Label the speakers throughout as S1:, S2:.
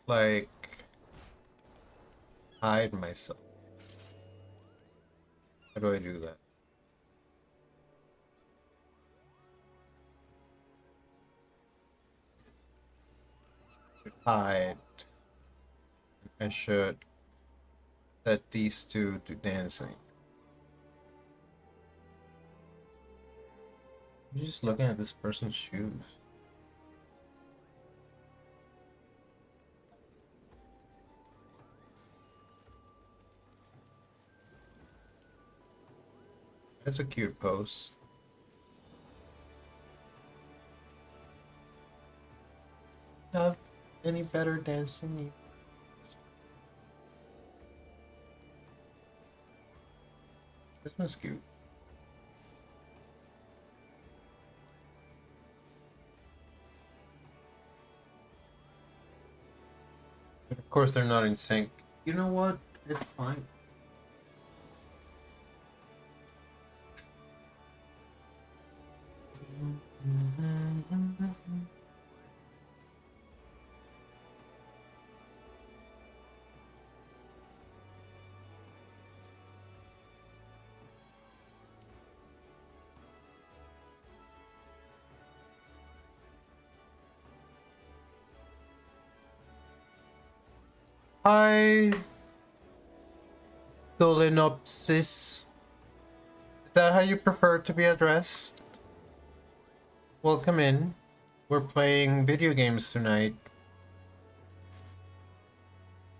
S1: like hide myself. How do I do that? Hide. I should let these two do dancing. I'm just looking at this person's shoes. That's a cute pose. Have any better dance than you? This one's cute. But of course they're not in sync. You know what? It's fine. Hi, Solenopsis. Is that how you prefer to be addressed? Welcome in. We're playing video games tonight.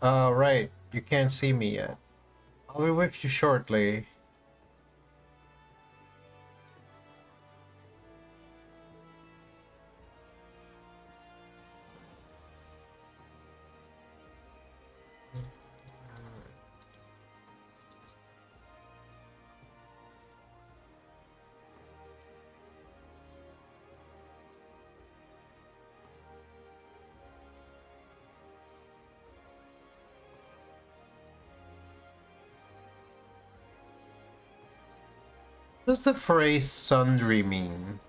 S1: Right. You can't see me yet. I'll be with you shortly. What does the phrase sundry mean?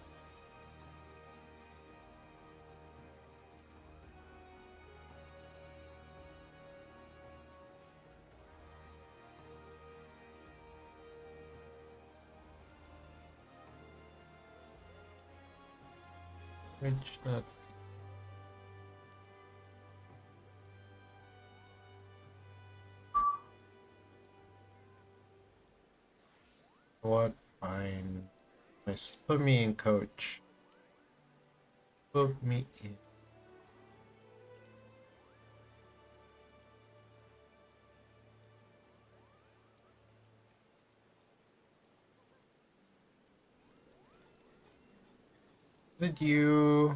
S1: Which what? Fine. Nice. Put me in, coach. Put me in. Did you?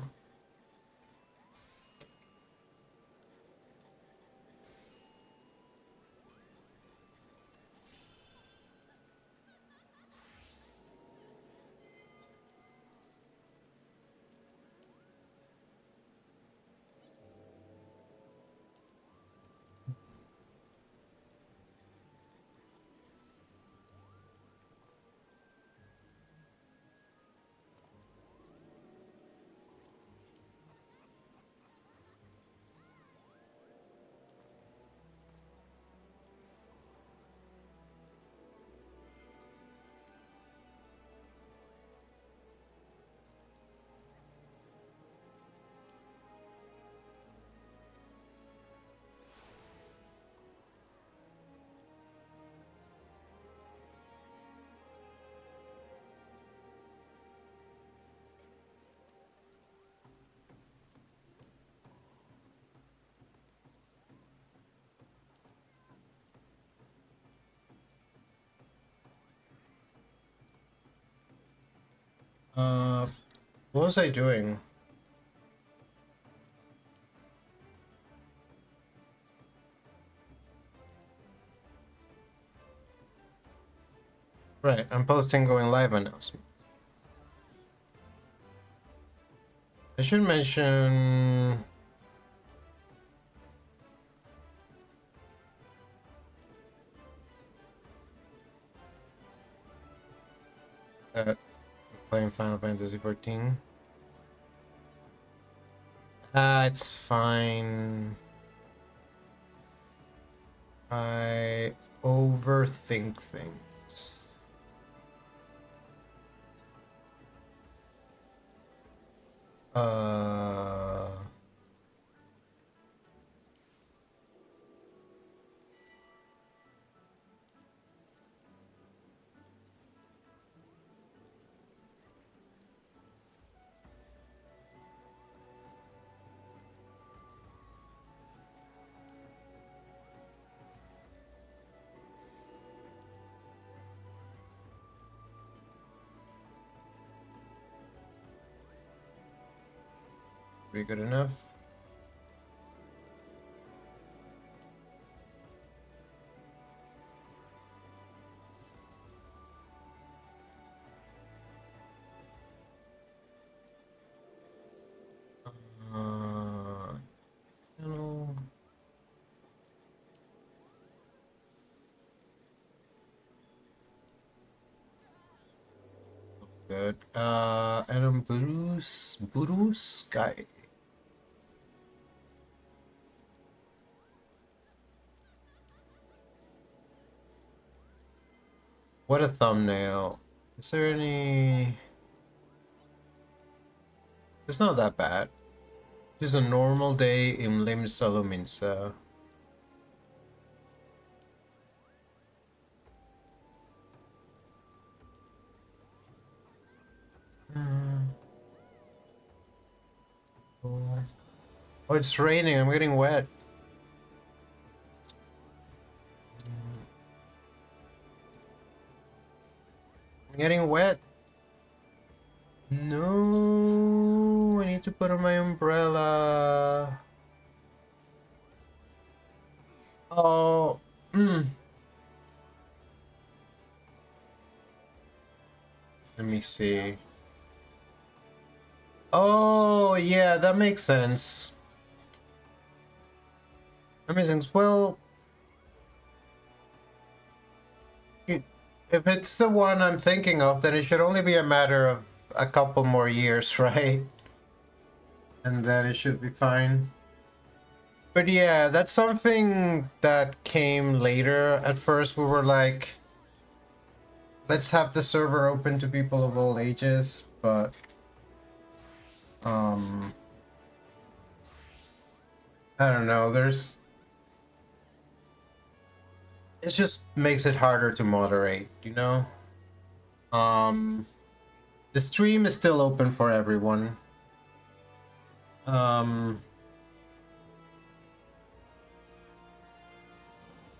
S1: What was I doing? Right, I'm posting going live announcement. I should mention that we're playing Final Fantasy 14. It's fine. I overthink things. Pretty good enough. No. Good. And then Bruce Sky. What a thumbnail. Is there any... It's not that bad. Just a normal day in Limsa Luminsa. Oh, it's raining. I'm getting wet. I'm getting wet. No, I need to put on my umbrella. Oh, let me see. Oh, yeah, that makes sense. That makes sense. Well, if it's the one I'm thinking of, then it should only be a matter of a couple more years, right? And then it should be fine. But yeah, that's something that came later. At first, we were like, let's have the server open to people of all ages, but I don't know, it just makes it harder to moderate, you know? The stream is still open for everyone. Yeah,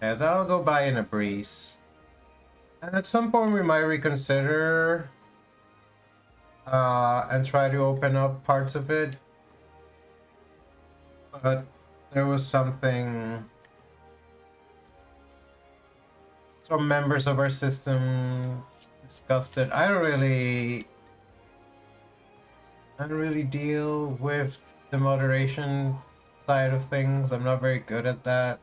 S1: that'll go by in a breeze. And at some point we might reconsider and try to open up parts of it. But there was something... Some members of our system discussed it. I don't really deal with the moderation side of things. I'm not very good at that.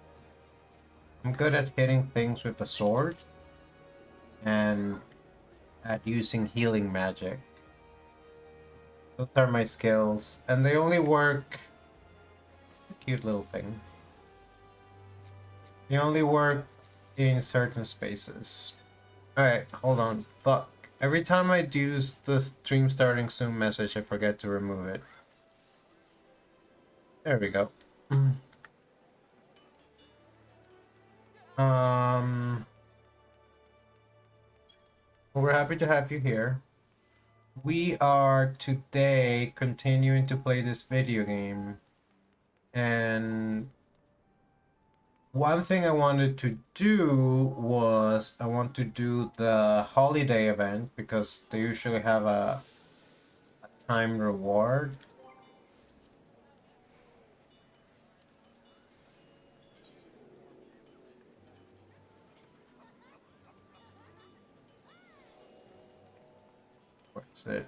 S1: I'm good at hitting things with a sword and at using healing magic. Those are my skills, and they only work... Cute little thing. They only work in certain spaces. Alright, hold on. Fuck. Every time I do the stream starting soon message, I forget to remove it. There we go. We're happy to have you here. We are today continuing to play this video game. And one thing I wanted to do was I want to do the holiday event because they usually have a time reward. What's it?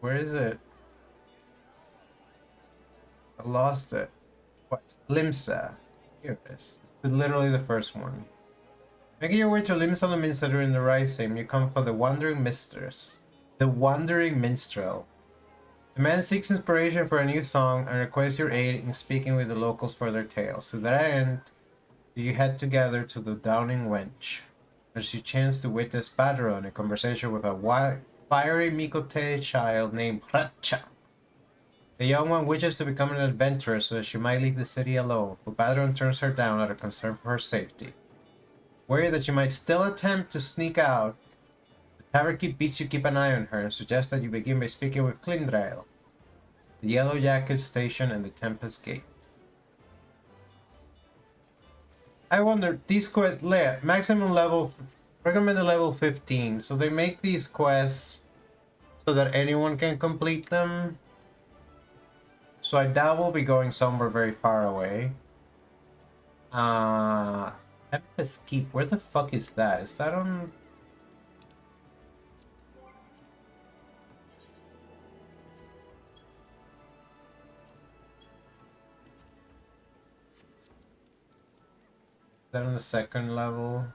S1: Where is it? I lost it. What's Limsa? Here it is. It's literally the first one. Making your way to Limestone Minster during the Rising, you come upon the Wandering Mistress. The Wandering Minstrel. The man seeks inspiration for a new song and requests your aid in speaking with the locals for their tales. To that end, you head together to the Downing Wench, as you chance to witness Padron in conversation with a fiery Mikote child named Racha. The young one wishes to become an adventurer so that she might leave the city alone, but Padron turns her down out of concern for her safety. Worried that you might still attempt to sneak out, the Taverkeep beats you keep an eye on her and suggests that you begin by speaking with Clindrail, the Yellow Jacket Station, and the Tempest Gate. I wonder, these quests, maximum level, recommended level 15, so they make these quests so that anyone can complete them. So I doubt we'll be going somewhere very far away. MSQ, where the fuck is that? Is that on... Is that on the second level?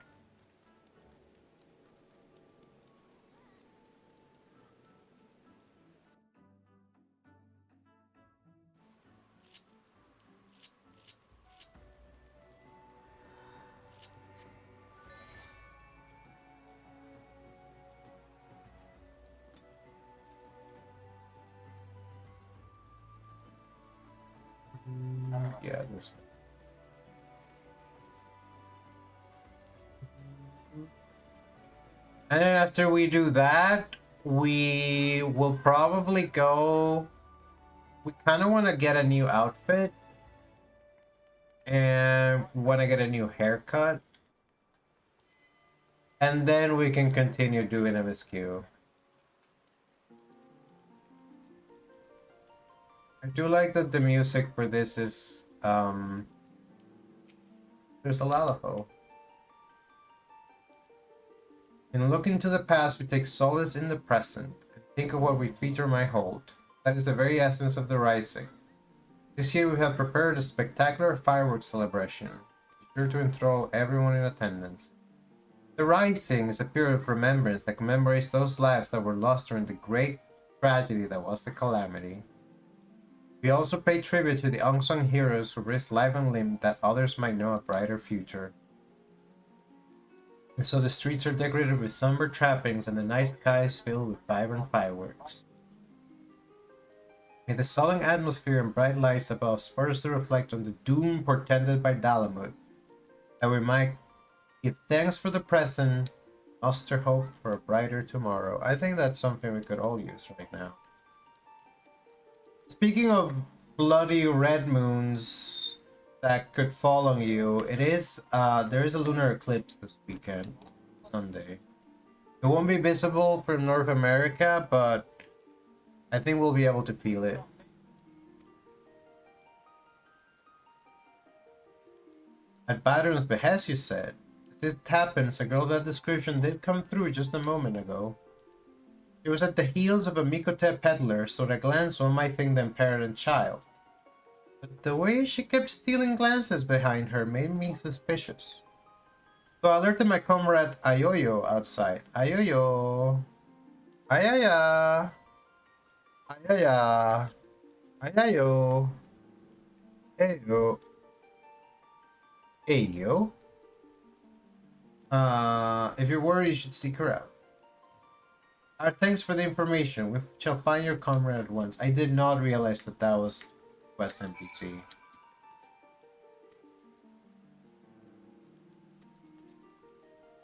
S1: Yeah, this one. And then after we do that, we will probably go... We kind of want to get a new outfit. And want to get a new haircut. And then we can continue doing MSQ. I do like that the music for this is... There's a Lalaho. In looking to the past, we take solace in the present and think of what we feature might hold. That is the very essence of the Rising. This year we have prepared a spectacular fireworks celebration, sure to enthrall everyone in attendance. The Rising is a period of remembrance that commemorates those lives that were lost during the great tragedy that was the Calamity. We also pay tribute to the unsung heroes who risked life and limb that others might know a brighter future. And so the streets are decorated with somber trappings and the night sky is filled with vibrant fireworks. May the solemn atmosphere and bright lights above spur us to reflect on the doom portended by Dalamud, that we might give thanks for the present, muster hope for a brighter tomorrow. I think that's something we could all use right now. Speaking of bloody red moons that could fall on you, it is there is a lunar eclipse this weekend, Sunday. It won't be visible from North America, but I think we'll be able to feel it. At Badron's behest, you said. As it happens, a girl of that description did come through just a moment ago. She was at the heels of a Mikote peddler, so at a glance one might think them parent and child. But the way she kept stealing glances behind her made me suspicious. So I alerted my comrade Ayoyo outside. Ayoyo! Ayaya! Ayaya! Ayayo! Ayo! Ayo! If you're worried, you should seek her out. Thanks for the information. We shall find your comrade at once. I did not realize that that was West NPC.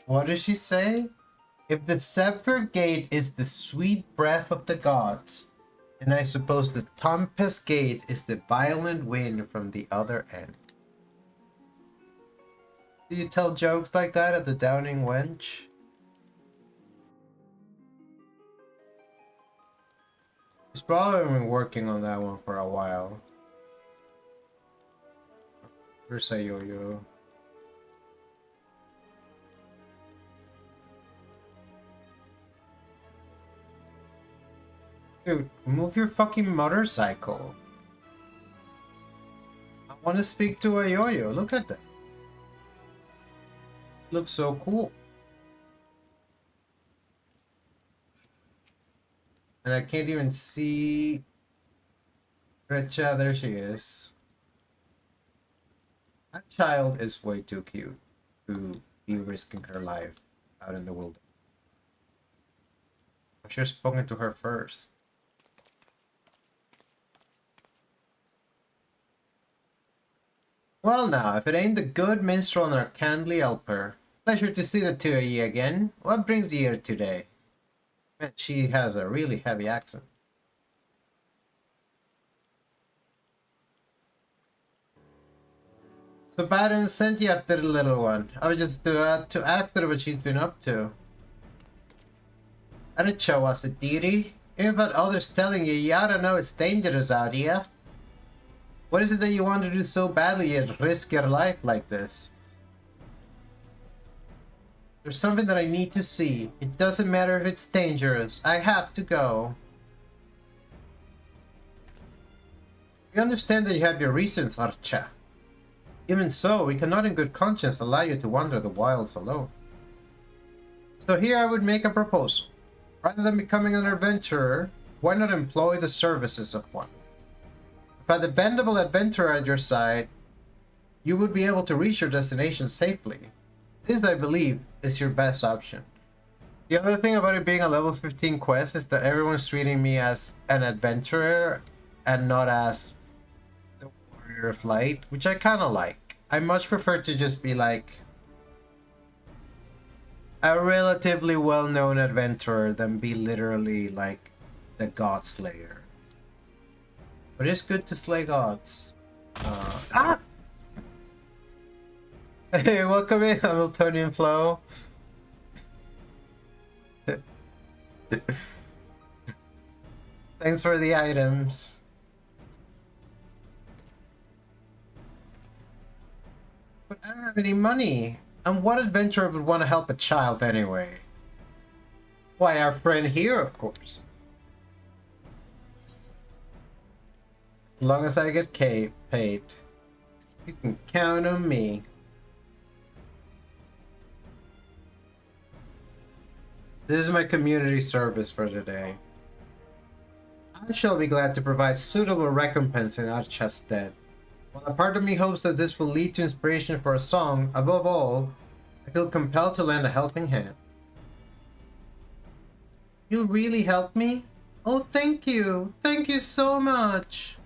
S1: What does she say? If the Zephyr Gate is the sweet breath of the gods, then I suppose the Tempest Gate is the violent wind from the other end. Do you tell jokes like that at the Downing Wench? He's probably been working on that one for a while. Where's Ayoyo? Dude, move your fucking motorcycle. I want to speak to Ayoyo. Look at that. Looks so cool. And I can't even see Recha. There she is. That child is way too cute to be risking her life out in the wilderness. I should have spoken to her first. Well now, if it ain't the good minstrel and our kindly helper. Pleasure to see the two of ye again. What brings ye here today? Man, she has a really heavy accent. So bad and sent you after the little one. I was just to ask her what she's been up to. Aricha was it, dearie? Even about others telling you, you ought to know it's dangerous out here. What is it that you want to do so badly yet risk your life like this? There's something that I need to see. It doesn't matter if it's dangerous. I have to go. We understand that you have your reasons, Archa. Even so, we cannot in good conscience allow you to wander the wilds alone. So here I would make a proposal. Rather than becoming an adventurer, why not employ the services of one? If a dependable adventurer at your side, you would be able to reach your destination safely. This, I believe, is your best option. The other thing about it being a level 15 quest is that everyone's treating me as an adventurer and not as the warrior of light, which I kind of like. I much prefer to just be like a relatively well-known adventurer than be literally like the god slayer. But it's good to slay gods. Hey, welcome in, Hamiltonian Flow. Thanks for the items. But I don't have any money. And what adventurer would want to help a child anyway? Why, our friend here, of course. As long as I get paid, you can count on me. This is my community service for today. I shall be glad to provide suitable recompense in Archa's stead. While a part of me hopes that this will lead to inspiration for a song, above all, I feel compelled to lend a helping hand. You'll really help me? Oh, thank you. Thank you so much.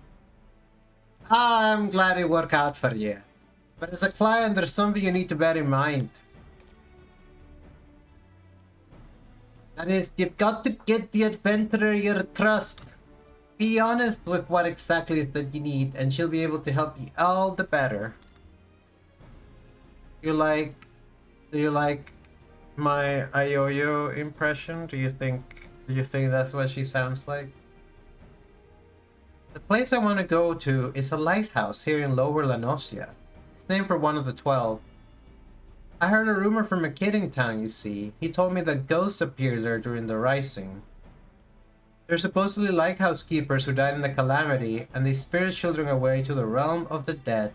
S1: I'm glad it worked out for you. But as a client, there's something you need to bear in mind. That is, you've got to get the adventurer your trust. Be honest with what exactly is that you need, and she'll be able to help you all the better. Do you like my Ayoyo impression? Do you think that's what she sounds like? The place I want to go to is a lighthouse here in Lower Lanosia. It's named for one of the 12. I heard a rumor from a kid in town, you see. He told me that ghosts appear there during the rising. They're supposedly lighthouse keepers who died in the calamity, and they spirit children away to the realm of the dead.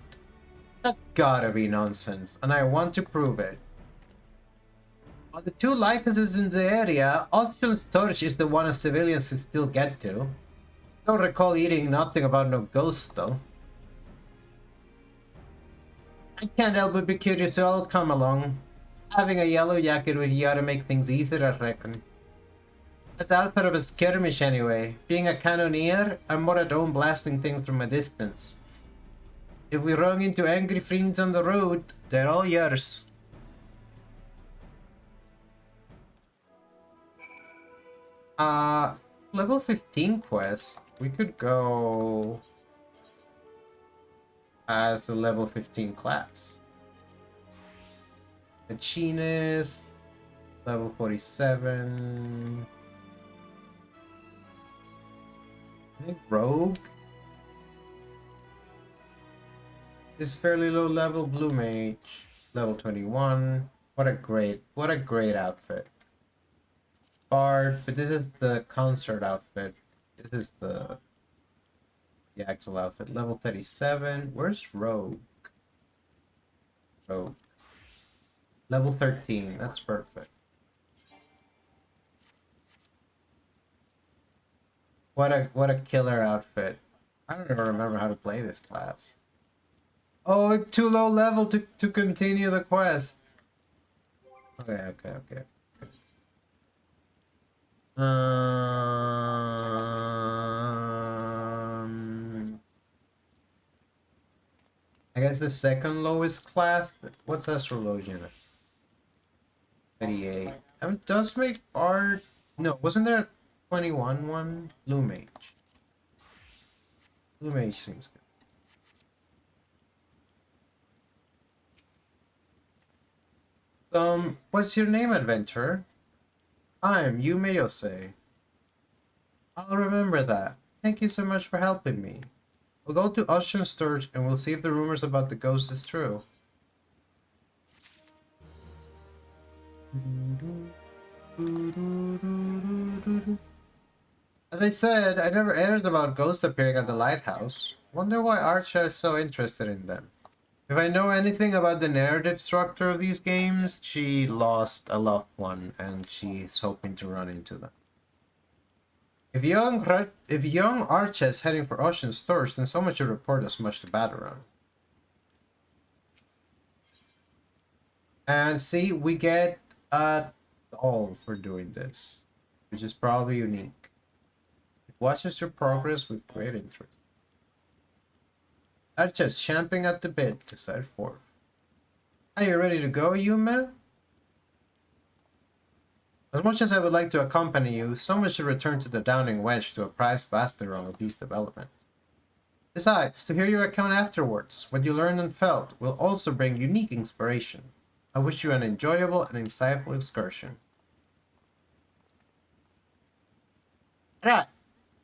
S1: That's gotta be nonsense, and I want to prove it. Of the two lighthouses in the area, Ocean's Torch is the one civilians can still get to. Don't recall hearing nothing about no ghosts, though. I can't help but be curious, so I'll come along. Having a yellow jacket with you ought to make things easier, I reckon. It's out of a skirmish anyway. Being a cannoneer, I'm more at home blasting things from a distance. If we run into angry friends on the road, they're all yours. Level 15 quest. We could go as a level 15 class. Machinist, level 47. I think Rogue is fairly low level. Blue Mage, level 21. What a great outfit. Bard, but this is the concert outfit. This is the actual outfit. Level 37. Where's Rogue? Rogue. Level 13, that's perfect. What a killer outfit. I don't even remember how to play this class. Oh, too low level to continue the quest. Okay. I guess the second lowest class. What's astrologian? 38. Does make art. No, wasn't there a 21 one? Blue Mage. Blue Mage seems good. What's your name, adventurer? I'm Yume Yosei. I'll remember that. Thank you so much for helping me. We'll go to Ocean Sturge and we'll see if the rumors about the ghost is true. As I said, I never heard about ghosts appearing at the lighthouse. Wonder why Archa is so interested in them. If I know anything about the narrative structure of these games, she lost a loved one and she's hoping to run into them. If young Archa is heading for Ocean Storage, then someone should report as much to bad around. And see, we get a doll for doing this, which is probably unique. It watches your progress with great interest. Archa is champing at the bit to set forth. Are you ready to go, Yume? As much as I would like to accompany you, someone should return to the Downing Wedge to apprise Vasteron of these developments. Besides, to hear your account afterwards, what you learned and felt, will also bring unique inspiration. I wish you an enjoyable and insightful excursion. Right.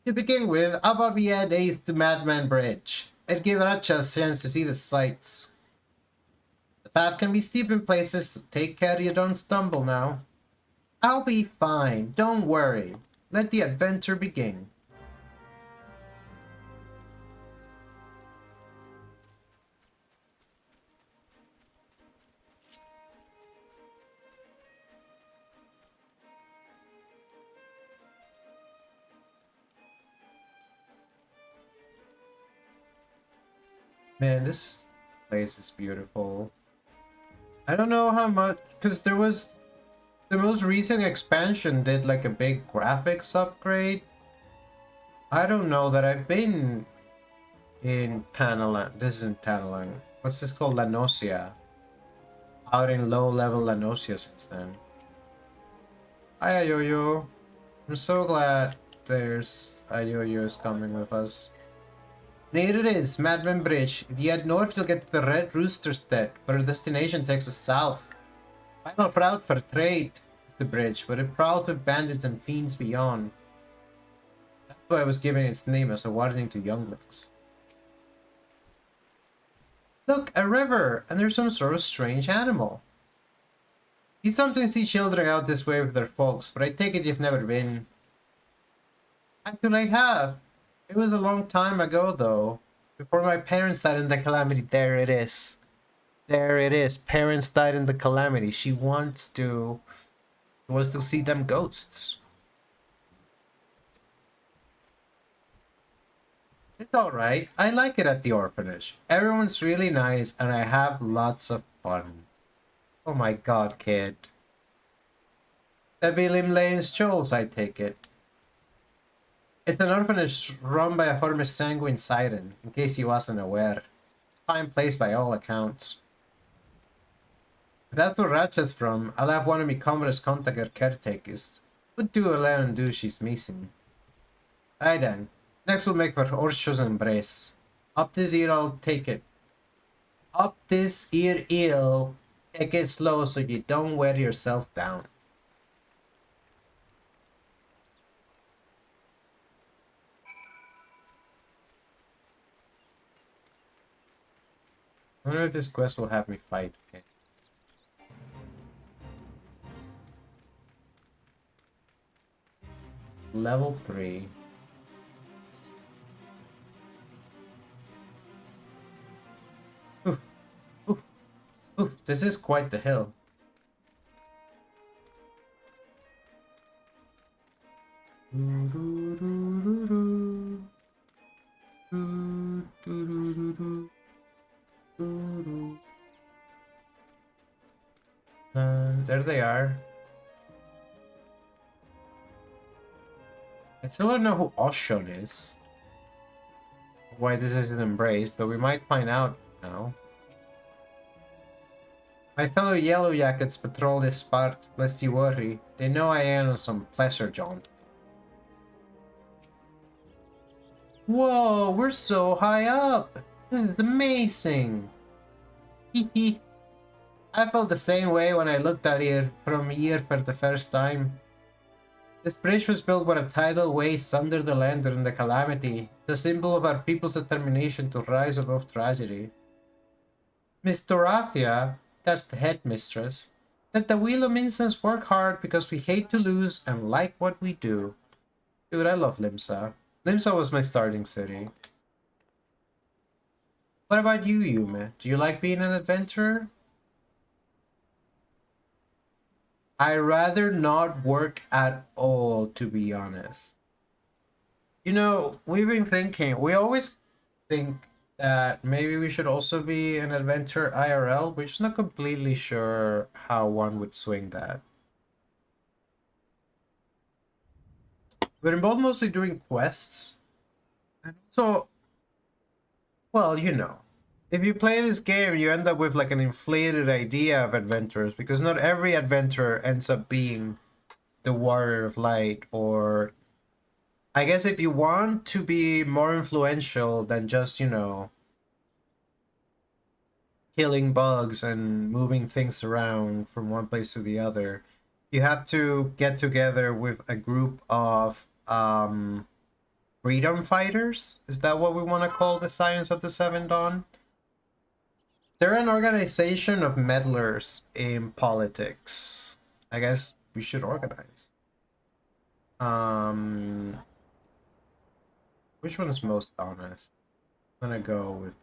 S1: To begin with, how about we add Ace to Madman Bridge? It gave Racha a chance to see the sights. The path can be steep in places, so take care you don't stumble now. I'll be fine, don't worry. Let the adventure begin. Man, this place is beautiful. I don't know how much, because there was the most recent expansion did like a big graphics upgrade. I don't know that I've been in Tanalan. This isn't Tanalan. What's this called? Lanosia. Out in low level Lanosia since then. Hi, Ayoyo. I'm so glad there's Ayoyo's coming with us. Near it is, Madman Bridge. If you head north, you'll get to the Red Rooster's Den, but our destination takes us south. Final route for trade is the bridge, but it prowls with bandits and fiends beyond. That's why I was giving its name as a warning to younglings. Look, a river, and there's some sort of strange animal. You sometimes see children out this way with their folks, but I take it you've never been. Actually, I have. It was a long time ago, though. Before my parents died in the calamity. There it is. There it is. Parents died in the calamity. She wants to see them ghosts. It's alright. I like it at the orphanage. Everyone's really nice and I have lots of fun. Oh my god, kid. Debbie Lim Lane's Choles, I take it. It's an orphanage run by a former sanguine siren, in case you wasn't aware. Fine place by all accounts. If that's where Ratchet's from, I'll have one of me comrades contact her caretakers. What do alone do she's missing? Right then. Next we'll make for Orsho's embrace. Up this ear I'll take it. Up this ear ill. Take it slow so you don't wear yourself down. I wonder if this quest will have me fight. Okay. Level 3. Oof. Oof. Oof. This is quite the hill. And there they are. I still don't know who Oshun is. Why this isn't embraced, but we might find out now. My fellow Yellow Jackets patrol this part, lest you worry. They know I am on some pleasure jaunt. Whoa, we're so high up! This is amazing! Hee I felt the same way when I looked at it from here for the first time. This bridge was built when a tidal wave sundered the land during the calamity, the symbol of our people's determination to rise above tragedy. Miss Dorathea, that's the headmistress, let the Wheel of Incense work hard because we hate to lose and like what we do. Dude, I love Limsa. Limsa was my starting city. What about you, Yume? Do you like being an adventurer? I'd rather not work at all, to be honest. You know, we've been thinking, we always think that maybe we should also be an adventurer IRL. We're just not completely sure how one would swing that. We're involved mostly doing quests. And also, well, you know, if you play this game, you end up with like an inflated idea of adventurers because not every adventurer ends up being the Warrior of Light, or I guess if you want to be more influential than just, you know, killing bugs and moving things around from one place to the other, you have to get together with a group of freedom fighters. Is that what we want to call the Science of the Seven Dawn? They're an organization of meddlers in politics. I guess we should organize. Which one's most honest? I'm gonna go with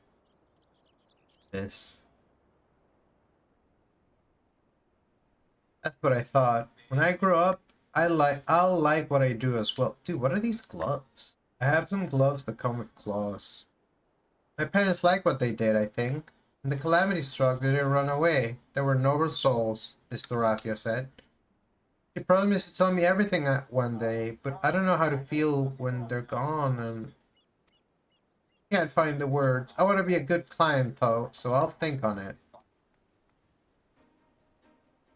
S1: this. That's what I thought. When I grow up, I'll like what I do as well. Dude, what are these gloves? I have some gloves that come with claws. My parents like what they did, I think. When the calamity struck, they didn't run away. They were noble souls, Miss Dorathea said. She promised to tell me everything one day, but I don't know how to feel when they're gone and can't find the words. I want to be a good client though, so I'll think on it.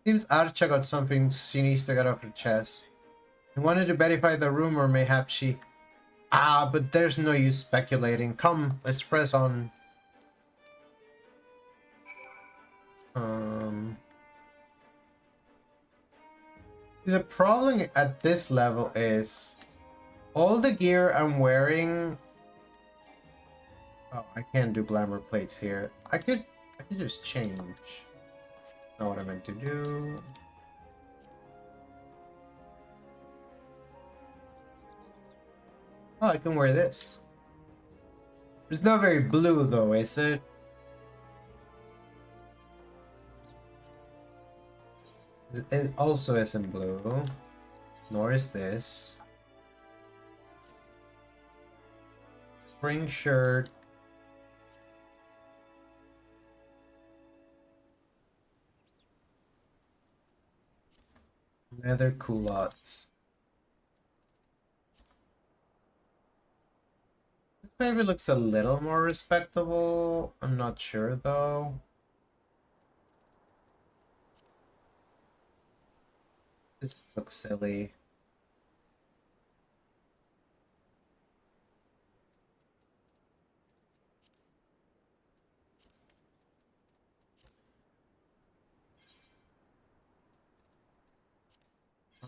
S1: Seems Archa got something she needs to get off her chest. I wanted to verify the rumor, mayhap she... Ah, but there's no use speculating. Come, let's press on. The problem at this level is all the gear I'm wearing... Oh, I can't do glamour plates here. I could just change. Not what I meant to do. Oh, I can wear this. It's not very blue though, is it? It also isn't blue. Nor is this. Spring shirt. Leather culottes. This maybe looks a little more respectable. I'm not sure though. This looks silly.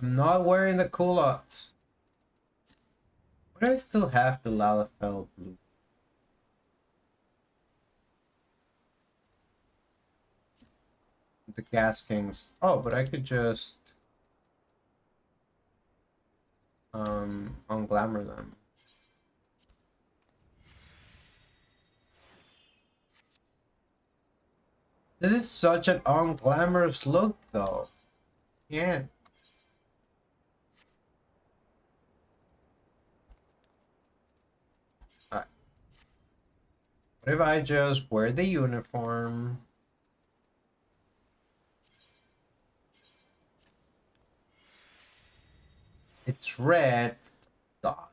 S1: I'm not wearing the culottes. But I still have the Lalafell blue. The Gas Kings. Oh, but I could just unglamour them. This is such an unglamorous look though. Yeah. What if I just wear the uniform? It's red. Dot.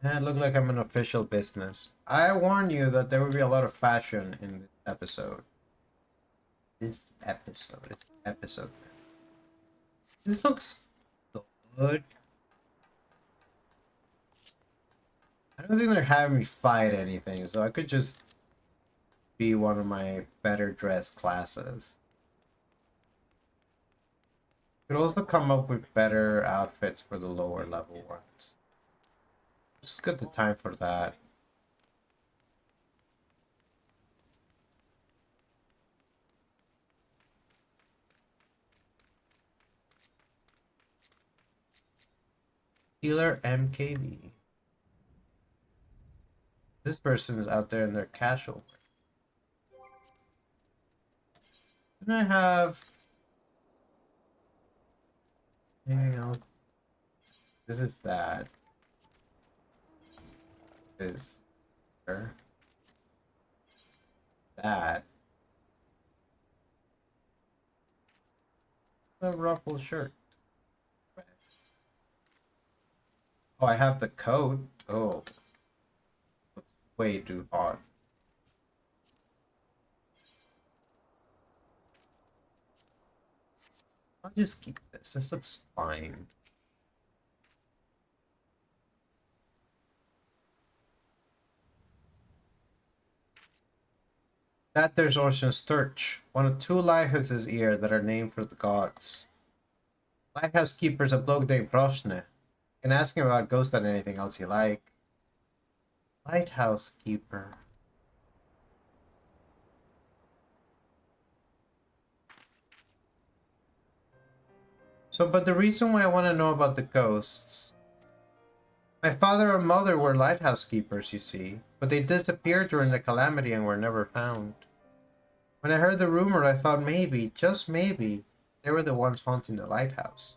S1: And it looks like I'm an official business. I warn you that there will be a lot of fashion in this episode. This episode. This looks good. I don't think they're having me fight anything, so I could just be one of my better dressed classes. Could also come up with better outfits for the lower level ones. Just got the time for that. Healer MKV. This person is out there in their casual. Can I have anything else? This is that. Is there. That. The ruffled shirt. Oh, I have the coat. Oh. Way too hot. I'll just keep this. This looks fine. That there's Ocean Sturch, one of two lighthouses here that are named for the gods. Lighthouse keeper's a bloke named Proshne. You can ask him about ghosts and anything else you like. Lighthouse keeper. So, but the reason why I want to know about the ghosts... My father and mother were lighthouse keepers, you see, but they disappeared during the calamity and were never found. When I heard the rumor, I thought maybe, just maybe, they were the ones haunting the lighthouse.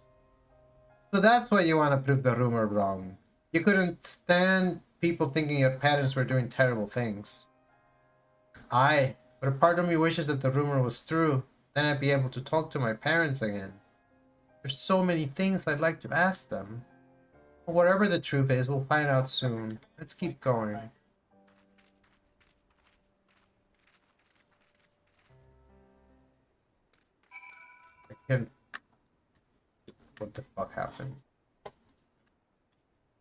S1: So that's why you want to prove the rumor wrong. You couldn't stand people thinking your parents were doing terrible things. Aye, but a part of me wishes that the rumor was true. Then I'd be able to talk to my parents again. There's so many things I'd like to ask them. But whatever the truth is, we'll find out soon. Let's keep going. I can... What the fuck happened?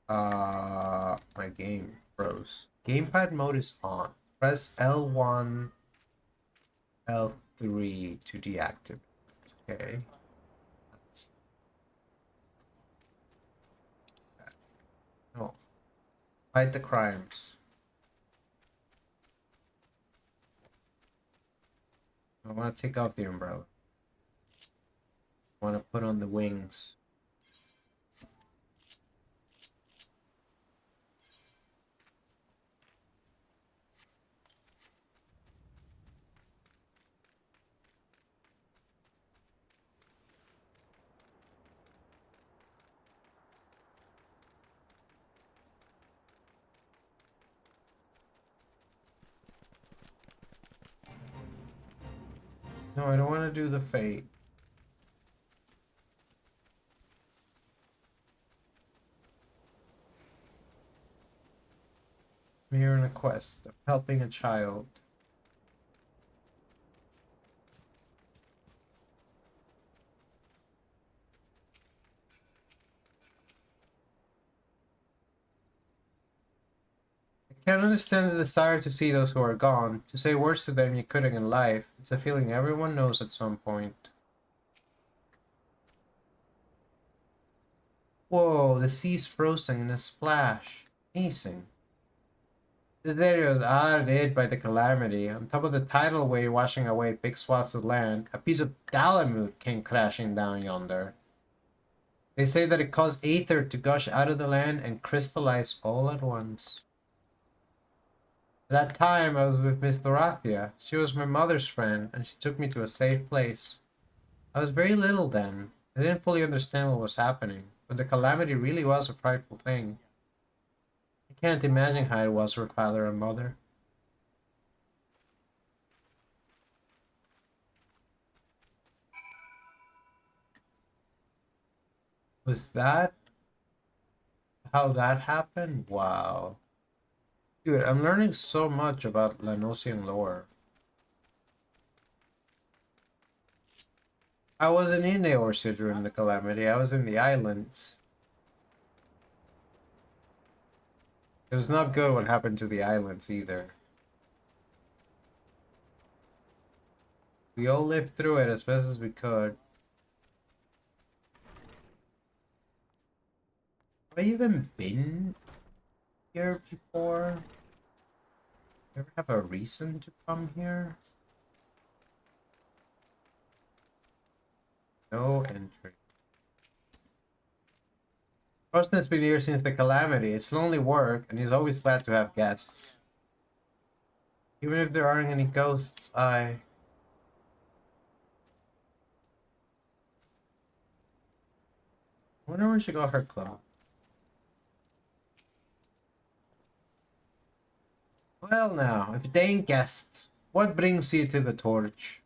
S1: My game froze. Gamepad mode is on. Press L1, L3 to deactivate. Okay. No. Fight the crimes. I want to take off the umbrella. I want to put on the wings. No, I don't want to do the fate. I'm here on a quest of helping a child. I can't understand the desire to see those who are gone, to say words to them you couldn't in life. It's a feeling everyone knows at some point. Whoa, the sea's frozen in a splash. Amazing. This area was hit by the calamity. On top of the tidal wave washing away big swaths of land, a piece of Dalamute came crashing down yonder. They say that it caused aether to gush out of the land and crystallize all at once. At that time, I was with Miss Dorathea. She was my mother's friend, and she took me to a safe place. I was very little then. I didn't fully understand what was happening, but the calamity really was a frightful thing. I can't imagine how it was for father and mother. Was that how that happened? Wow. Dude, I'm learning so much about Lanosian lore. I wasn't in Eorzea during the calamity. I was in the islands. It was not good what happened to the islands either. We all lived through it as best as we could. Have I even been here before? Ever have a reason to come here? No entry. Rosman's been here since the calamity. It's lonely work, and he's always glad to have guests. Even if there aren't any ghosts, I wonder where she got her clothes. Well now, if they ain't guests, what brings you to the torch?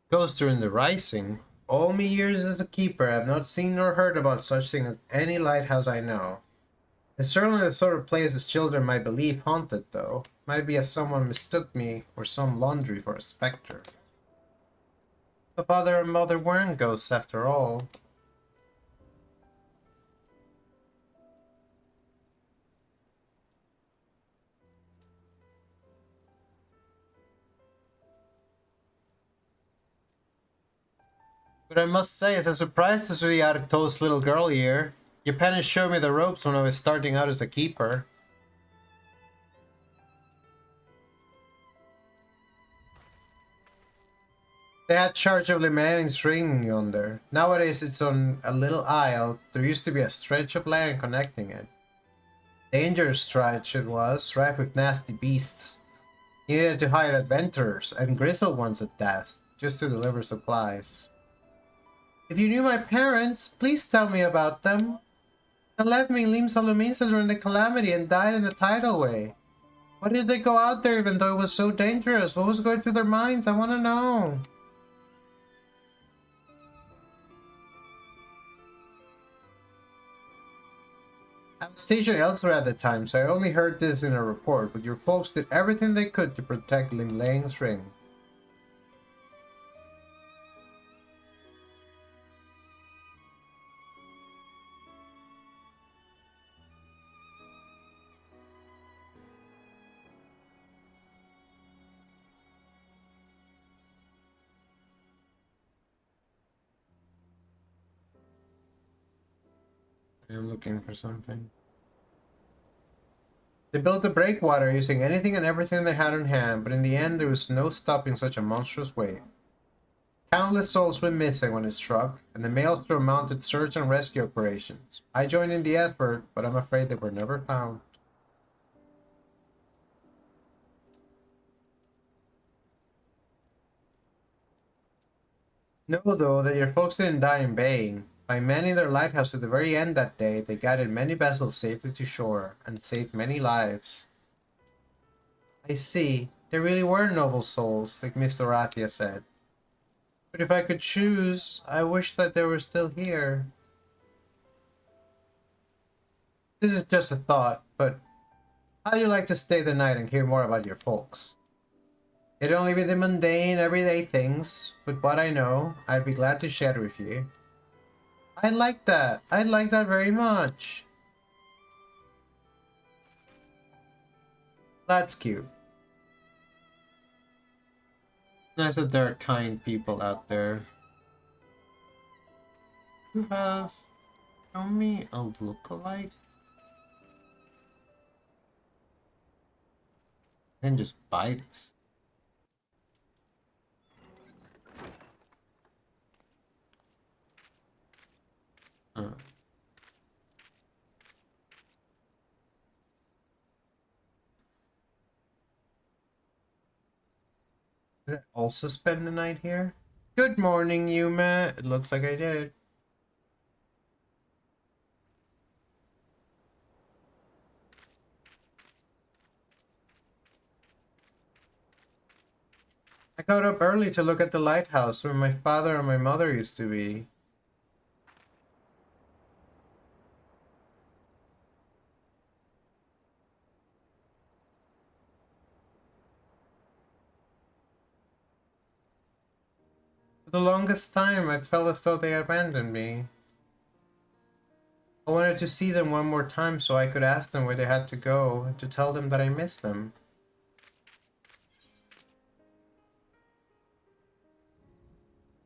S1: Ghosts during the rising. All me years as a keeper, I have not seen nor heard about such thing as any lighthouse I know. It's certainly the sort of place as children might believe haunted, though. Might be as someone mistook me or some laundry for a spectre. The father and mother weren't ghosts after all. But I must say, it's a surprise to see Arctos' little girl here. Your parents showed me the ropes when I was starting out as a keeper. They had charge of Limaning's ring yonder. Nowadays it's on a little isle. There used to be a stretch of land connecting it. Dangerous stretch it was, rife with nasty beasts. You needed to hire adventurers, and grizzled ones at that, just to deliver supplies. If you knew my parents, please tell me about them. They left me in Lim Salaminsa during the calamity and died in the tidal way. Why did they go out there even though it was so dangerous? What was going through their minds? I want to know. I was stationed elsewhere at the time, so I only heard this in a report, but your folks did everything they could to protect Lim Lang's ring. I'm looking for something. They built the breakwater using anything and everything they had on hand, but in the end there was no stopping such a monstrous wave. Countless souls went missing when it struck, and the Maelstrom mounted search and rescue operations. I joined in the effort, but I'm afraid they were never found. Know, though, that your folks didn't die in vain. By manning their lighthouse to the very end that day, they guided many vessels safely to shore, and saved many lives. I see. They really were noble souls, like Mr. Rathia said. But if I could choose, I wish that they were still here. This is just a thought, but how'd you like to stay the night and hear more about your folks? It'd only be the mundane, everyday things, but what I know, I'd be glad to share with you. I like that. I like that very much. That's cute. Nice that there are kind people out there. You have shown me a lookalike? And just buy this. Uh, Did I also spend the night here? Good morning, Yuma. It looks like I did. I got up early to look at the lighthouse where my father and my mother used to be. For the longest time, I felt as though they abandoned me. I wanted to see them one more time so I could ask them where they had to go and to tell them that I miss them.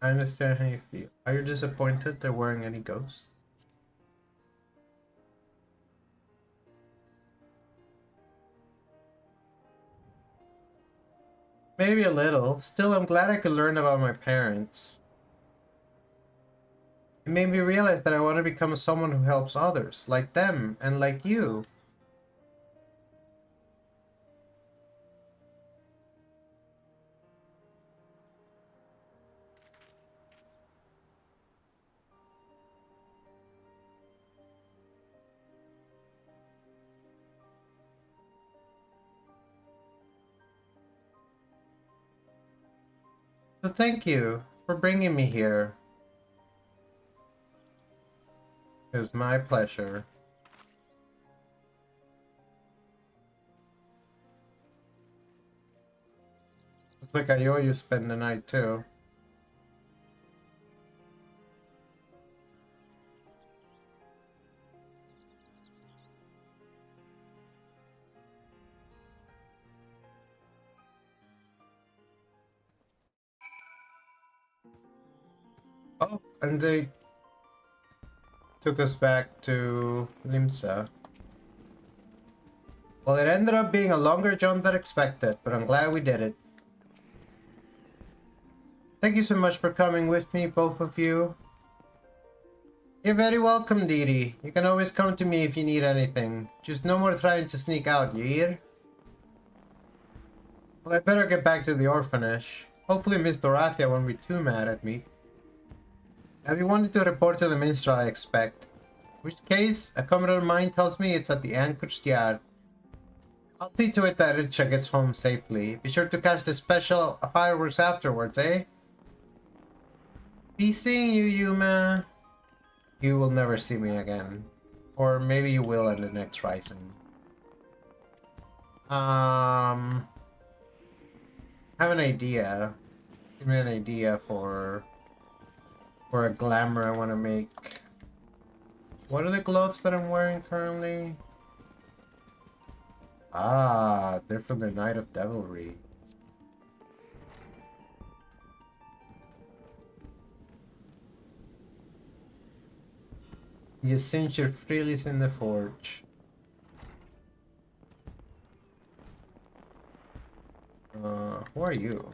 S1: I understand how you feel. Are you disappointed there weren't any ghosts? Maybe a little. Still, I'm glad I could learn about my parents. It made me realize that I want to become someone who helps others, like them, and like you. So thank you for bringing me here. It was my pleasure. Looks like I owe you spend the night too. Oh, and they took us back to Limsa. Well, it ended up being a longer jump than expected, but I'm glad we did it. Thank you so much for coming with me, both of you. You're very welcome, Didi. You can always come to me if you need anything. Just no more trying to sneak out, you hear? Well, I better get back to the orphanage. Hopefully Miss Dorathea won't be too mad at me. Have you wanted to report to the minstrel, I expect? In which case, a comrade of mine tells me it's at the anchored yard. I'll see to it that Richa gets home safely. Be sure to catch the special fireworks afterwards, eh? Be seeing you, Yuma. You will never see me again. Or maybe you will in the next rising. Have an idea. Give me an idea for a glamour I want to make. What are the gloves that I'm wearing currently? Ah, they're from the Night of Devilry. You cinch your freelies in the forge. Who are you?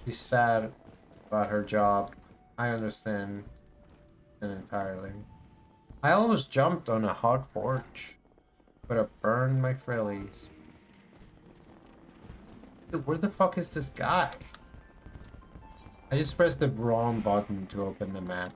S1: She's sad about her job. I understand entirely. I almost jumped on a hot forge. But I burned my frillies. Dude, where the fuck is this guy? I just pressed the wrong button to open the map.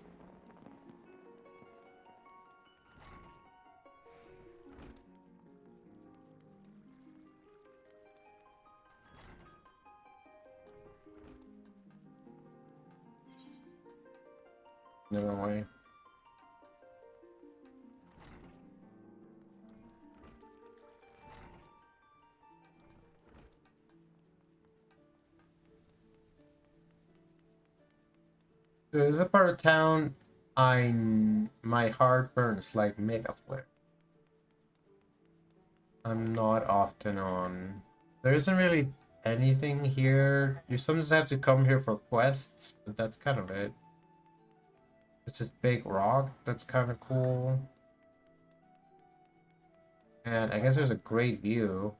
S1: Never mind. There's a part of town my heart burns like mega flare. I'm not often on. There isn't really anything here. You sometimes have to come here for quests, but that's kind of it. It's this big rock that's kind of cool. And I guess there's a great view.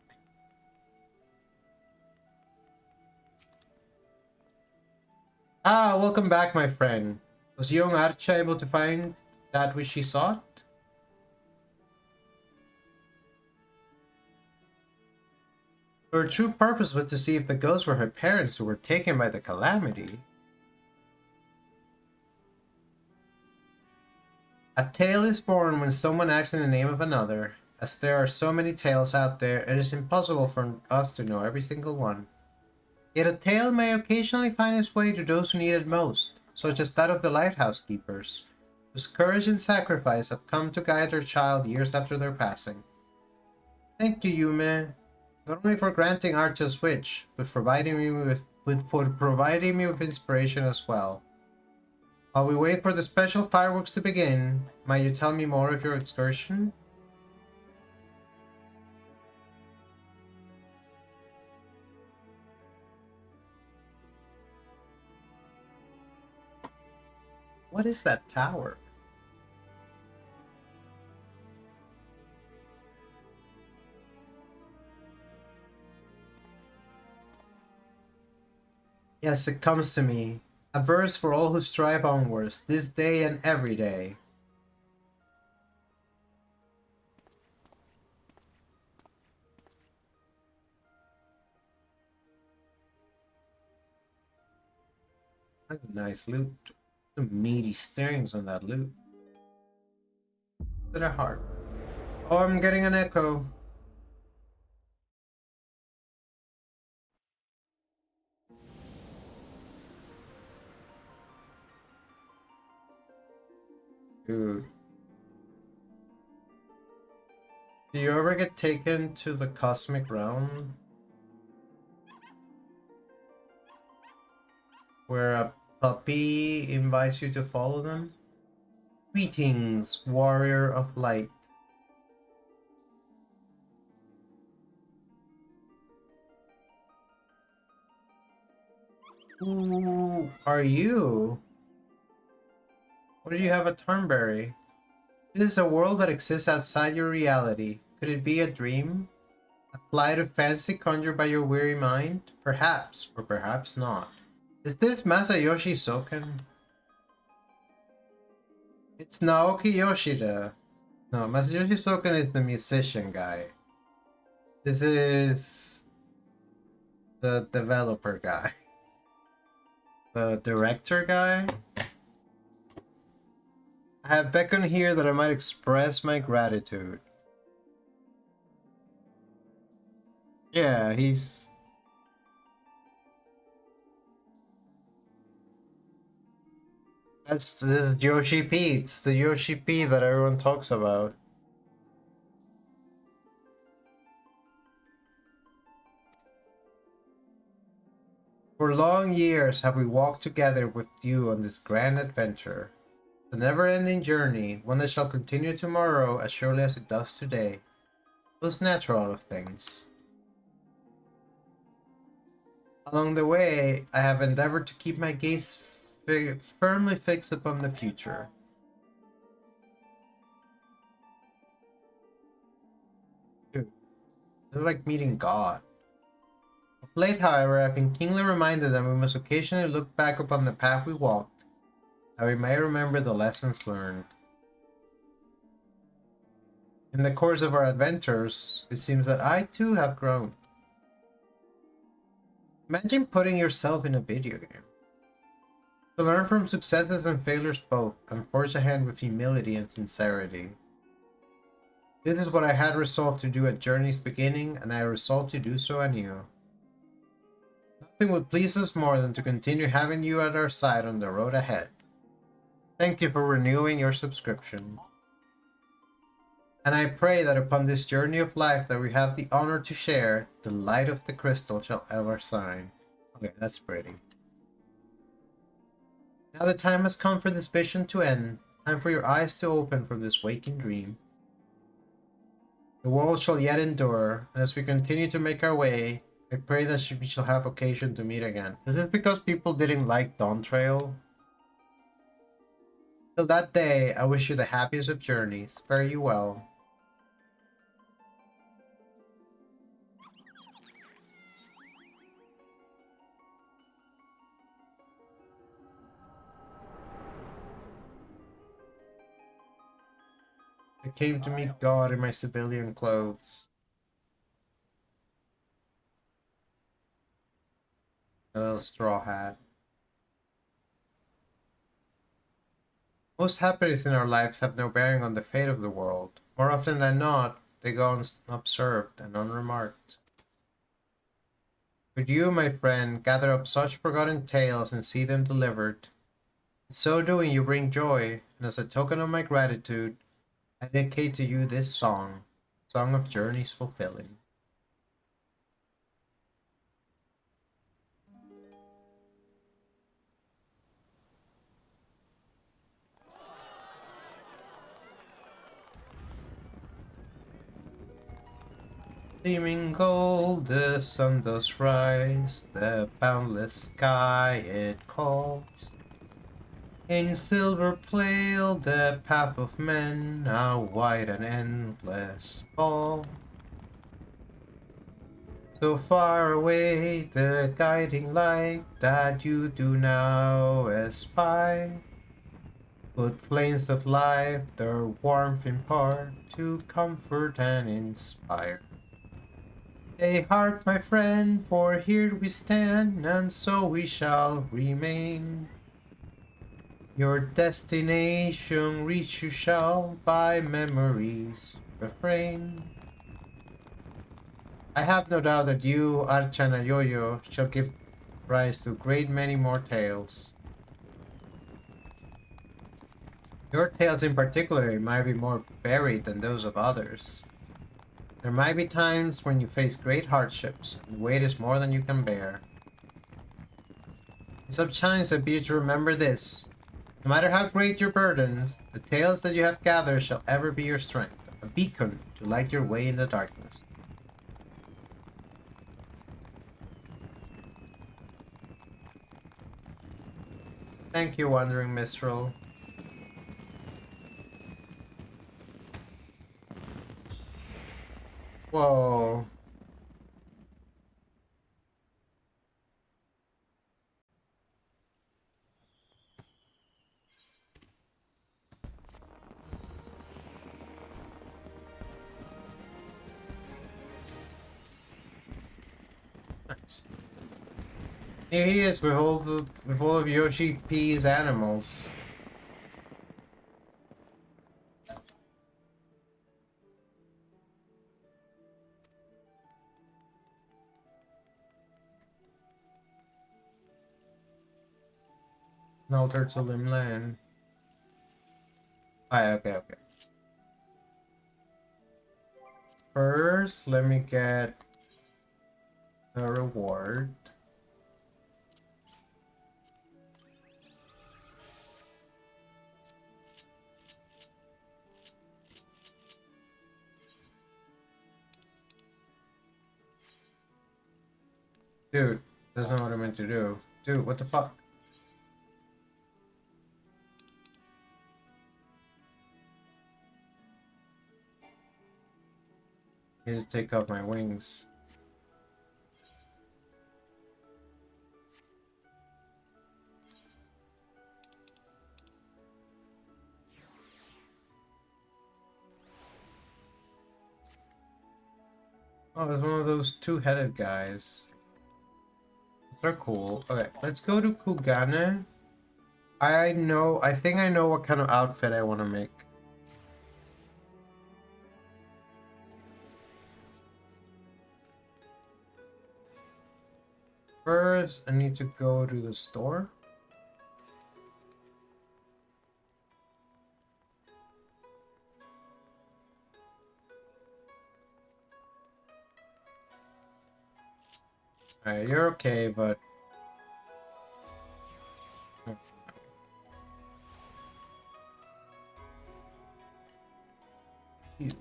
S1: Ah, welcome back, my friend. Was young Archa able to find that which she sought? Her true purpose was to see if the ghosts were her parents who were taken by the calamity. A tale is born when someone acts in the name of another. As there are so many tales out there, it is impossible for us to know every single one. Yet a tale may occasionally find its way to those who need it most, such as that of the lighthouse keepers, whose courage and sacrifice have come to guide their child years after their passing. Thank you, Yume, not only for granting Archa's wish, but for providing me with inspiration as well. While we wait for the special fireworks to begin, might you tell me more of your excursion? What is that tower? Yes, it comes to me. A verse for all who strive onwards, this day and every day. That's a nice loot. Some meaty steerings on that loot. To the heart. Oh, I'm getting an echo. Dude. Do you ever get taken to the cosmic realm? Where a puppy invites you to follow them? Greetings, warrior of light. Who are you? What do you have a Turnberry? This is a world that exists outside your reality. Could it be a dream? A flight of fancy conjured by your weary mind? Perhaps, or perhaps not. Is this Masayoshi Soken? It's Naoki Yoshida. No, Masayoshi Soken is the musician guy. This is the developer guy. The director guy? I have beckoned here that I might express my gratitude. Yeah, that's the Yoshi P. It's the Yoshi P that everyone talks about. For long years have we walked together with you on this grand adventure. The never-ending journey, one that shall continue tomorrow as surely as it does today. Most natural of things. Along the way, I have endeavored to keep my gaze firmly fixed upon the future. Dude, this is like meeting God. Of late, however, I've been keenly reminded that we must occasionally look back upon the path we walked, that we may remember the lessons learned. In the course of our adventures, it seems that I too have grown. Imagine putting yourself in a video game. To learn from successes and failures both, and forge ahead with humility and sincerity. This is what I had resolved to do at Journey's beginning, and I resolved to do so anew. Nothing would please us more than to continue having you at our side on the road ahead. Thank you for renewing your subscription. And I pray that upon this journey of life that we have the honor to share, the light of the crystal shall ever shine. Okay, that's pretty. Now the time has come for this vision to end, time for your eyes to open from this waking dream. The world shall yet endure, and as we continue to make our way, I pray that we shall have occasion to meet again. Is this because people didn't like Dawn Trail? Till that day, I wish you the happiest of journeys. Fare you well. I came to meet God in my civilian clothes. A little straw hat. Most happiness in our lives have no bearing on the fate of the world. More often than not, they go unobserved and unremarked. Could you, my friend, gather up such forgotten tales and see them delivered? In so doing, you bring joy, and as a token of my gratitude, I dedicate to you this song, Song of Journeys Fulfilling. Gleaming gold, the sun does rise, the boundless sky it calls. In silver pale, the path of men, how wide and endless fall. So far away, the guiding light that you do now espy. Put flames of life, their warmth impart to comfort and inspire. Stay hard, my friend, for here we stand, and so we shall remain. Your destination reach you shall by memories refrain. I have no doubt that you, Archan and Yo-Yo, shall give rise to a great many more tales. Your tales in particular might be more varied than those of others. There might be times when you face great hardships, and the weight is more than you can bear. In such times I bid you to remember this. No matter how great your burdens, the tales that you have gathered shall ever be your strength, a beacon to light your way in the darkness. Thank you, Wandering Mistral. Whoa. Nice. Here he is with all of Yoshi P's animals. No turtle land. Ah, okay. First, let me get a reward. Dude, that's not what I meant to do. Dude, what the fuck? I need to take off my wings. Oh, there's one of those two-headed guys. They're cool. Okay, let's go to Kugane. I think I know what kind of outfit I want to make. First, I need to go to the store. Alright, you're okay, but... Ew.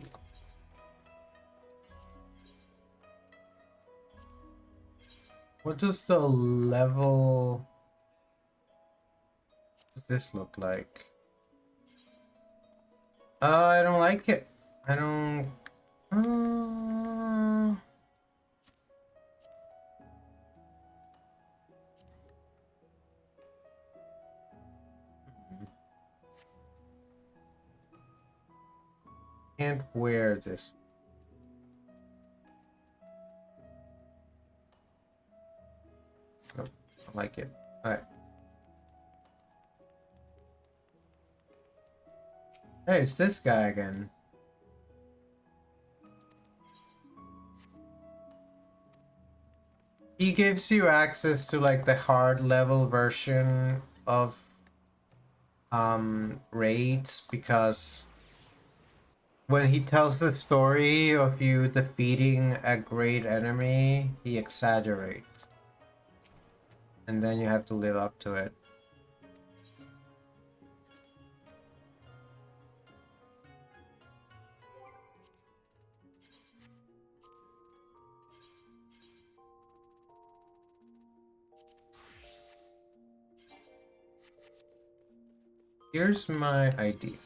S1: What does the level... Does this look like? I don't like it. I don't... Can't wear this. I like it. Alright. Hey, it's this guy again. He gives you access to like the hard level version of raids, because when he tells the story of you defeating a great enemy, he exaggerates. And then you have to live up to it. Here's my idea.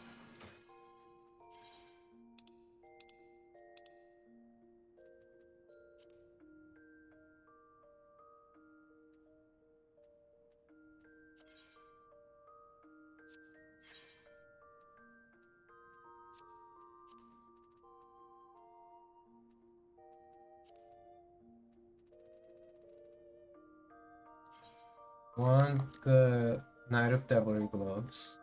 S1: Want the Knight of Devilry Gloves.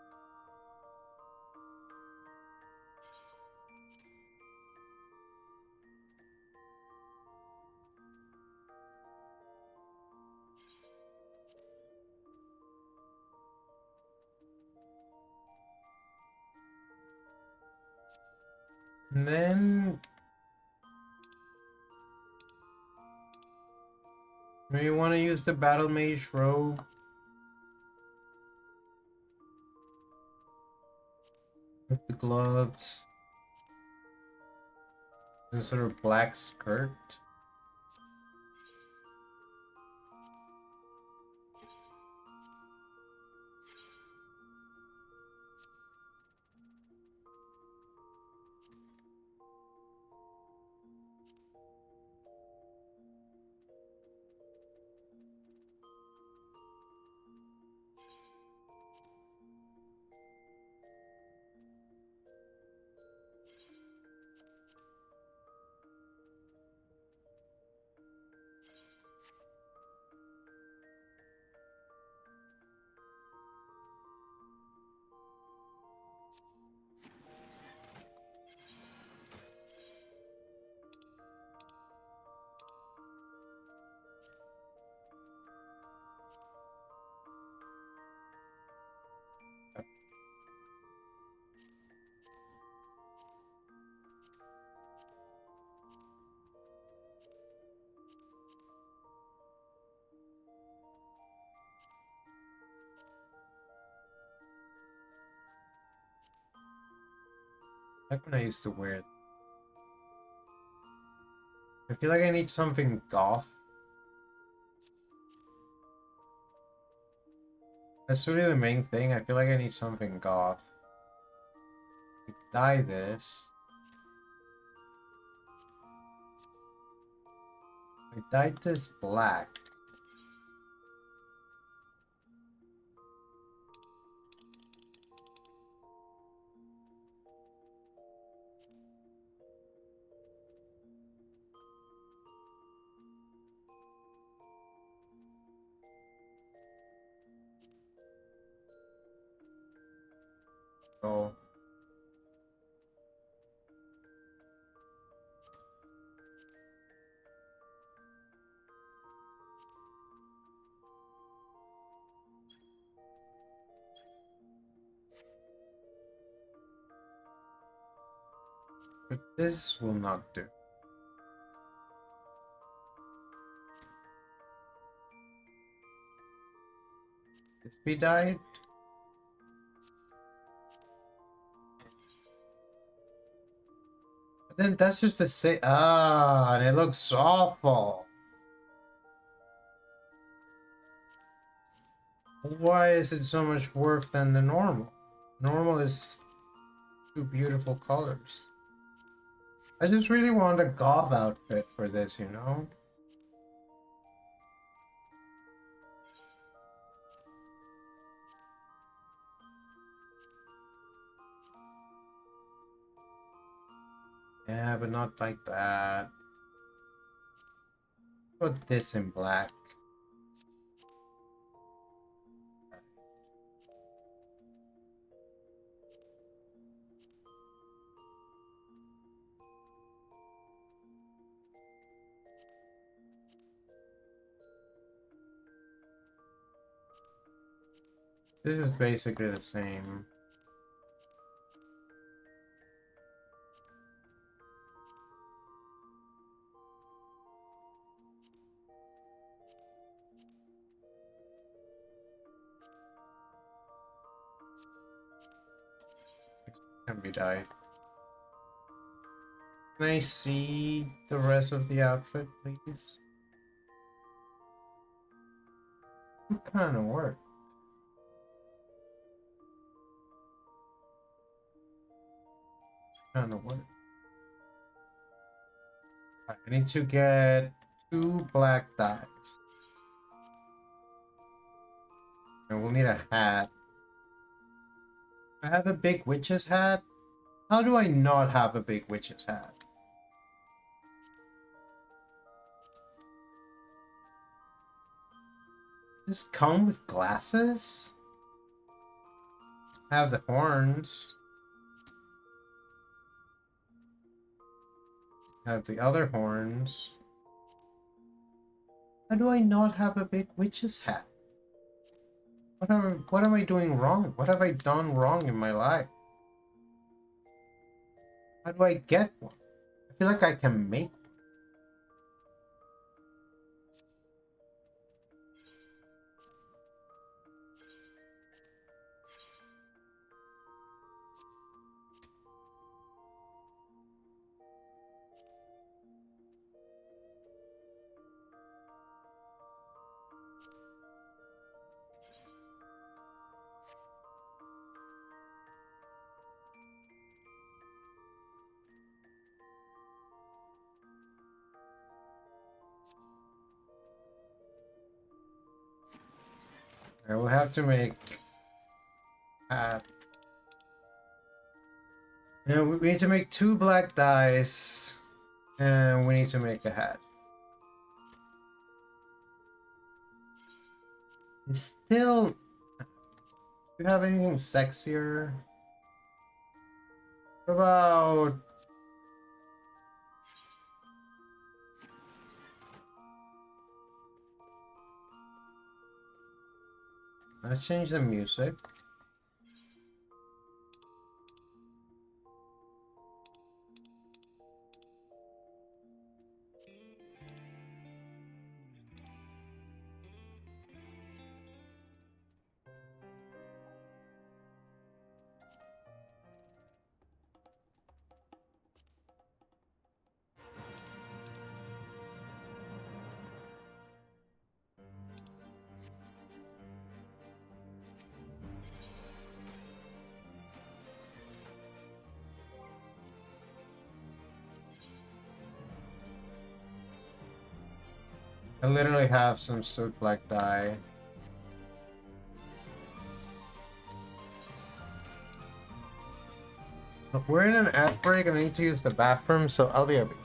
S1: And then maybe you want to use the Battle Mage robe. With the gloves. This sort of black skirt. Like when I used to wear it. I feel like I need something goth. That's really the main thing. I feel like I need something goth. I dye this. I dyed this black. So but this will not do. This be dyed? But then that's just the same. Ah, and it looks awful. Why is it so much worse than the normal? Normal is two beautiful colors. I just really want a goth outfit for this, you know? Yeah, but not like that. Put this in black. This is basically the same. Can be dyed. Can I see the rest of the outfit, please? What kind of work? Kind of work. I need to get 2 black dyes. And we'll need a hat. I have a big witch's hat? How do I not have a big witch's hat? Does this come with glasses? I have the horns. I have the other horns. How do I not have a big witch's hat? What am I doing wrong? What have I done wrong in my life? How do I get one? I feel like I can make one. I will have to make hat. And we need to make 2 black dyes. And we need to make a hat. It's still... Do you have anything sexier? What about... Let's change the music. I literally have some soot black dye. Look, we're in an ad break and I need to use the bathroom, so I'll be right back.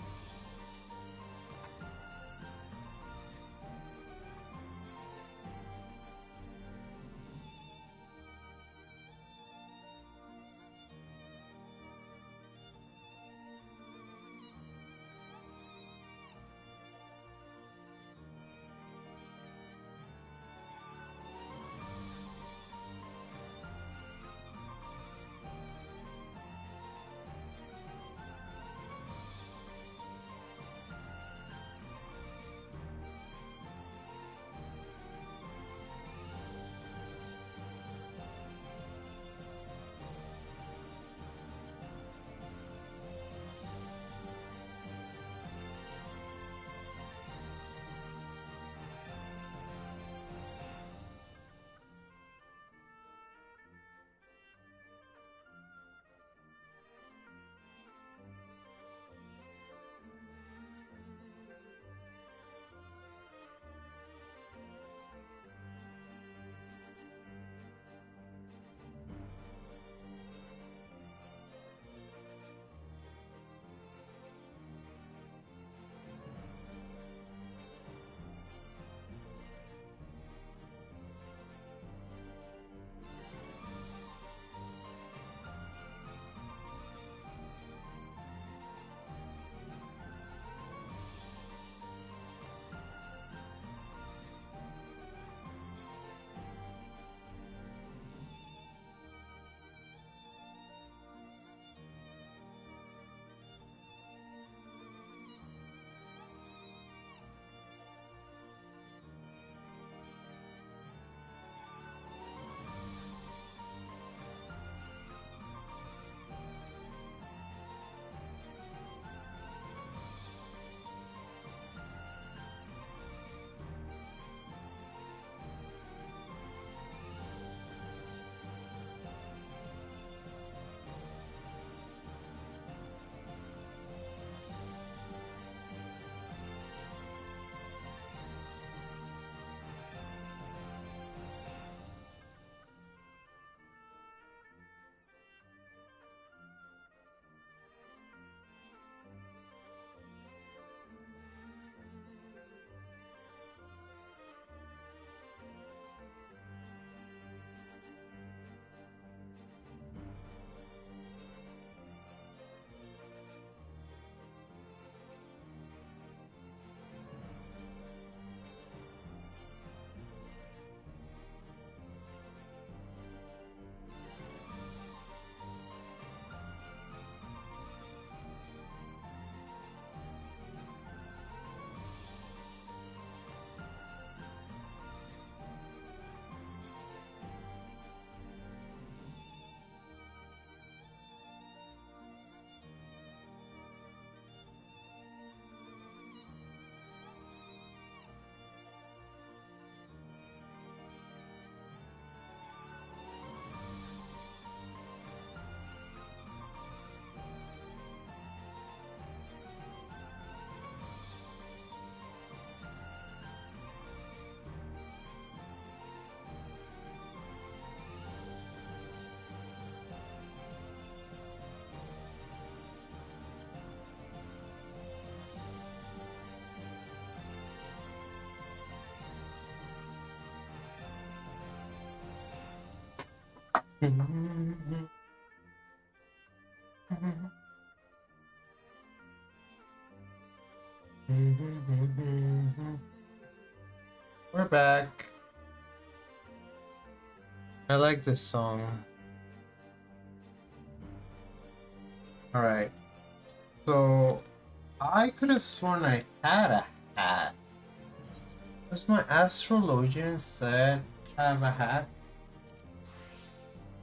S1: We're back. I like this song. Alright. So, I could have sworn I had a hat. Does my astrologian said have a hat?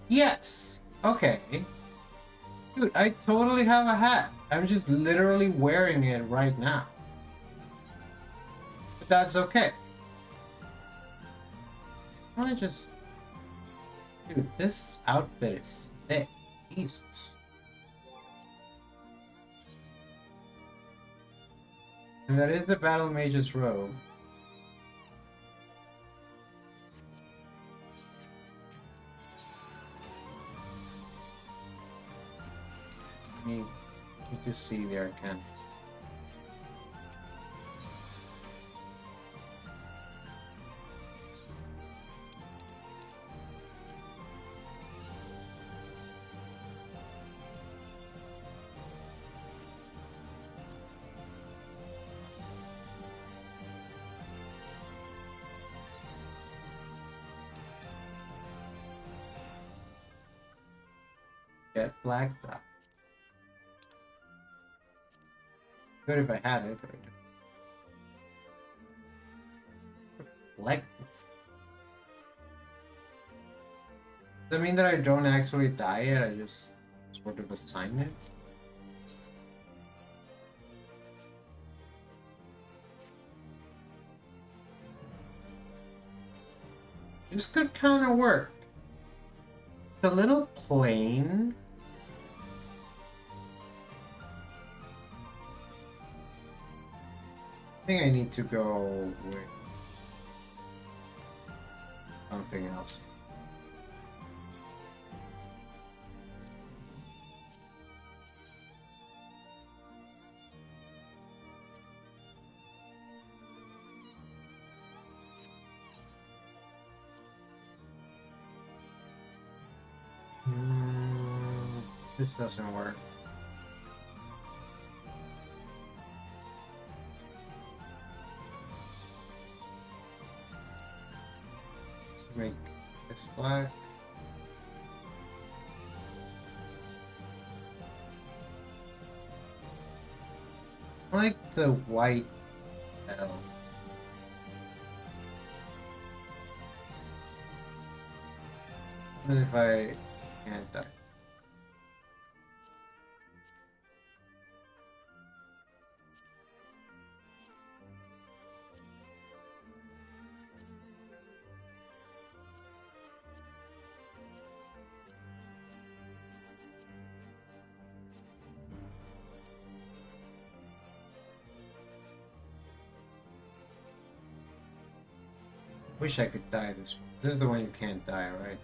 S1: Yes! Okay. Dude, I totally have a hat. I'm just literally wearing it right now. But that's okay. I just... Dude, this outfit is thick. Jesus. And that is the Battle Mage's robe. Need to see the Arcana. Get black dot. Good if I had it. Like, does that mean that I don't actually dye it? I just sort of assign it? This could kind of work. It's a little plain. I think I need to go with something else. This doesn't work. Make this black. I like the white L. What if I can't dye? Wish I could dye this one. This is the one you can't dye, right?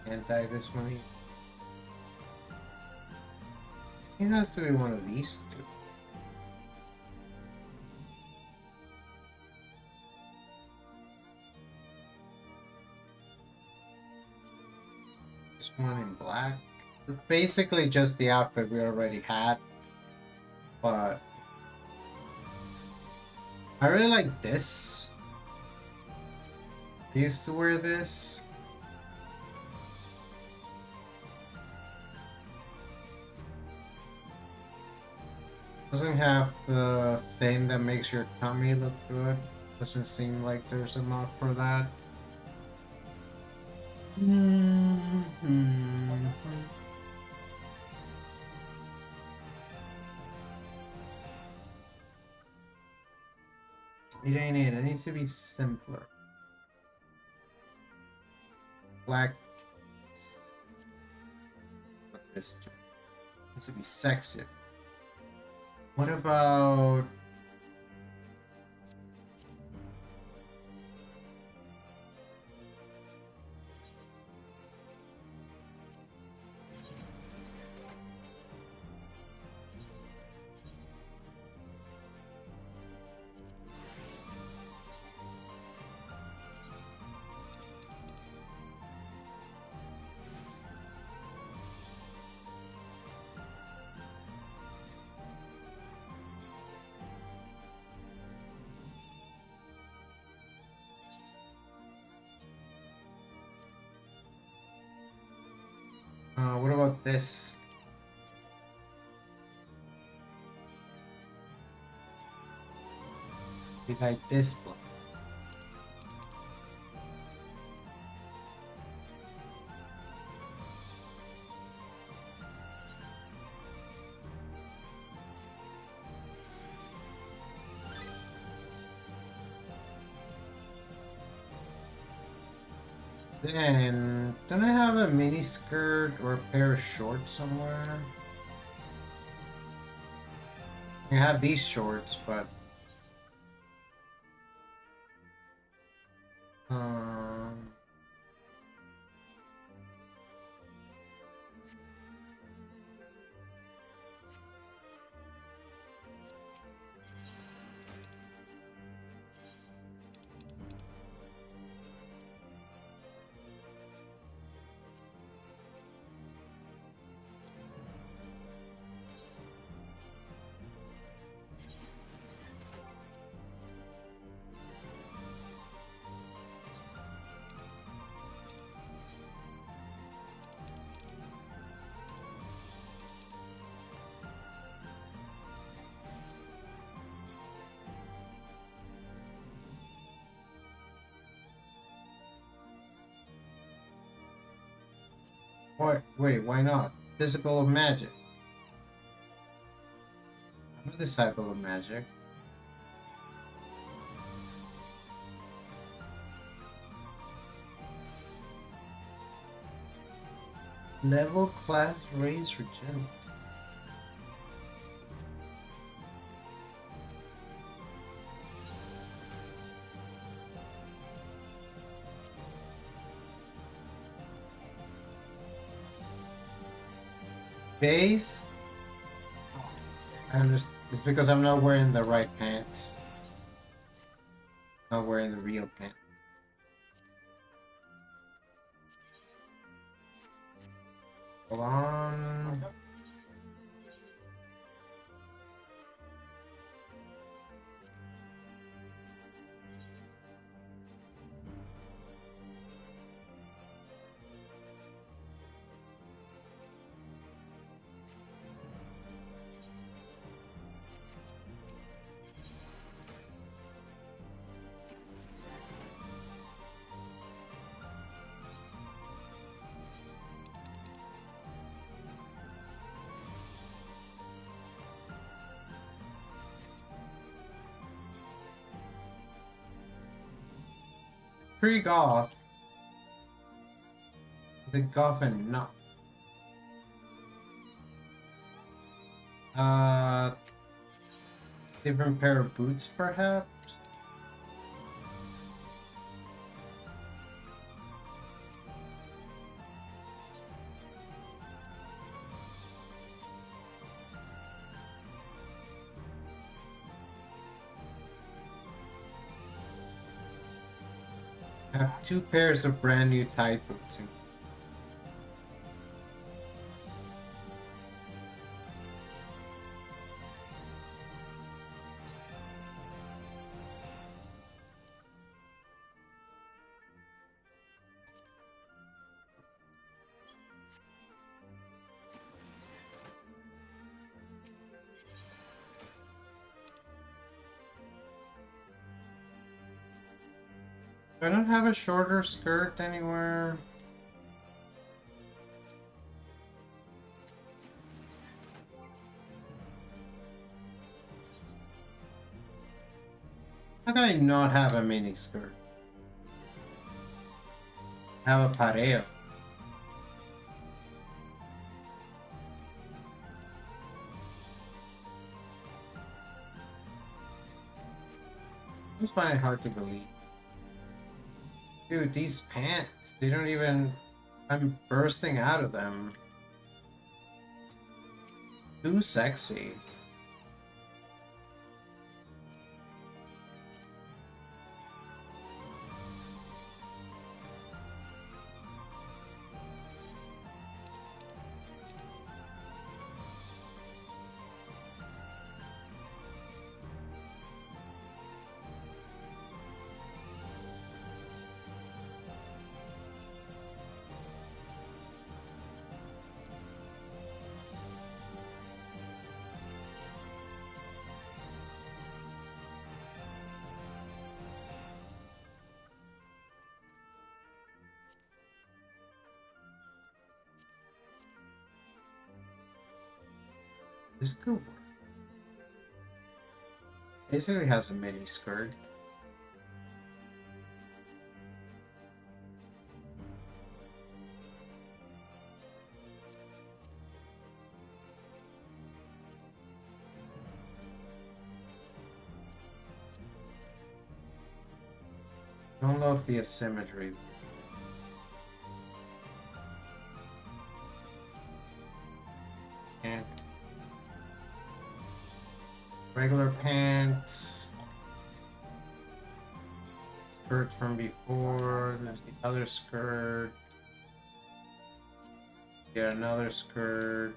S1: Can't dye this one either. It has to be one of these two. This one in black. It's basically just the outfit we already had, but I really like this. I used to wear this. Doesn't have the thing that makes your tummy look good. Doesn't seem like there's a mod for that. It ain't it. It needs to be simpler. Black. But this needs to be sexy. What about... What about this? We like this block. Then, don't I have a mini skirt or a pair of shorts somewhere? I have these shorts, but um, what? Wait, why not? Disciple of Magic. I'm a disciple of magic. Level class raise regen. Base. I understand. It's because I'm not wearing the right pants. Not wearing the real pants. Hold on. Pretty goth. Is it goth and not? Different pair of boots, perhaps? I have 2 pairs of brand new tight boots. I don't have a shorter skirt anywhere. How can I not have a mini skirt? I have a pareo. I just find it hard to believe. Dude, these pants, they don't even... I'm bursting out of them. Too sexy. This could work. Basically has a mini skirt. Don't love the asymmetry. And regular pants. Skirt from before. There's the other skirt. Get another skirt.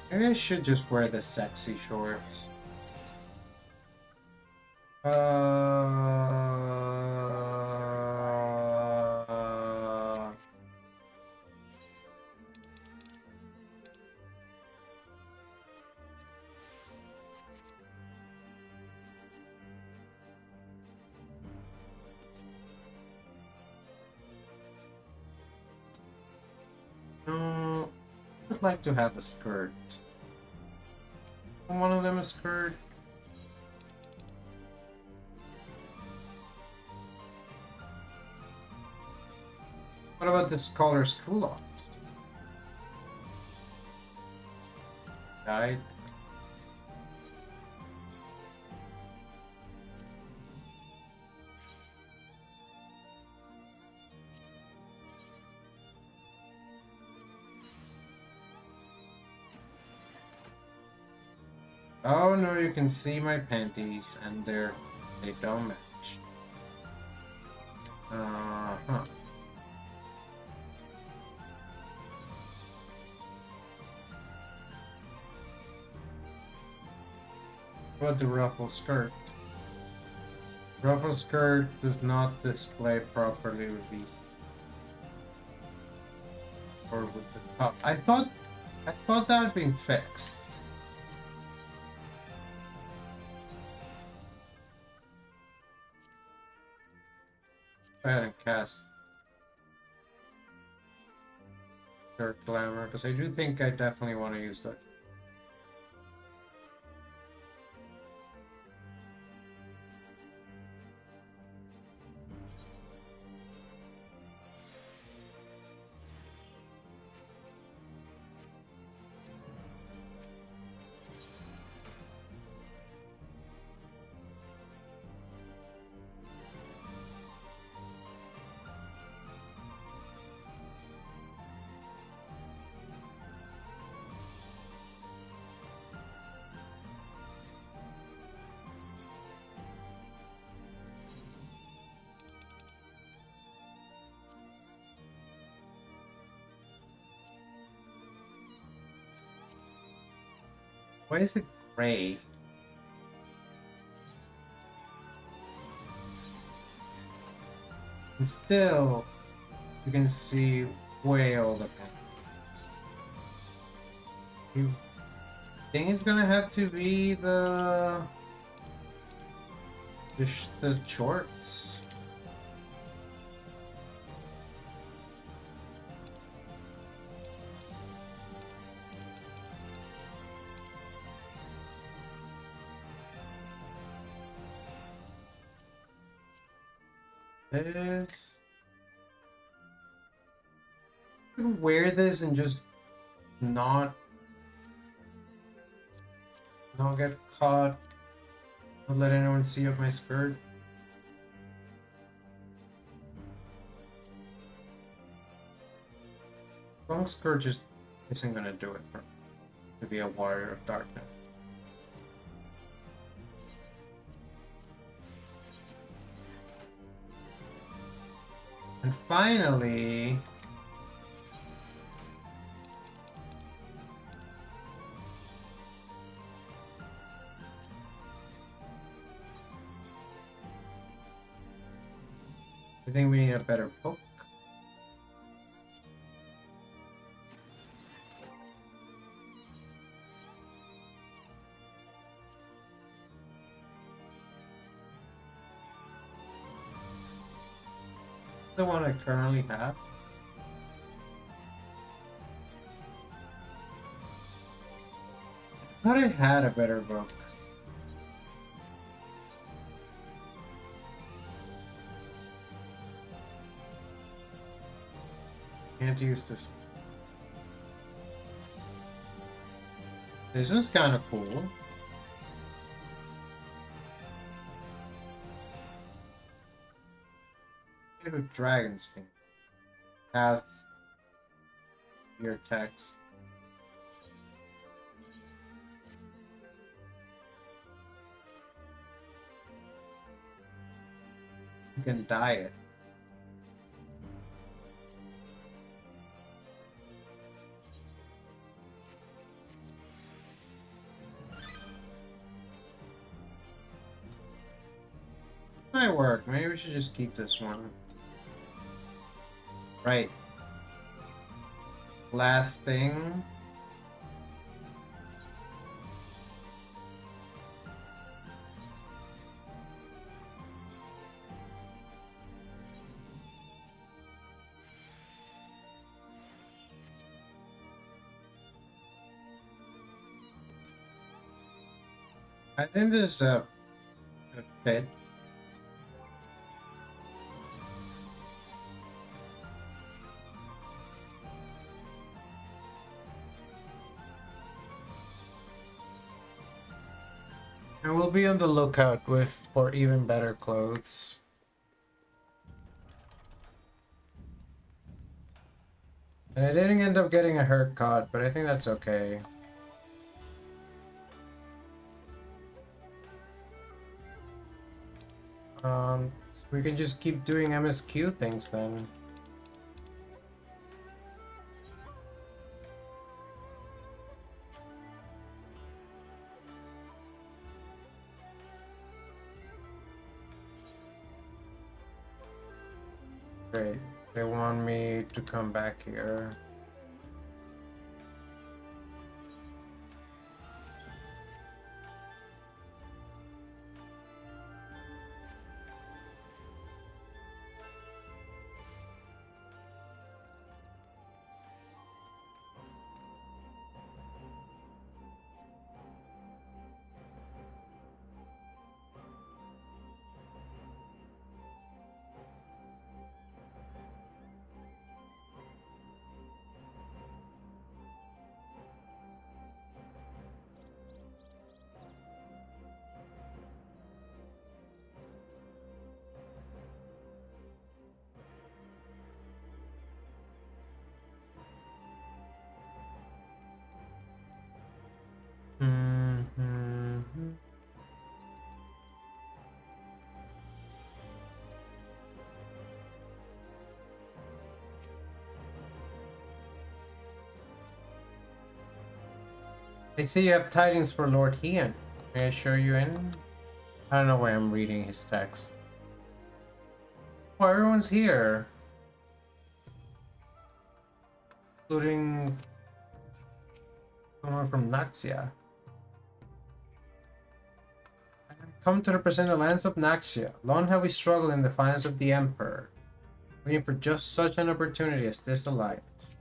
S1: Maybe I should just wear the sexy shorts. No, I'd like to have a skirt. One of them a skirt. What about the scholar's culottes? Died. Oh no, you can see my panties and they don't match. Huh. What about the ruffle skirt? Ruffle skirt does not display properly with these. Or with the top. I thought that had been fixed. Go ahead and cast Shirt Glamour, because I do think I definitely want to use that. Why is it gray? And still, you can see way all the paint. You think it's gonna have to be the shorts? This. I could wear this and just not get caught. Not let anyone see up my skirt. Long skirt just isn't gonna do it for me to be a warrior of darkness. And finally, I think we need a better book. The one I currently have. I thought I had a better book. Can't use this. This one's kind of cool. With dragon skin. That's your text. You can dye it. Might work. Maybe we should just keep this one. Right. Last thing. I think this is a fit. And we'll be on the lookout for even better clothes. And I didn't end up getting a haircut, but I think that's okay. So we can just keep doing MSQ things then. Great. They want me to come back here. I see you have tidings for Lord Hean. May I show you in? I don't know why I'm reading his text. Oh, everyone's here. Including someone from Naxia. I have come to represent the lands of Naxia. Long have we struggled in defiance of the Emperor, waiting for just such an opportunity as this alliance.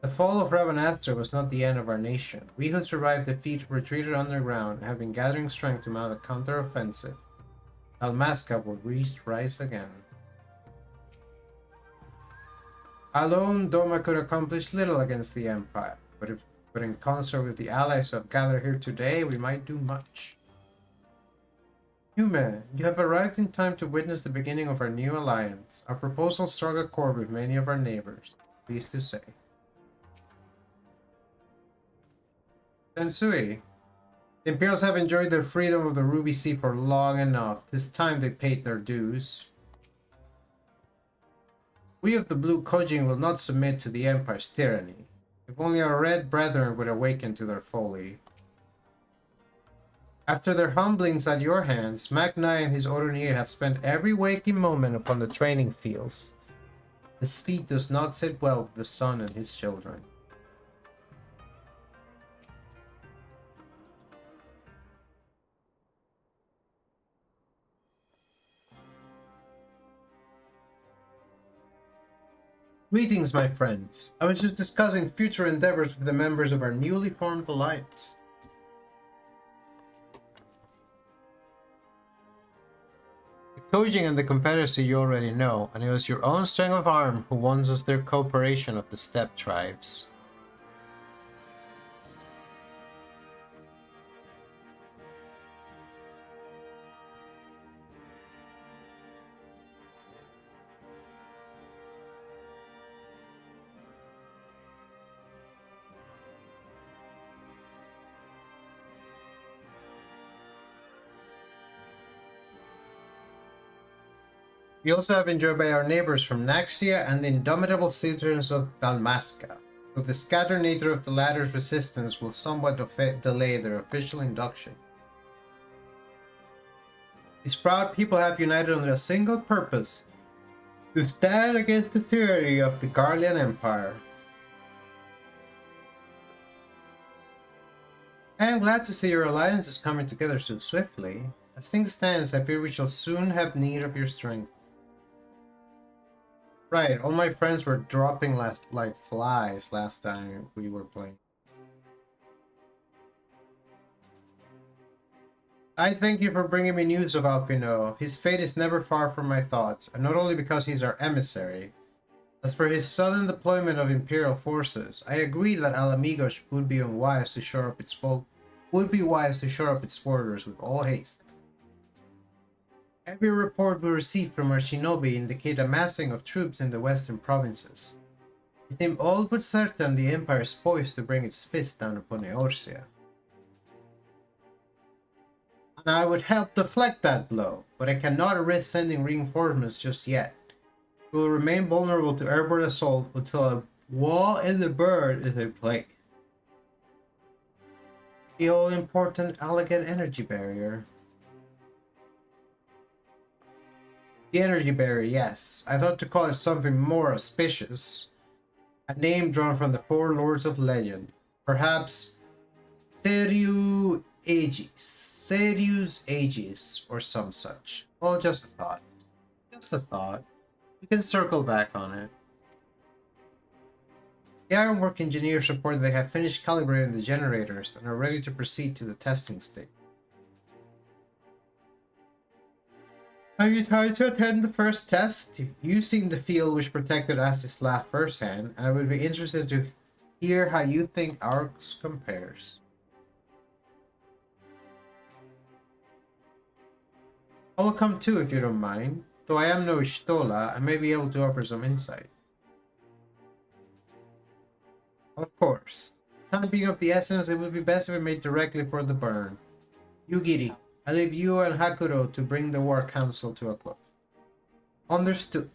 S1: The fall of Rabanastre was not the end of our nation. We who survived defeat retreated underground and have been gathering strength to mount a counter-offensive. Almasca will rise again. Alone, Doma could accomplish little against the Empire, but in concert with the allies who have gathered here today, we might do much. Hume, you have arrived in time to witness the beginning of our new alliance. Our proposal struck a chord with many of our neighbors, pleased to say. Tensui, the Imperials have enjoyed their freedom of the Ruby Sea for long enough. This time they paid their dues. We of the Blue Kojin will not submit to the Empire's tyranny. If only our red brethren would awaken to their folly. After their humblings at your hands, Magni and his Oronir have spent every waking moment upon the training fields. His feet does not sit well with the sun and his children. Greetings, my friends. I was just discussing future endeavors with the members of our newly formed alliance. The Kojing and the Confederacy you already know, and it was your own strength of arm who won us their cooperation of the steppe tribes. We also have enjoyed by our neighbors from Naxia and the indomitable citizens of Dalmasca, though the scattered nature of the latter's resistance will somewhat delay their official induction. These proud people have united under a single purpose: to stand against the tyranny of the Garlean Empire. I am glad to see your alliance is coming together so swiftly. As things stand, I fear we shall soon have need of your strength. Right, all my friends were dropping like flies last time we were playing. I thank you for bringing me news of Alpino. His fate is never far from my thoughts, and not only because he's our emissary. As for his sudden deployment of Imperial forces, I agree that Alamigos would be wise to shore up its borders with all haste. Every report we receive from our shinobi indicate a massing of troops in the western provinces. It seems all but certain the Empire is poised to bring its fist down upon Eorzea. And I would help deflect that blow, but I cannot risk sending reinforcements just yet. We will remain vulnerable to airborne assault until a wall in the bird is in place. The all-important elegant energy barrier. The energy barrier, yes. I thought to call it something more auspicious. A name drawn from the four lords of legend. Perhaps Serious Aegis, or some such. Well, just a thought. Just a thought. We can circle back on it. The ironwork engineers report they have finished calibrating the generators and are ready to proceed to the testing stage. Are you tired to attend the first test? You've seen the field which protected Asislav firsthand, and I would be interested to hear how you think ours compares. I will come too if you don't mind. Though I am no Ishtola, I may be able to offer some insight. Of course. Time being of the essence, it would be best if we made directly for the burn. Yugiri, I leave you and Hakuro to bring the war council to a close. Understood.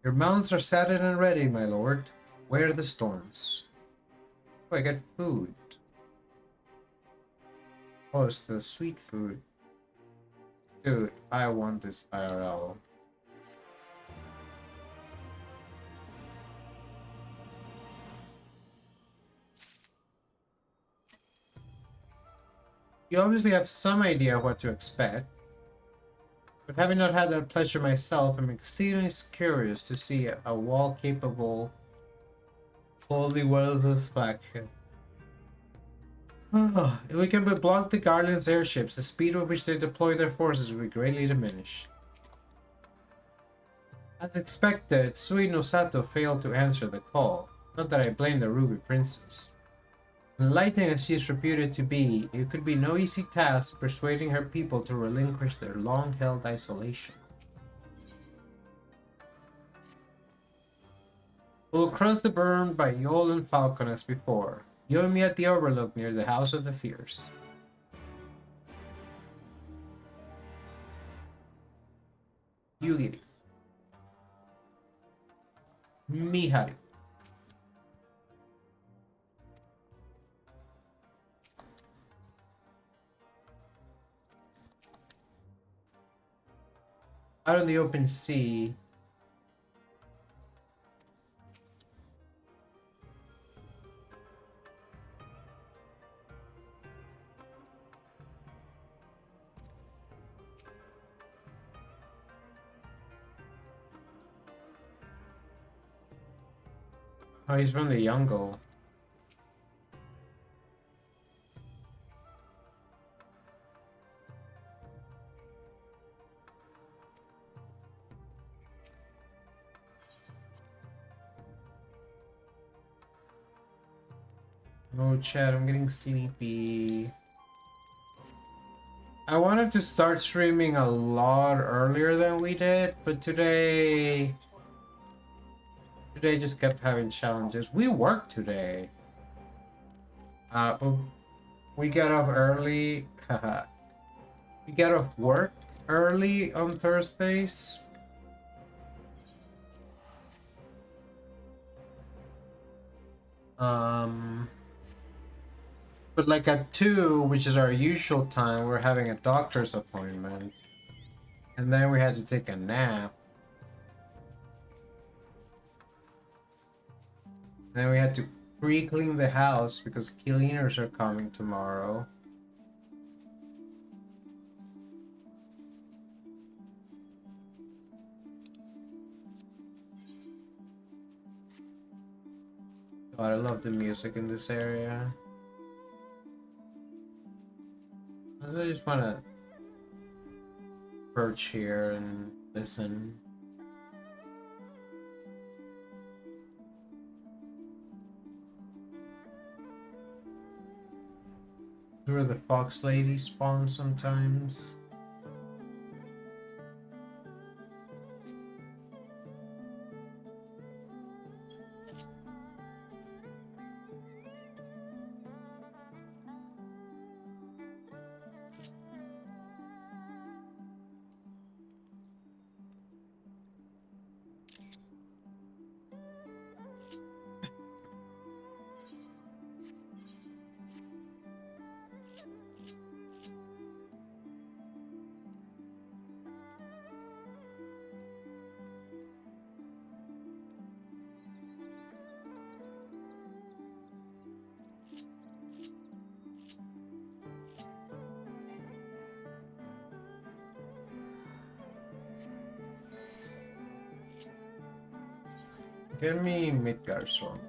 S1: Your mounts are saddled and ready, my lord. Wear the storms. Oh, I get food. Oh, it's the sweet food. Dude, I want this IRL. You obviously have some idea what to expect, but having not had that pleasure myself, I'm exceedingly curious to see a wall capable holy well satisfaction. If we can but block the Guardians' airships, the speed with which they deploy their forces will be greatly diminished. As expected, Sui no Sato failed to answer the call. Not that I blame the Ruby Princess. Enlightening as she is reputed to be, it could be no easy task persuading her people to relinquish their long-held isolation. We'll cross the burn by Yol and Falcon as before. Join me at the overlook near the House of the Fierce. Yugiri. Miharu. out in the open sea. Oh, he's from the jungle. Oh, Chad, I'm getting sleepy. I wanted to start streaming a lot earlier than we did, but today just kept having challenges. We worked today. But we got off early. Haha. We got off work early on Thursdays. But like at 2, which is our usual time, we're having a doctor's appointment. And then we had to take a nap. And then we had to pre-clean the house because cleaners are coming tomorrow. God, I love the music in this area. I just want to perch here and listen. Where the fox lady spawns sometimes. Give me Midgard Storm.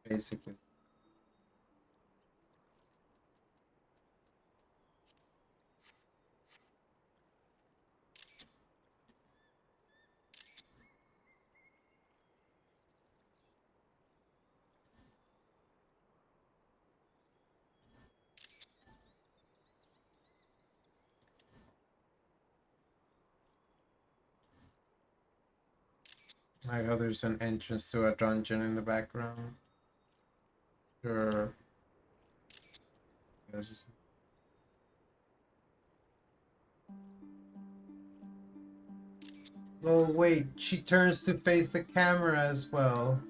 S1: Basically. I know there's an entrance to a dungeon in the background. Sure. Oh wait, she turns to face the camera as well.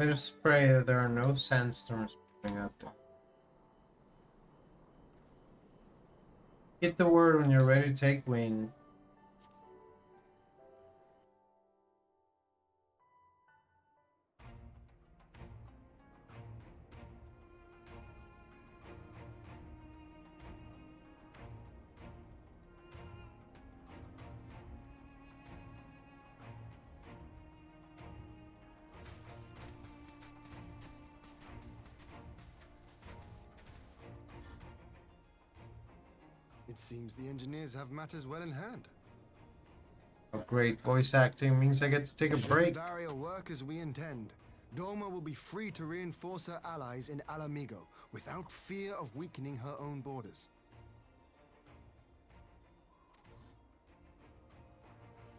S1: I just pray that there are no sandstorms coming out there. Hit the word when you're ready to take wing.
S2: It seems the engineers have matters well in hand.
S1: Oh, great voice acting means I get to take a
S2: Should
S1: break.
S2: the barrier work as we intend, Doma will be free to reinforce her allies in Alamigo without fear of weakening her own borders.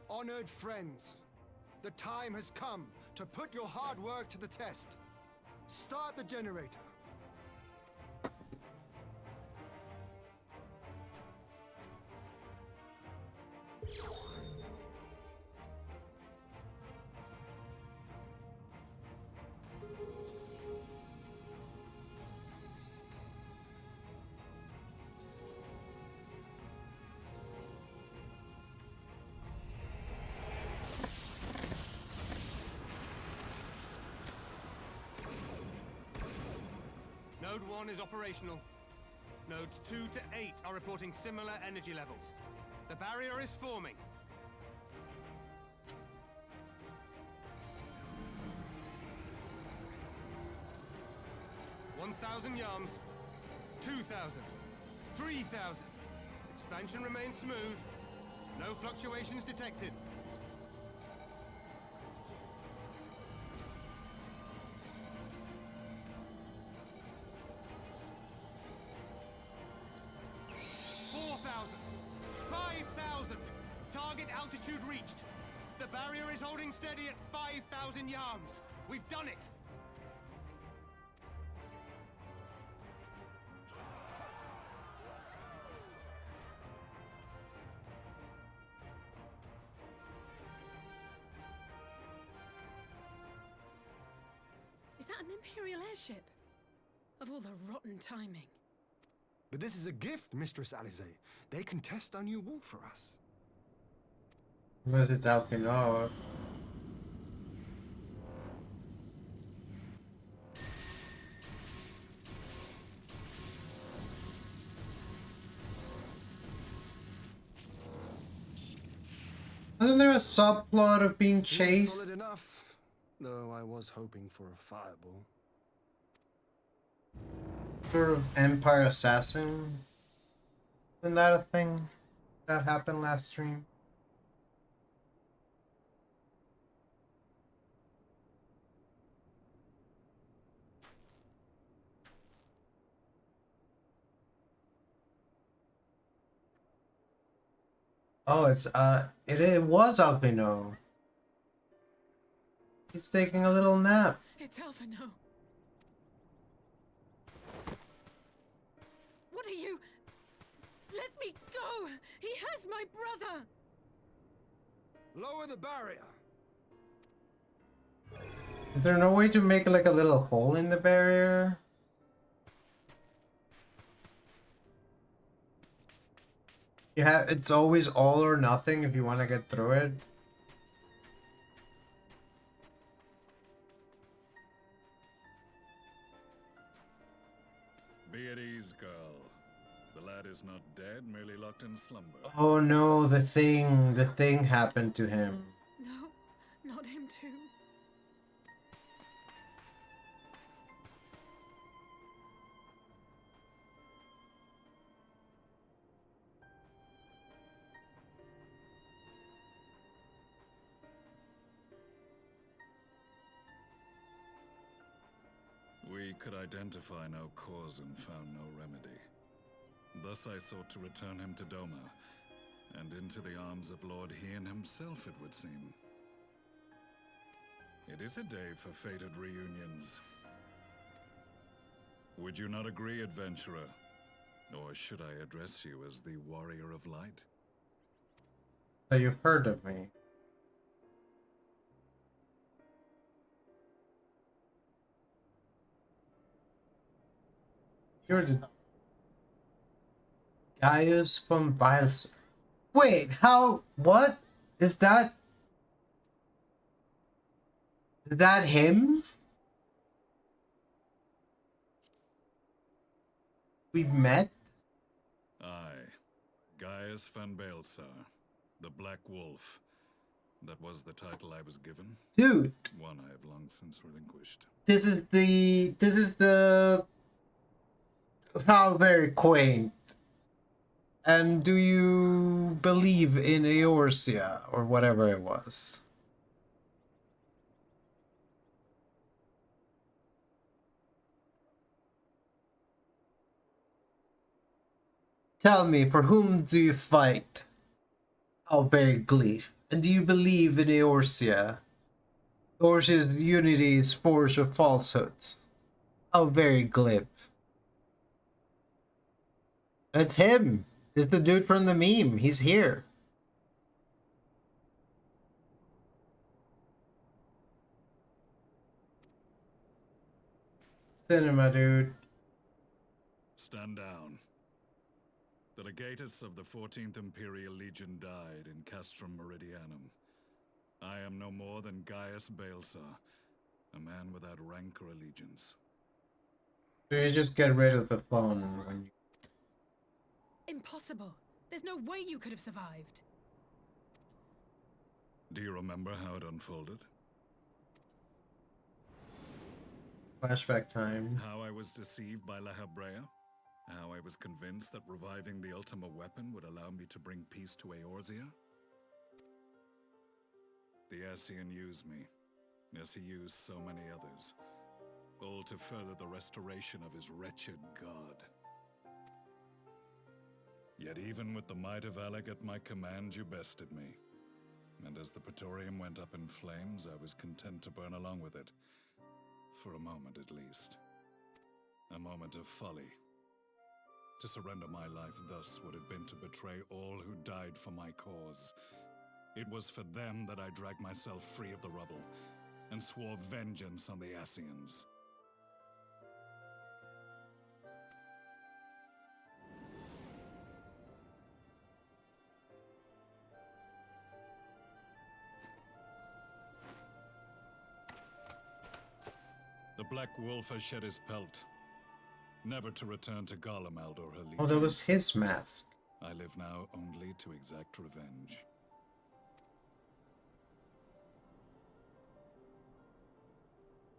S2: Honored friends, the time has come to put your hard work to the test. Start the generator.
S3: Node 1 is operational. Nodes 2 to 8 are reporting similar energy levels. The barrier is forming. $1,000 yards, 2,000, 3,000. Expansion remains smooth. No fluctuations detected. Target altitude reached. The barrier is holding steady at 5,000 yards. We've done it.
S4: Is that an Imperial airship? Of all the rotten timing.
S2: But this is a gift, Mistress Alize. They can test our new wall for us.
S1: Unless it's Alpino. Isn't there a subplot of being
S2: Seems
S1: chased?
S2: solid enough, though I was hoping for a fireball.
S1: Sort of Empire Assassin? Isn't that a thing that happened last stream? Oh, it was Alpino. He's taking a little nap.
S4: It's Alphino. What are you? Let me go! He has my brother!
S2: Lower the barrier!
S1: Is there no way to make like a little hole in the barrier? It's always all or nothing if you want to get through it.
S5: Be at ease, girl. The lad is not dead, merely locked in slumber.
S1: Oh no, the thing happened to him.
S4: No, not him too.
S5: We could identify no cause and found no remedy. Thus I sought to return him to Doma, and into the arms of Lord Hien himself, it would seem. It is a day for fated reunions. Would you not agree, adventurer? Or should I address you as the Warrior of Light?
S1: So you've heard of me. You're the Gaius from Viles. Wait, how? What? Is that him? We met?
S5: I, Gaius van Baelsar, the Black Wolf. That was the title I was given.
S1: Dude,
S5: One I have long since relinquished.
S1: this is the how very quaint. And do you believe in Eorzea or whatever it was? Tell me, for whom do you fight? How very gleef. And do you believe in Eorzea? Eorzea's unity is forged of falsehoods. How very glib. It's him. It's the dude from the meme. He's here. Cinema, dude.
S5: Stand down. The legatus of the 14th Imperial Legion died in Castrum Meridianum. I am no more than Gaius Baelsar, a man without rank or allegiance.
S1: So you just get rid of the phone when you...
S4: Impossible. There's no way you could have survived.
S5: Do you remember how it unfolded?
S1: Flashback time.
S5: How I was deceived by La Habrea? How I was convinced that reviving the Ultima weapon would allow me to bring peace to Eorzea? The Ascian used me, as he used so many others, all to further the restoration of his wretched god. Yet even with the might of Alec at my command, you bested me. And as the Praetorium went up in flames, I was content to burn along with it. For a moment at least. A moment of folly. To surrender my life thus would have been to betray all who died for my cause. It was for them that I dragged myself free of the rubble, and swore vengeance on the Ascians. The Black Wolf has shed his pelt, never to return to Garlemald or her legions.
S1: Oh, that was his mask.
S5: I live now only to exact revenge.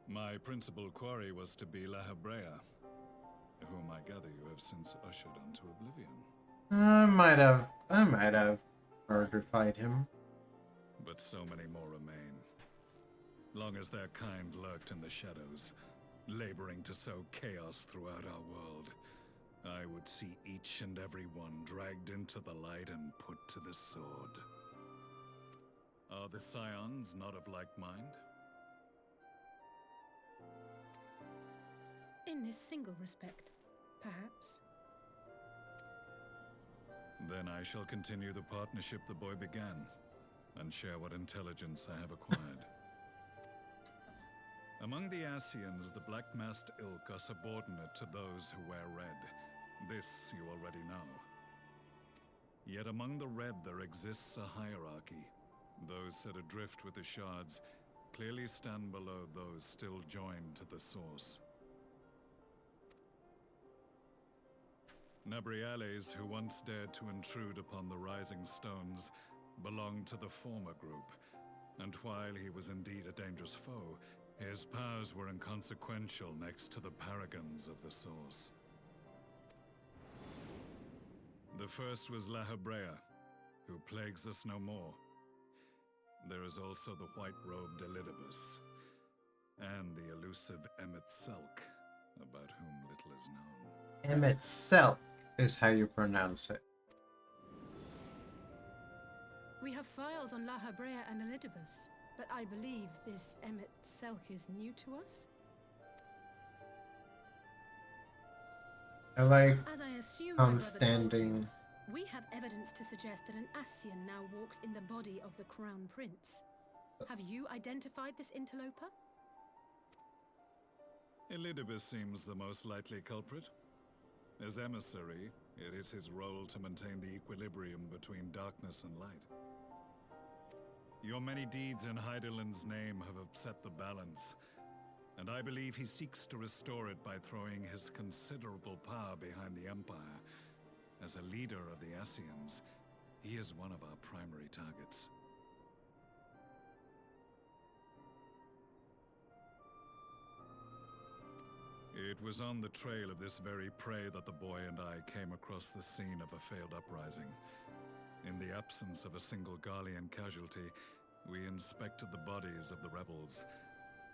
S5: My principal quarry was to be La Habrea, whom I gather you have since ushered onto oblivion.
S1: I might have murdered him.
S5: But so many more remain. Long as their kind lurked in the shadows, laboring to sow chaos throughout our world, I would see each and every one dragged into the light and put to the sword. Are the Scions not of like mind?
S4: In this single respect, perhaps.
S5: Then I shall continue the partnership the boy began, and share what intelligence I have acquired. Among the Ascians, the black-masked ilk are subordinate to those who wear red. This you already know. Yet among the red there exists a hierarchy. Those set adrift with the shards clearly stand below those still joined to the source. Nabriales, who once dared to intrude upon the Rising Stones, belonged to the former group, and while he was indeed a dangerous foe, his powers were inconsequential next to the paragons of the Source. The first was La Habrea, who plagues us no more. There is also the white-robed Elidibus, and the elusive Emmet Selk, about whom little is known.
S1: Emmet Selk is how you pronounce it.
S4: We have files on La Habrea and Elidibus, but I believe this Emmet Selk is new to us.
S1: I like
S4: As I assume my brother told you,
S1: standing.
S4: we have evidence to suggest that an Ascian now walks in the body of the Crown Prince. Have you identified this interloper?
S5: Elidibus seems the most likely culprit. As emissary, it is his role to maintain the equilibrium between darkness and light. Your many deeds in Hydaelyn's name have upset the balance, and I believe he seeks to restore it by throwing his considerable power behind the Empire. As a leader of the Ascians, he is one of our primary targets. It was on the trail of this very prey that the boy and I came across the scene of a failed uprising. In the absence of a single Garlean casualty, we inspected the bodies of the rebels,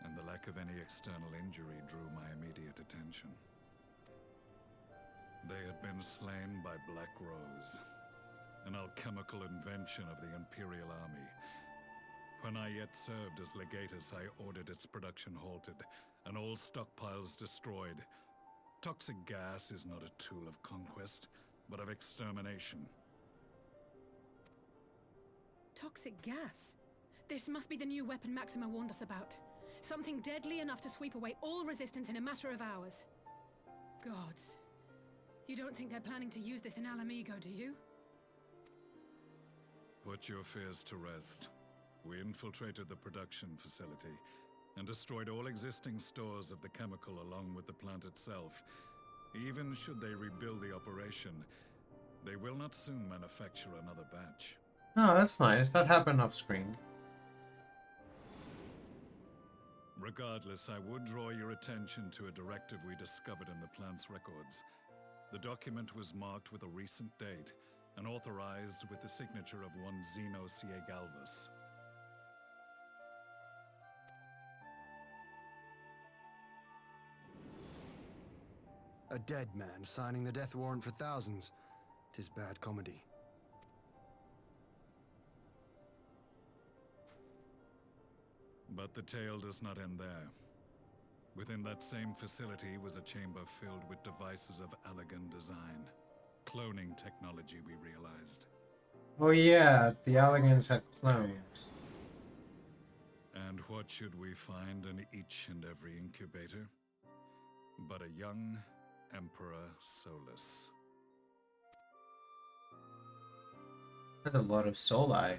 S5: and the lack of any external injury drew my immediate attention. They had been slain by Black Rose, an alchemical invention of the Imperial Army. When I yet served as legatus, I ordered its production halted, and all stockpiles destroyed. Toxic gas is not a tool of conquest, but of extermination.
S4: Toxic gas? This must be the new weapon Maxima warned us about. Something deadly enough to sweep away all resistance in a matter of hours. Gods. You don't think they're planning to use this in Alamigo, do you?
S5: Put your fears to rest. We infiltrated the production facility and destroyed all existing stores of the chemical along with the plant itself. Even should they rebuild the operation, they will not soon manufacture another batch.
S1: Oh, that's nice. That happened off screen.
S5: Regardless, I would draw your attention to a directive we discovered in the plant's records. The document was marked with a recent date and authorized with the signature of one Zeno Ciegalvus.
S2: A dead man signing the death warrant for thousands. 'Tis bad comedy.
S5: But the tale does not end there. Within that same facility was a chamber filled with devices of elegant design. Cloning technology, we realized.
S1: Oh yeah, the Elegans had clones.
S5: And what should we find in each and every incubator? But a young Emperor Solus.
S1: That's a lot of Soli.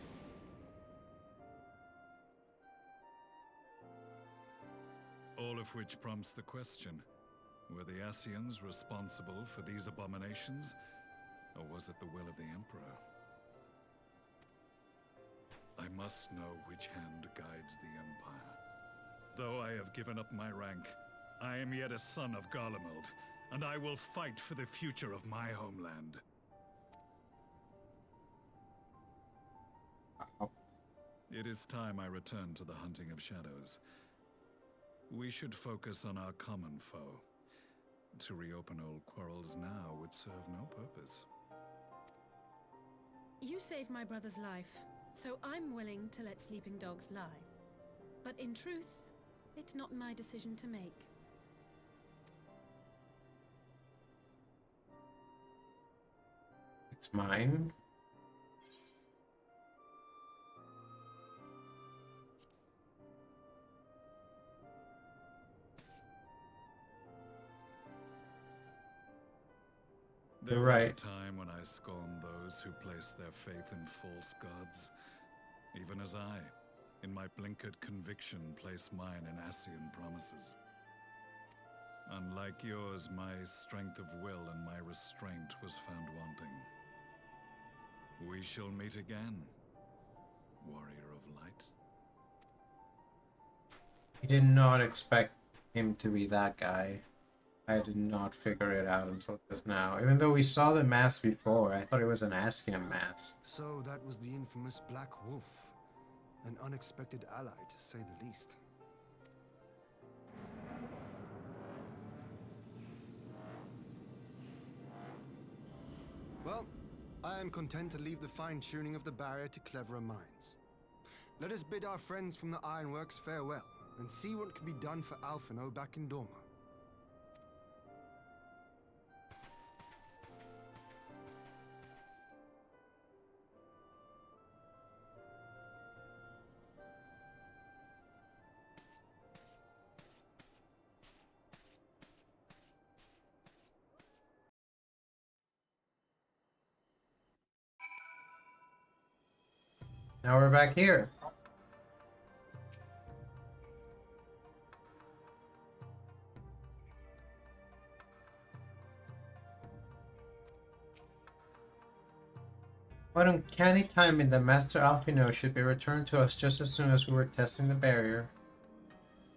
S5: All of which prompts the question, were the Ascians responsible for these abominations, or was it the will of the Emperor? I must know which hand guides the Empire. Though I have given up my rank, I am yet a son of Garlemald, and I will fight for the future of my homeland.
S1: Wow.
S5: It is time I return to the hunting of shadows. We should focus on our common foe. To reopen old quarrels now would serve no purpose.
S4: You saved my brother's life, so I'm willing to let sleeping dogs lie. But in truth, it's not my decision to make.
S1: It's mine.
S5: There
S1: You're
S5: was
S1: right.
S5: a time when I scorned those who placed their faith in false gods, even as I, in my blinkered conviction, place mine in Ascian promises. Unlike yours, my strength of will and my restraint was found wanting. We shall meet again, warrior of light.
S1: I did not expect him to be that guy. I did not figure it out until just now. Even though we saw the mask before, I thought it was an Ascian mask.
S2: So that was the infamous Black Wolf. An unexpected ally, to say the least. Well, I am content to leave the fine-tuning of the barrier to cleverer minds. Let us bid our friends from the Ironworks farewell, and see what can be done for Alphino back in Dorma.
S1: Now we're back here. What uncanny timing that Master Alphino should be returned to us just as soon as we were testing the barrier.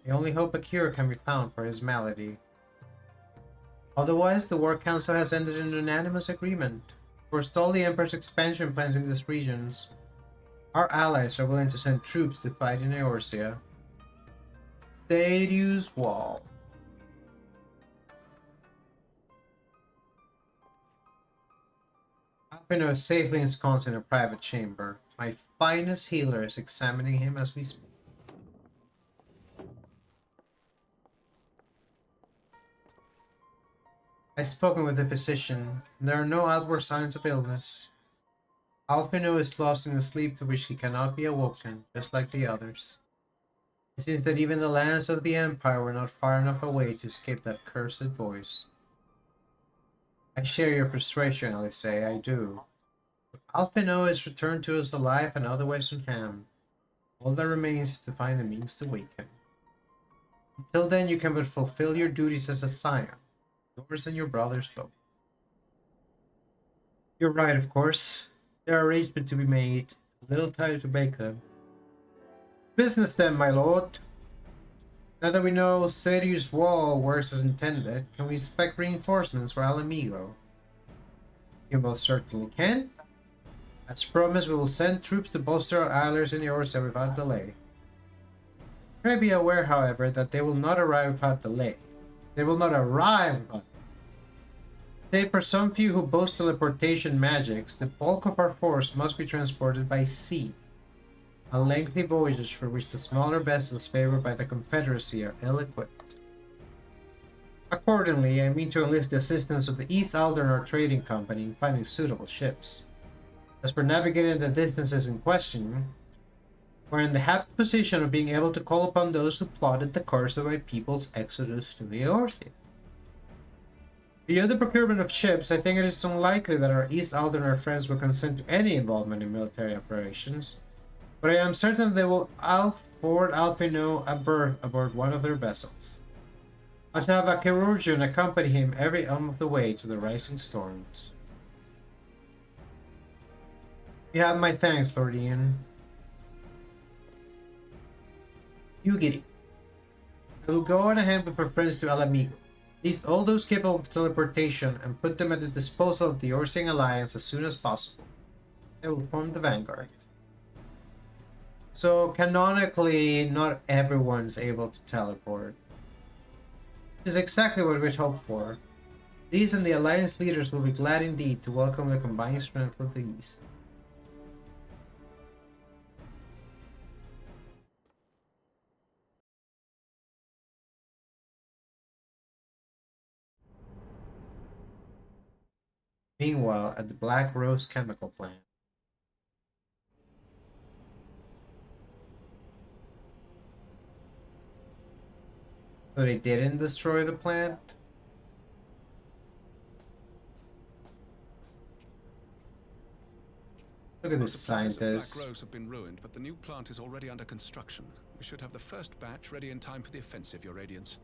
S1: I only hope a cure can be found for his malady. Otherwise, the War Council has ended in unanimous agreement to forestall the Emperor's expansion plans in these regions. Our allies are willing to send troops to fight in Eorzea. Stadius Wall. Alphino is safely ensconced in a private chamber. My finest healer is examining him as we speak. I've spoken with the physician, and there are no outward signs of illness. Alphino is lost in a sleep to which he cannot be awoken, just like the others. It seems that even the lands of the Empire were not far enough away to escape that cursed voice. I share your frustration, Alice, I do. But Alphino is returned to us alive and otherwise unharmed. All that remains is to find the means to wake him. Until then, you can but fulfill your duties as a scion, yours and your brother's both. You're right, of course. There are arrangements to be made. A little time to make them. Business then, my lord. Now that we know Stadius Wall works as intended, can we expect reinforcements for Alamigo? You most certainly can. As promised, we will send troops to bolster our allies in Eorzea without delay. You may be aware, however, that they will not arrive without delay. They will not arrive without delay. Save for some few who boast teleportation magics, the bulk of our force must be transported by sea. A lengthy voyage for which the smaller vessels favored by the Confederacy are ill-equipped. Accordingly, I mean to enlist the assistance of the East Aldernor Trading Company in finding suitable ships. As for navigating the distances in question, we're in the happy position of being able to call upon those who plotted the course of my people's exodus to Eorzea. Beyond the procurement of ships, I think it is unlikely that our East Aldernor friends will consent to any involvement in military operations, but I am certain they will afford Alphino a berth aboard one of their vessels. I shall have a chirurgeon accompany him every of the way to the rising storms. You have my thanks, Lord Ian. You giddy. I will go on ahead with our friends to Alamigo. List all those capable of teleportation and put them at the disposal of the Eorzean Alliance as soon as possible. They will form the vanguard. So, canonically, not everyone's able to teleport. This is exactly what we'd hoped for. These and the Alliance leaders will be glad indeed to welcome the combined strength of the East. Meanwhile, at the Black Rose chemical plant. So they didn't destroy the plant? Look at this scientist.
S6: Black Rose have been ruined, but the new plant is already under construction. We should have the first batch ready in time for the offensive, Your Radiance.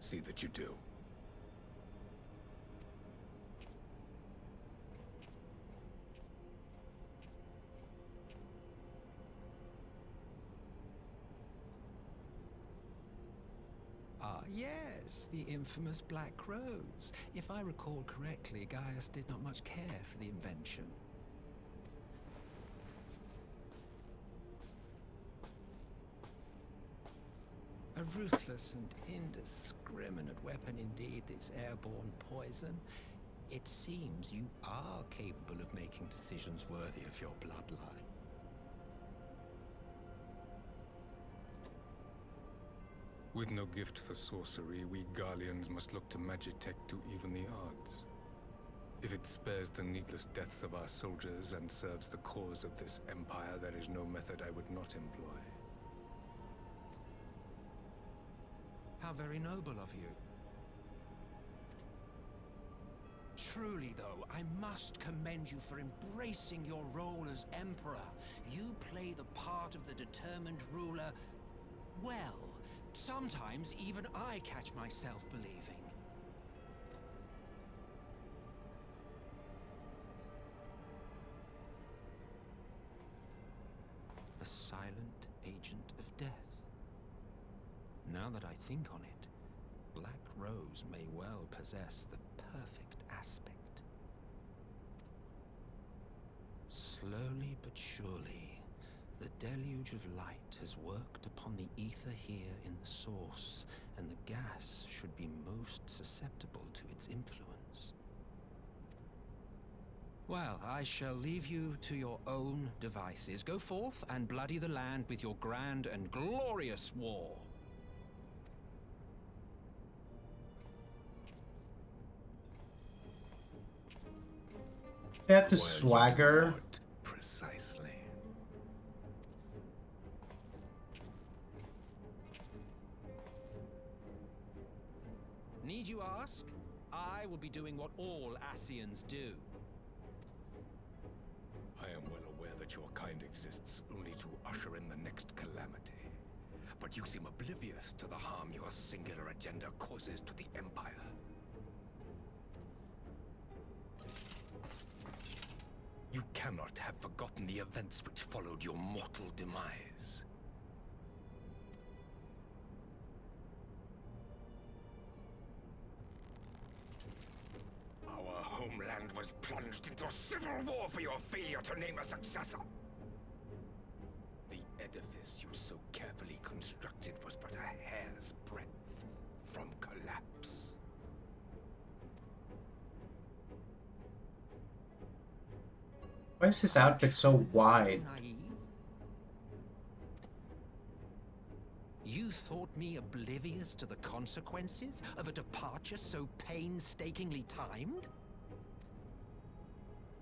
S6: See that you do.
S7: Ah, yes, the infamous Black Rose. If I recall correctly, Gaius did not much care for the invention. A ruthless and indiscriminate weapon indeed, this airborne poison. It seems you are capable of making decisions worthy of your bloodline.
S8: With no gift for sorcery, we Garleans must look to Magitech to even the odds. If it spares the needless deaths of our soldiers and serves the cause of this empire, there is no method I would not employ.
S7: How very noble of you. Truly, though, I must commend you for embracing your role as Emperor. You play the part of the determined ruler well. Sometimes even I catch myself believing. A silent agent of death. Now that I think on it, Black Rose may well possess the perfect aspect. Slowly but surely, the deluge of light has worked upon the ether here in the source, and the gas should be most susceptible to its influence. Well, I shall leave you to your own devices. Go forth and bloody the land with your grand and glorious war.
S1: They have to
S6: Word you do
S1: swagger.
S6: not. Precisely.
S7: Need you ask? I will be doing what all Asians do.
S8: I am well aware that your kind exists only to usher in the next calamity. But you seem oblivious to the harm your singular agenda causes to the Empire. You cannot have forgotten the events which followed your mortal demise. Our homeland was plunged into civil war for your failure to name a successor. The edifice you so carefully constructed was but a hair's breadth from collapse.
S1: Why is his outfit so wide?
S7: So naive? You thought me oblivious to the consequences of a departure so painstakingly timed?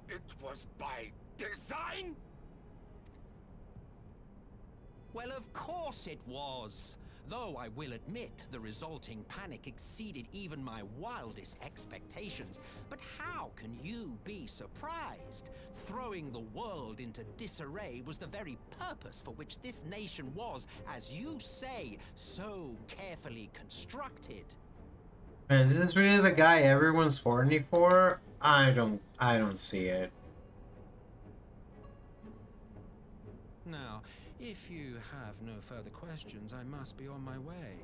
S8: It was by design?
S7: Well, of course it was. Though I will admit the resulting panic exceeded even my wildest expectations. But how can you be surprised? Throwing the world into disarray was the very purpose for which this nation was, as you say, so carefully constructed.
S1: Man, this is really the guy everyone's horny for? I don't see it.
S7: Now, if you have no further questions, I must be on my way.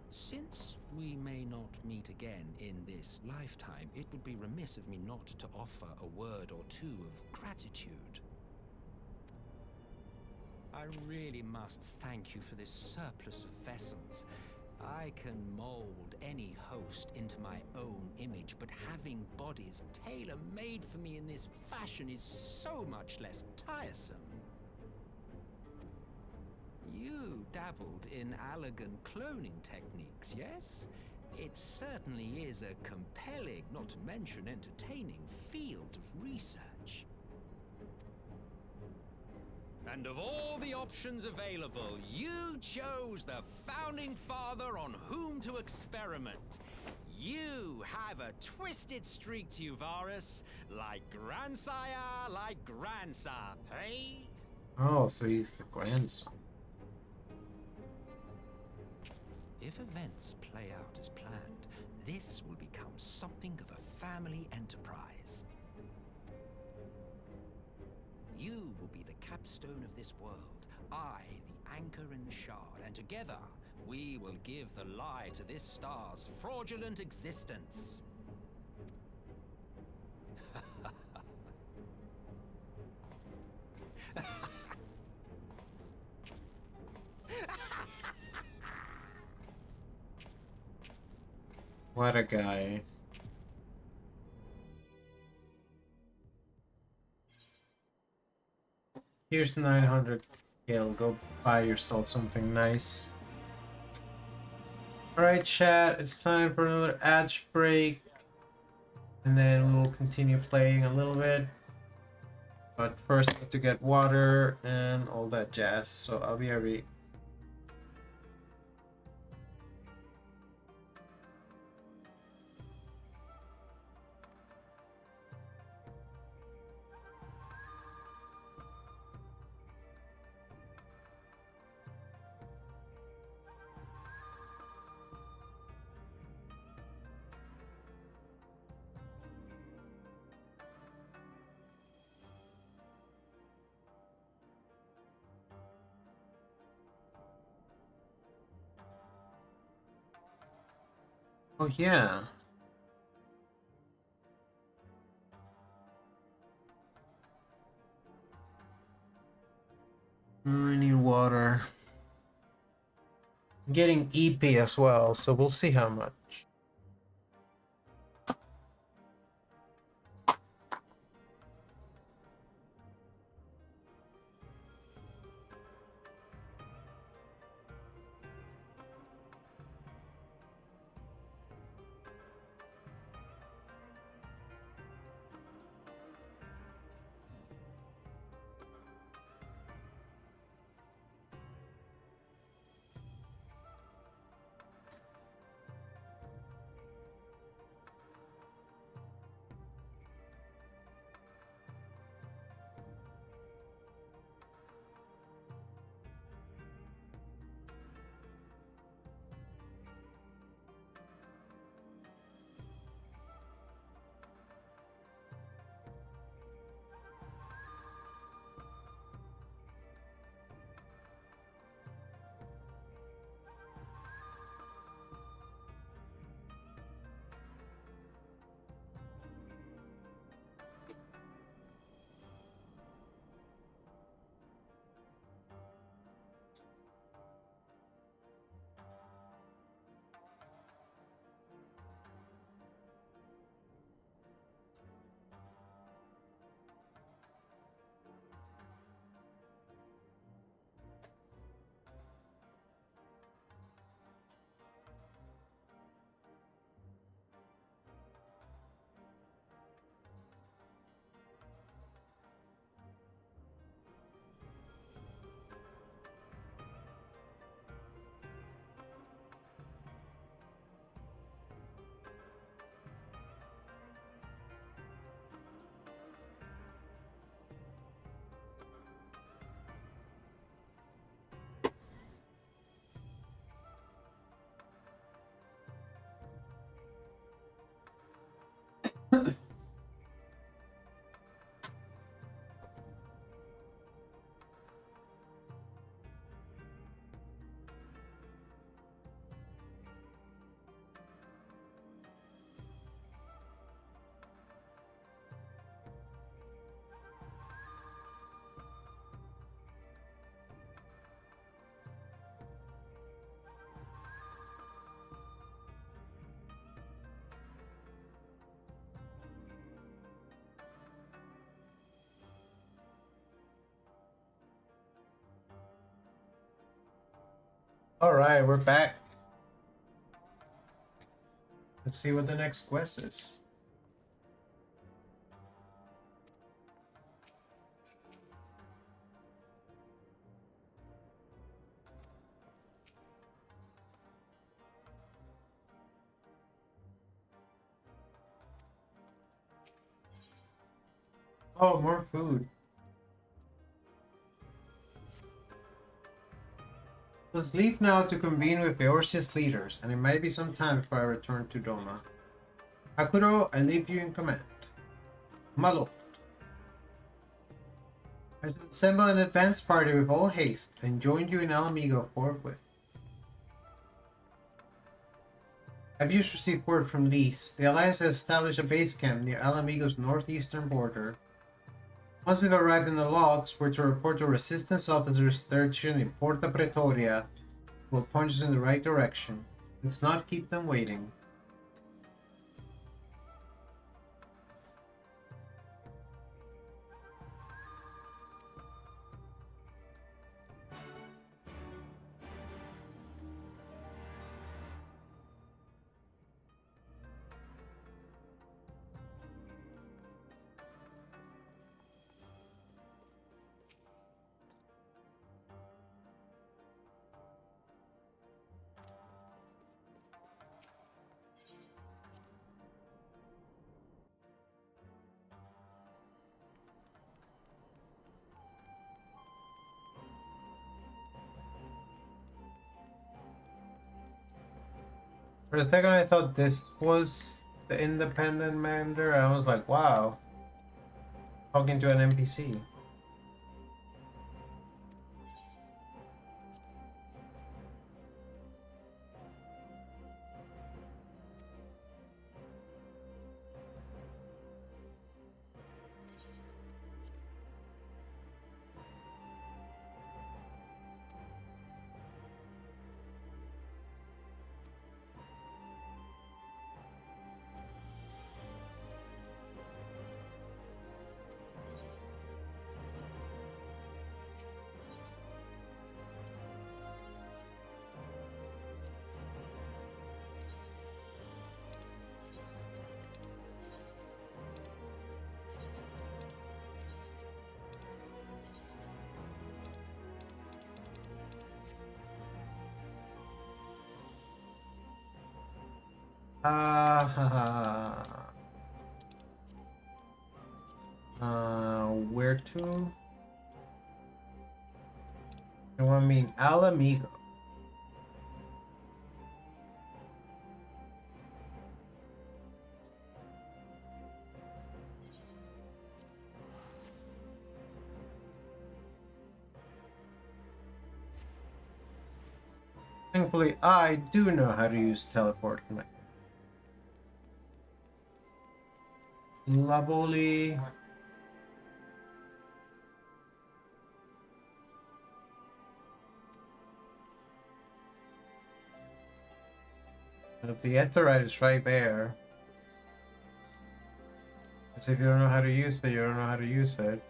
S7: Since we may not meet again in this lifetime, it would be remiss of me not to offer a word or two of gratitude. I really must thank you for this surplus of vessels. I can mold any host into my own image, but having bodies tailor-made for me in this fashion is so much less tiresome. You dabbled in Allagan cloning techniques, yes? It certainly is a compelling, not to mention entertaining, field of research. And of all the options available, you chose the founding father on whom to experiment. You have a twisted streak to you, Varus, like grandsire, like grandson, hey?
S1: Oh, so he's the grandson.
S7: If events play out as planned, this will become something of a family enterprise. You will be the capstone of this world, I the anchor in the shard, and together we will give the lie to this star's fraudulent existence.
S1: What a guy. Here's 900 gil. Go buy yourself something nice. Alright, chat. It's time for another ad break. And then we'll continue playing a little bit. But first, I have to get water and all that jazz. So I'll be right. Oh yeah. I need water. I'm getting EP as well, so we'll see how much. Alright, we're back. Let's see what the next quest is. Oh, more food. Let's leave now to convene with Eorzea's leaders, and it might be some time before I return to Doma. Hakuro, I leave you in command. Malo. I shall assemble an advance party with all haste and join you in Alamigo forthwith. I've just received word from Lise. The Alliance has established a base camp near Alamigo's northeastern border. Once we've arrived in the logs, we're to report to Resistance officers stationed in Porta Pretoria, who will point us in the right direction. Let's not keep them waiting. For a second I thought this was the independent commander, and I was like, wow. Talking to an NPC. Where to? No, I mean Alamigo. Thankfully, I do know how to use teleport. Lovely. The Etherite is right there. As if you don't know how to use it, you don't know how to use it.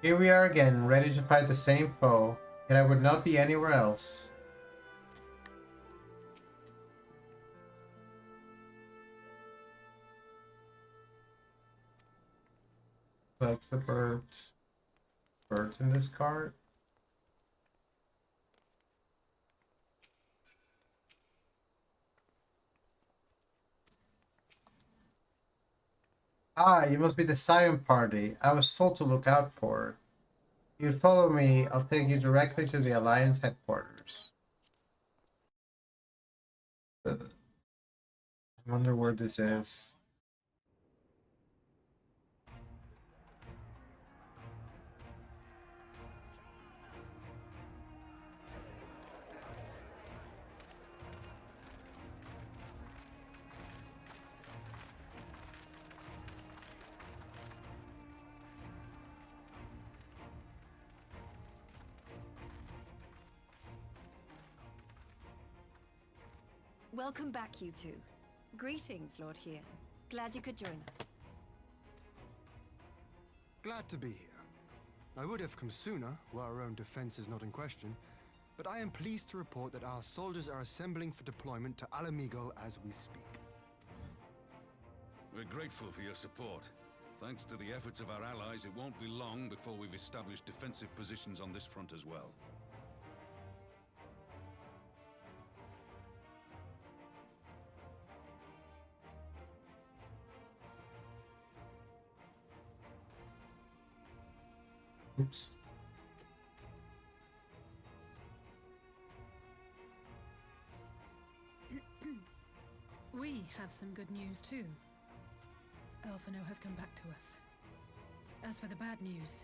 S1: Here we are again, ready to fight the same foe, and I would not be anywhere else. That's the birds. Birds in this cart. Ah, you must be the Scion party. I was told to look out for it. You follow me, I'll take you directly to the Alliance headquarters. I wonder where this is.
S9: Welcome back, you two. Greetings, Lord Here. Glad you could join us.
S2: Glad to be here. I would have come sooner, were our own defense is not in question, but I am pleased to report that our soldiers are assembling for deployment to Alamigo as we speak.
S5: We're grateful for your support. Thanks to the efforts of our allies, it won't be long before we've established defensive positions on this front as well.
S1: Oops.
S4: We have some good news too. Alphino has come back to us. As for the bad news,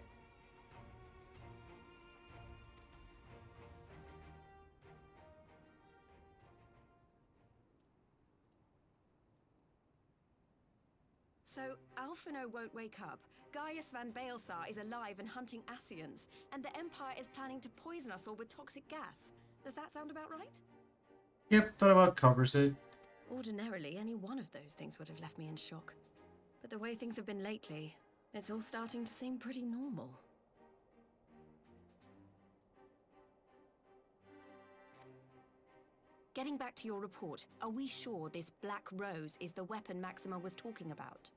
S9: So, Alphino won't wake up. Gaius van Baelsar is alive and hunting Ascians, and the Empire is planning to poison us all with toxic gas. Does that sound about right?
S1: Yep, that about covers it.
S9: Ordinarily, any one of those things would have left me in shock. But the way things have been lately, it's all starting to seem pretty normal. Getting back to your report, are we sure this Black Rose is the weapon Maxima was talking about?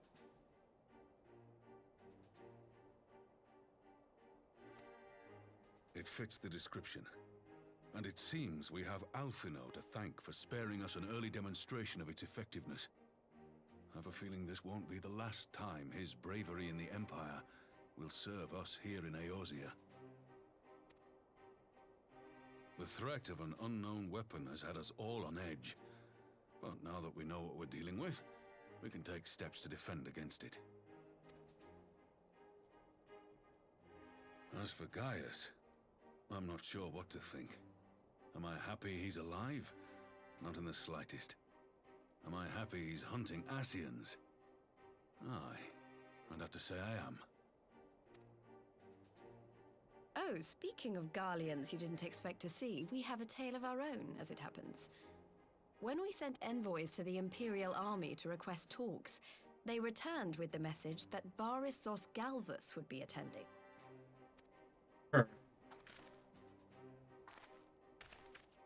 S5: It fits the description. And it seems we have Alphino to thank for sparing us an early demonstration of its effectiveness. I have a feeling this won't be the last time his bravery in the Empire will serve us here in Eorzea. The threat of an unknown weapon has had us all on edge. But now that we know what we're dealing with, we can take steps to defend against it. As for Gaius, I'm not sure what to think. Am I happy he's alive? Not in the slightest. Am I happy he's hunting Ascians? Aye, I'd have to say I am.
S9: Oh, speaking of Garleans you didn't expect to see, we have a tale of our own, as it happens. When we sent envoys to the Imperial Army to request talks, They returned with the message that Varys Zos Galvus would be attending.
S1: Sure.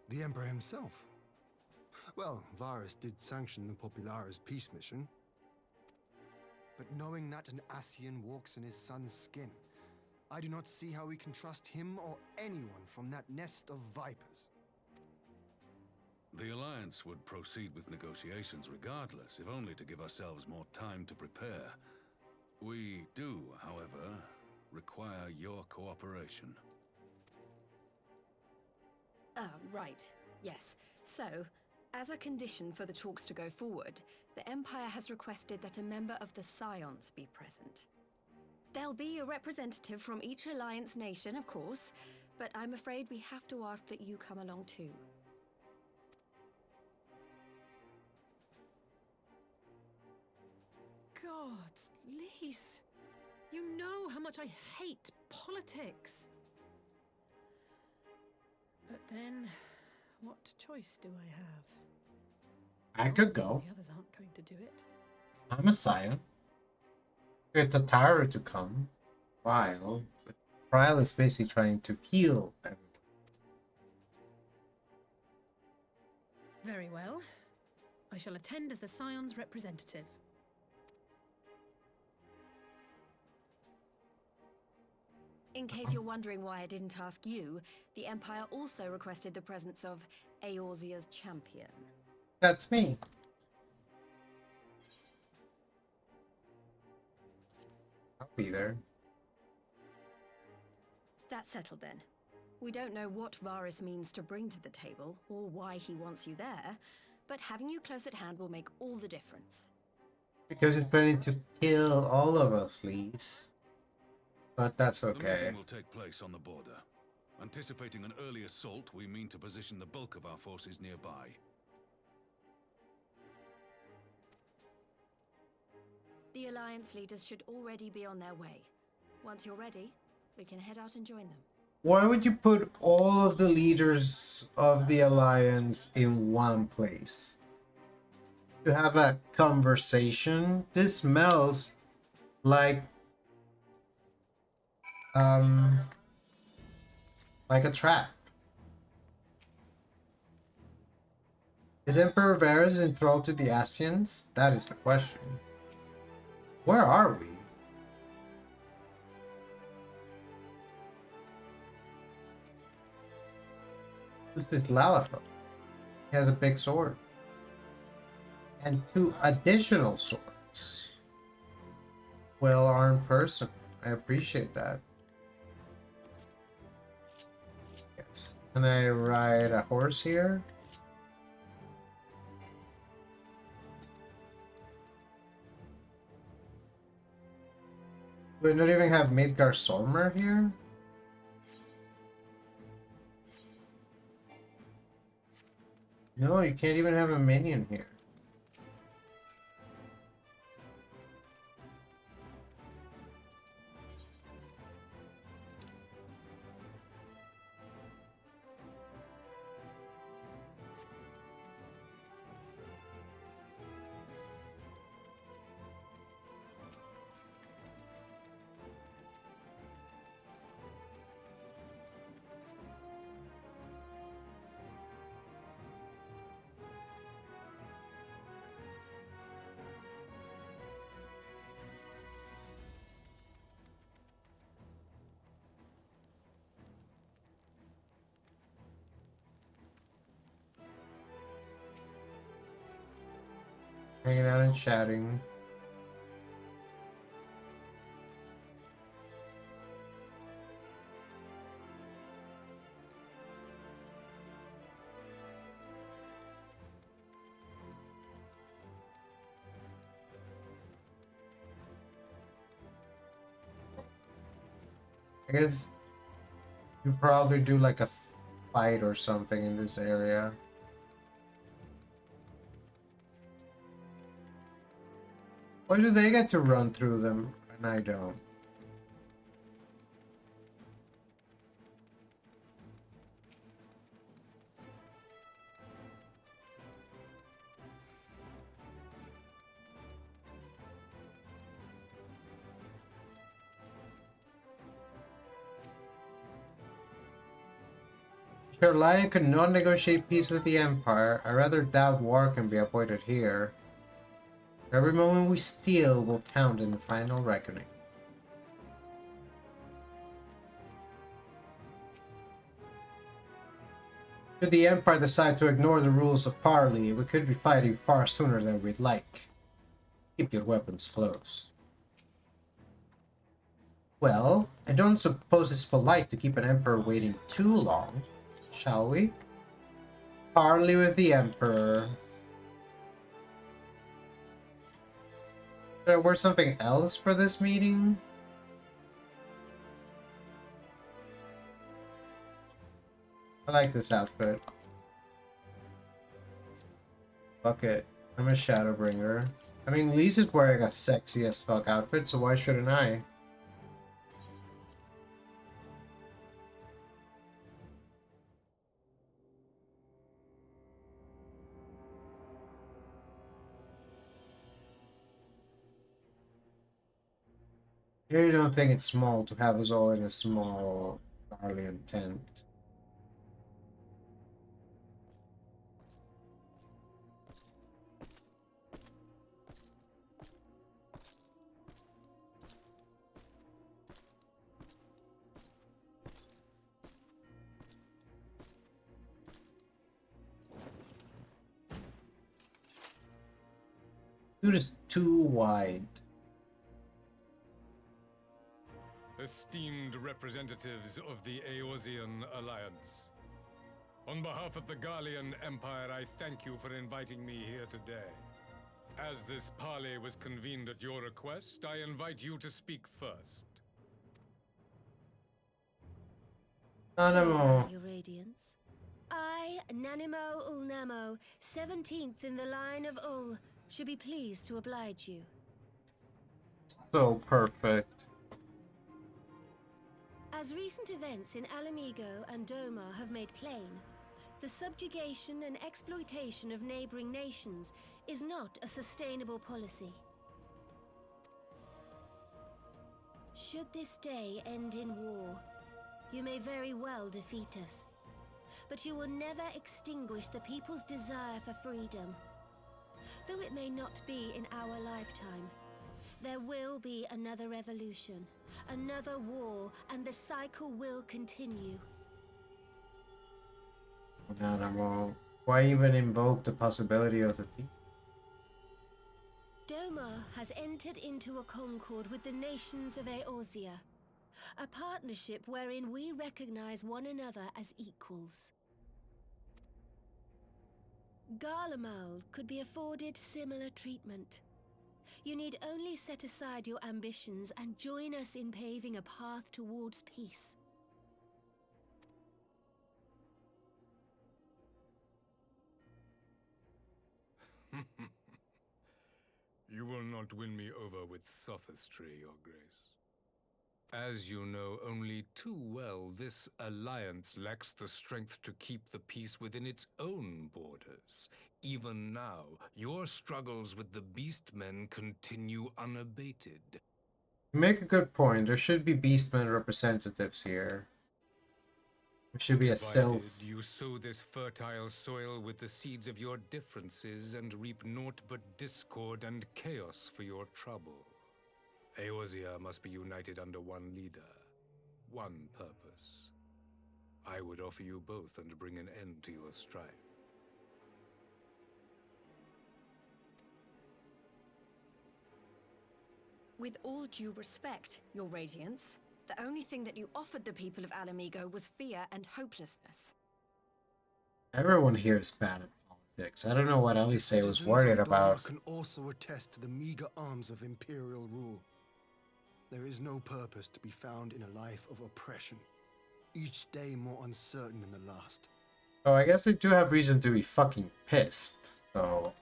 S2: The Emperor himself. Well, Varys did sanction the Popularis peace mission. But knowing that an Ascian walks in his son's skin, I do not see how we can trust him or anyone from that nest of vipers.
S5: The Alliance would proceed with negotiations regardless, if only to give ourselves more time to prepare. We do, however, require your cooperation.
S9: Right. Yes. So, as a condition for the talks to go forward, the Empire has requested that a member of the Scions be present. There'll be a representative from each Alliance nation, of course, but I'm afraid we have to ask that you come along too.
S4: Gods, Lise, you know how much I hate politics. But then, what choice do I have?
S1: I could go.
S4: The others aren't going to do it.
S1: I'm a scion. Get Tataru to come. While Ryle is basically trying to heal everyone.
S4: Very well. I shall attend as the Scion's representative.
S9: In case you're wondering why I didn't ask you, the Empire also requested the presence of Eorzea's champion.
S1: That's me. I'll be there.
S9: That's settled then. We don't know what Varys means to bring to the table, or why he wants you there, but having you close at hand will make all the difference.
S1: Because it's planning to kill all of us, Lise. But that's
S5: The
S1: okay.
S5: meeting will take place on the border. Anticipating an early assault, we mean to position the bulk of our forces nearby.
S9: The Alliance leaders should already be on their way. Once you're ready, we can head out and join them.
S1: Why would you put all of the leaders of the Alliance in one place? To have a conversation? This smells like a trap. Is Emperor Varys enthralled to the Ascians? That is the question. Where are we? Who's this Lalafell? He has a big sword. And 2 additional swords. Well-armed person. I appreciate that. Yes. Can I ride a horse here? We don't even have Midgar Solmer here? No, you can't even have a minion here. Hanging out and chatting. I guess you probably do like a fight or something in this area. Why do they get to run through them and I don't? Your lion could not negotiate peace with the Empire. I rather doubt war can be avoided here. Every moment we steal will count in the final reckoning. Should the Empire decide to ignore the rules of parley, we could be fighting far sooner than we'd like. Keep your weapons close. Well, I don't suppose it's polite to keep an Emperor waiting too long, shall we? Parley with the Emperor. Should I wear something else for this meeting? I like this outfit. Fuck it. I'm a Shadowbringer. I mean, Lise is wearing a sexy as fuck outfit, so why shouldn't I? I really don't think it's small to have us all in a small Garlean tent. Dude is too wide.
S8: Esteemed representatives of the Eorzean Alliance, on behalf of the Garlean Empire, I thank you for inviting me here today. As this parley was convened at your request, I invite you to speak first.
S1: Nanamo.
S10: Your Radiance. I, Nanimo Ulnamo, 17th in the line of Ul, should be pleased to oblige you.
S1: So perfect.
S10: As recent events in Alamigo and Doma have made plain, the subjugation and exploitation of neighboring nations is not a sustainable policy. Should this day end in war, you may very well defeat us, but you will never extinguish the people's desire for freedom. Though it may not be in our lifetime, there will be another revolution, another war, and the cycle will continue.
S1: Nanamo. Why even invoke the possibility of the peace?
S10: Doma has entered into a concord with the nations of Eorzea, a partnership wherein we recognize one another as equals. Garlemald could be afforded similar treatment. You need only set aside your ambitions and join us in paving a path towards peace.
S8: You will not win me over with sophistry, Your Grace. As you know only too well, this alliance lacks the strength to keep the peace within its own borders. Even now, your struggles with the Beastmen continue unabated.
S1: You make a good point. There should be Beastmen representatives here. There should be a self.
S8: You sow this fertile soil with the seeds of your differences and reap naught but discord and chaos for your trouble. Eorzea must be united under one leader, one purpose. I would offer you both and bring an end to your strife.
S9: With all due respect, Your Radiance, the only thing that you offered the people of Alamigo was fear and hopelessness.
S1: Everyone here is bad at politics. I don't know what Elise was worried about.
S2: Doma can also attest to the meager arms of imperial rule. There is no purpose to be found in a life of oppression, each day more uncertain than the last.
S1: Oh, I guess they do have reason to be fucking pissed, so...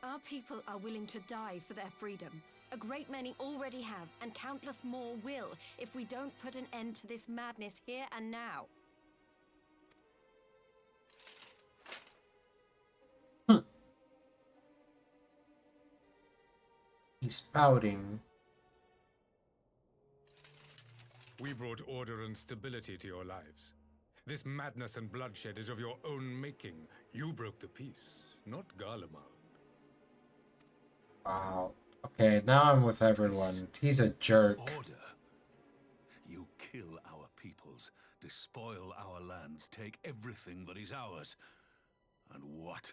S9: Our people are willing to die for their freedom. A great many already have, and countless more will, if we don't put an end to this madness here and now.
S1: He's spouting.
S8: We brought order and stability to your lives. This madness and bloodshed is of your own making. You broke the peace, not Garlemald.
S1: Wow. Okay, now I'm with everyone. He's a jerk.
S5: Order? You kill our peoples, despoil our lands, take everything that is ours. And what?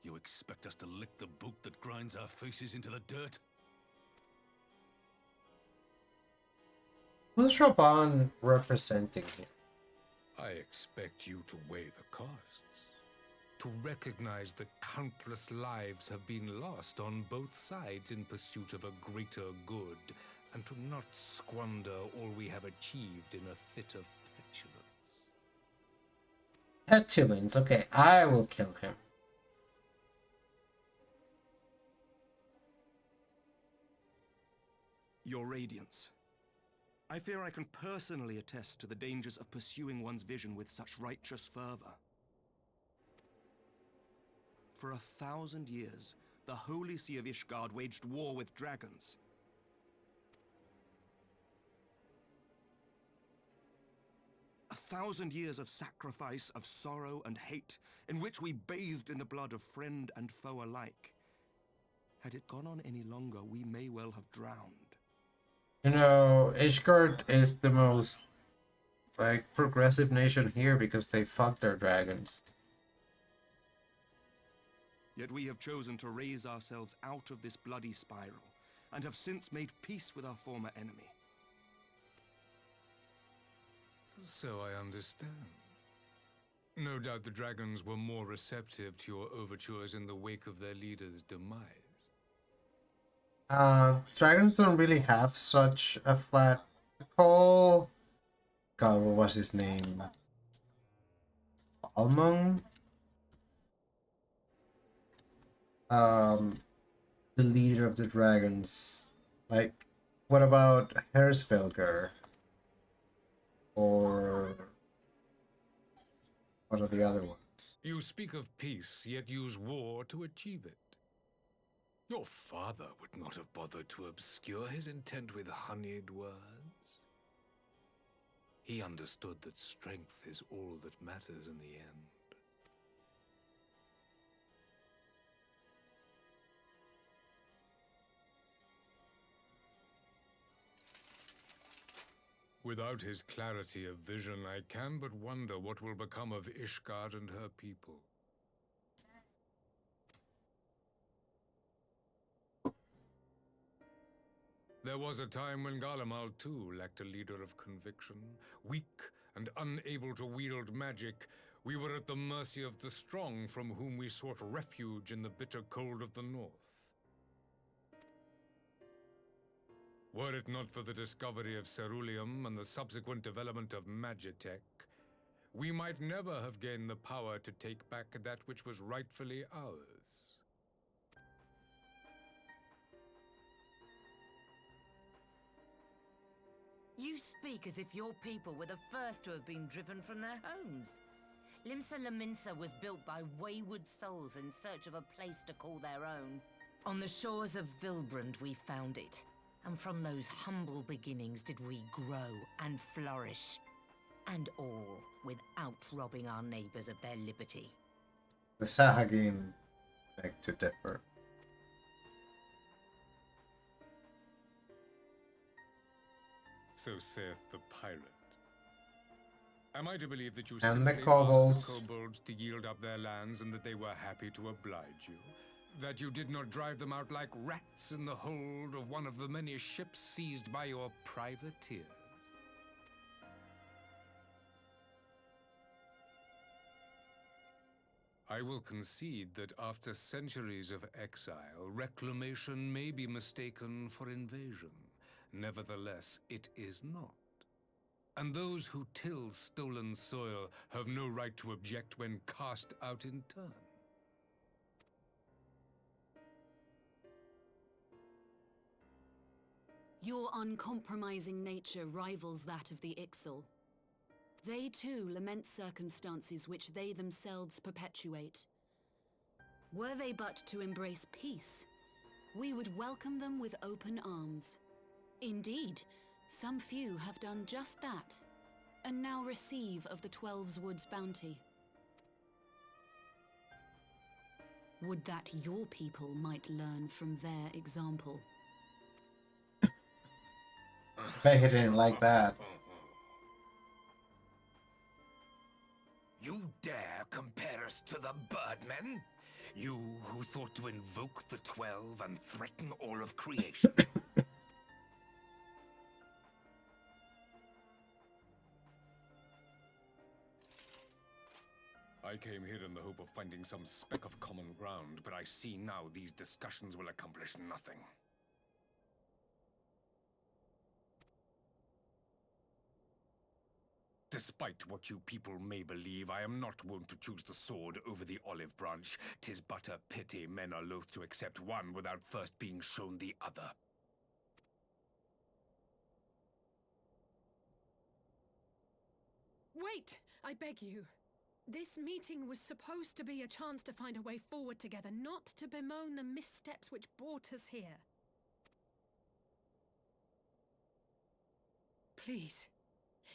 S5: You expect us to lick the boot that grinds our faces into the dirt?
S1: Who's Raban representing here?
S8: I expect you to weigh the costs. To recognize that countless lives have been lost on both sides in pursuit of a greater good, and to not squander all we have achieved in a fit of petulance.
S1: Petulance. Okay, I will kill him.
S11: Your Radiance. I fear I can personally attest to the dangers of pursuing one's vision with such righteous fervor. For 1,000 years, the Holy See of Ishgard waged war with dragons. A 1,000 years of sacrifice, of sorrow and hate, in which we bathed in the blood of friend and foe alike. Had it gone on any longer, we may well have drowned.
S1: You know, Ishgard is the most, like, progressive nation here because they fuck their dragons.
S11: Yet we have chosen to raise ourselves out of this bloody spiral, and have since made peace with our former enemy.
S8: So I understand. No doubt the dragons were more receptive to your overtures in the wake of their leader's demise.
S1: Dragons don't really have such a flat call. God, what was his name? Balmung? The leader of the dragons. Like, what about Hersvelger? Or what are the other ones?
S8: You speak of peace, yet use war to achieve it. Your father would not have bothered to obscure his intent with honeyed words. He understood that strength is all that matters in the end. Without his clarity of vision, I can but wonder what will become of Ishgard and her people. There was a time when Garlemald too lacked a leader of conviction. Weak and unable to wield magic, we were at the mercy of the strong, from whom we sought refuge in the bitter cold of the north. Were it not for the discovery of ceruleum and the subsequent development of magitech, we might never have gained the power to take back that which was rightfully ours.
S12: You speak as if your people were the first to have been driven from their homes. Limsa Lominsa was built by wayward souls in search of a place to call their own. On the shores of Vilbrand we found it. And from those humble beginnings did we grow and flourish. And all without robbing our neighbors of their liberty.
S1: The Sahagin beg to differ.
S8: So saith the pirate. Am I to believe that you
S1: And the
S8: simply
S1: kobolds.
S8: asked the kobolds to yield up their lands and that they were happy to oblige you? That you did not drive them out like rats in the hold of one of the many ships seized by your privateers? I will concede that after centuries of exile, reclamation may be mistaken for invasion. Nevertheless, it is not. And those who till stolen soil have no right to object when cast out in turn.
S13: Your uncompromising nature rivals that of the Ixal. They too lament circumstances which they themselves perpetuate. Were they but to embrace peace, we would welcome them with open arms. Indeed, Some few have done just that, and now receive of the 12's Woods bounty. Would that your people might learn from their example.
S1: Bet he didn't like that.
S7: You dare compare us to the Birdmen? You who thought to invoke the 12 and threaten all of creation?
S8: I came here in the hope of finding some speck of common ground, but I see now these discussions will accomplish nothing. Despite what you people may believe, I am not wont to choose the sword over the olive branch. 'Tis but a pity men are loath to accept one without first being shown the other.
S4: Wait! I beg you. This meeting was supposed to be a chance to find a way forward together, not to bemoan the missteps which brought us here. Please.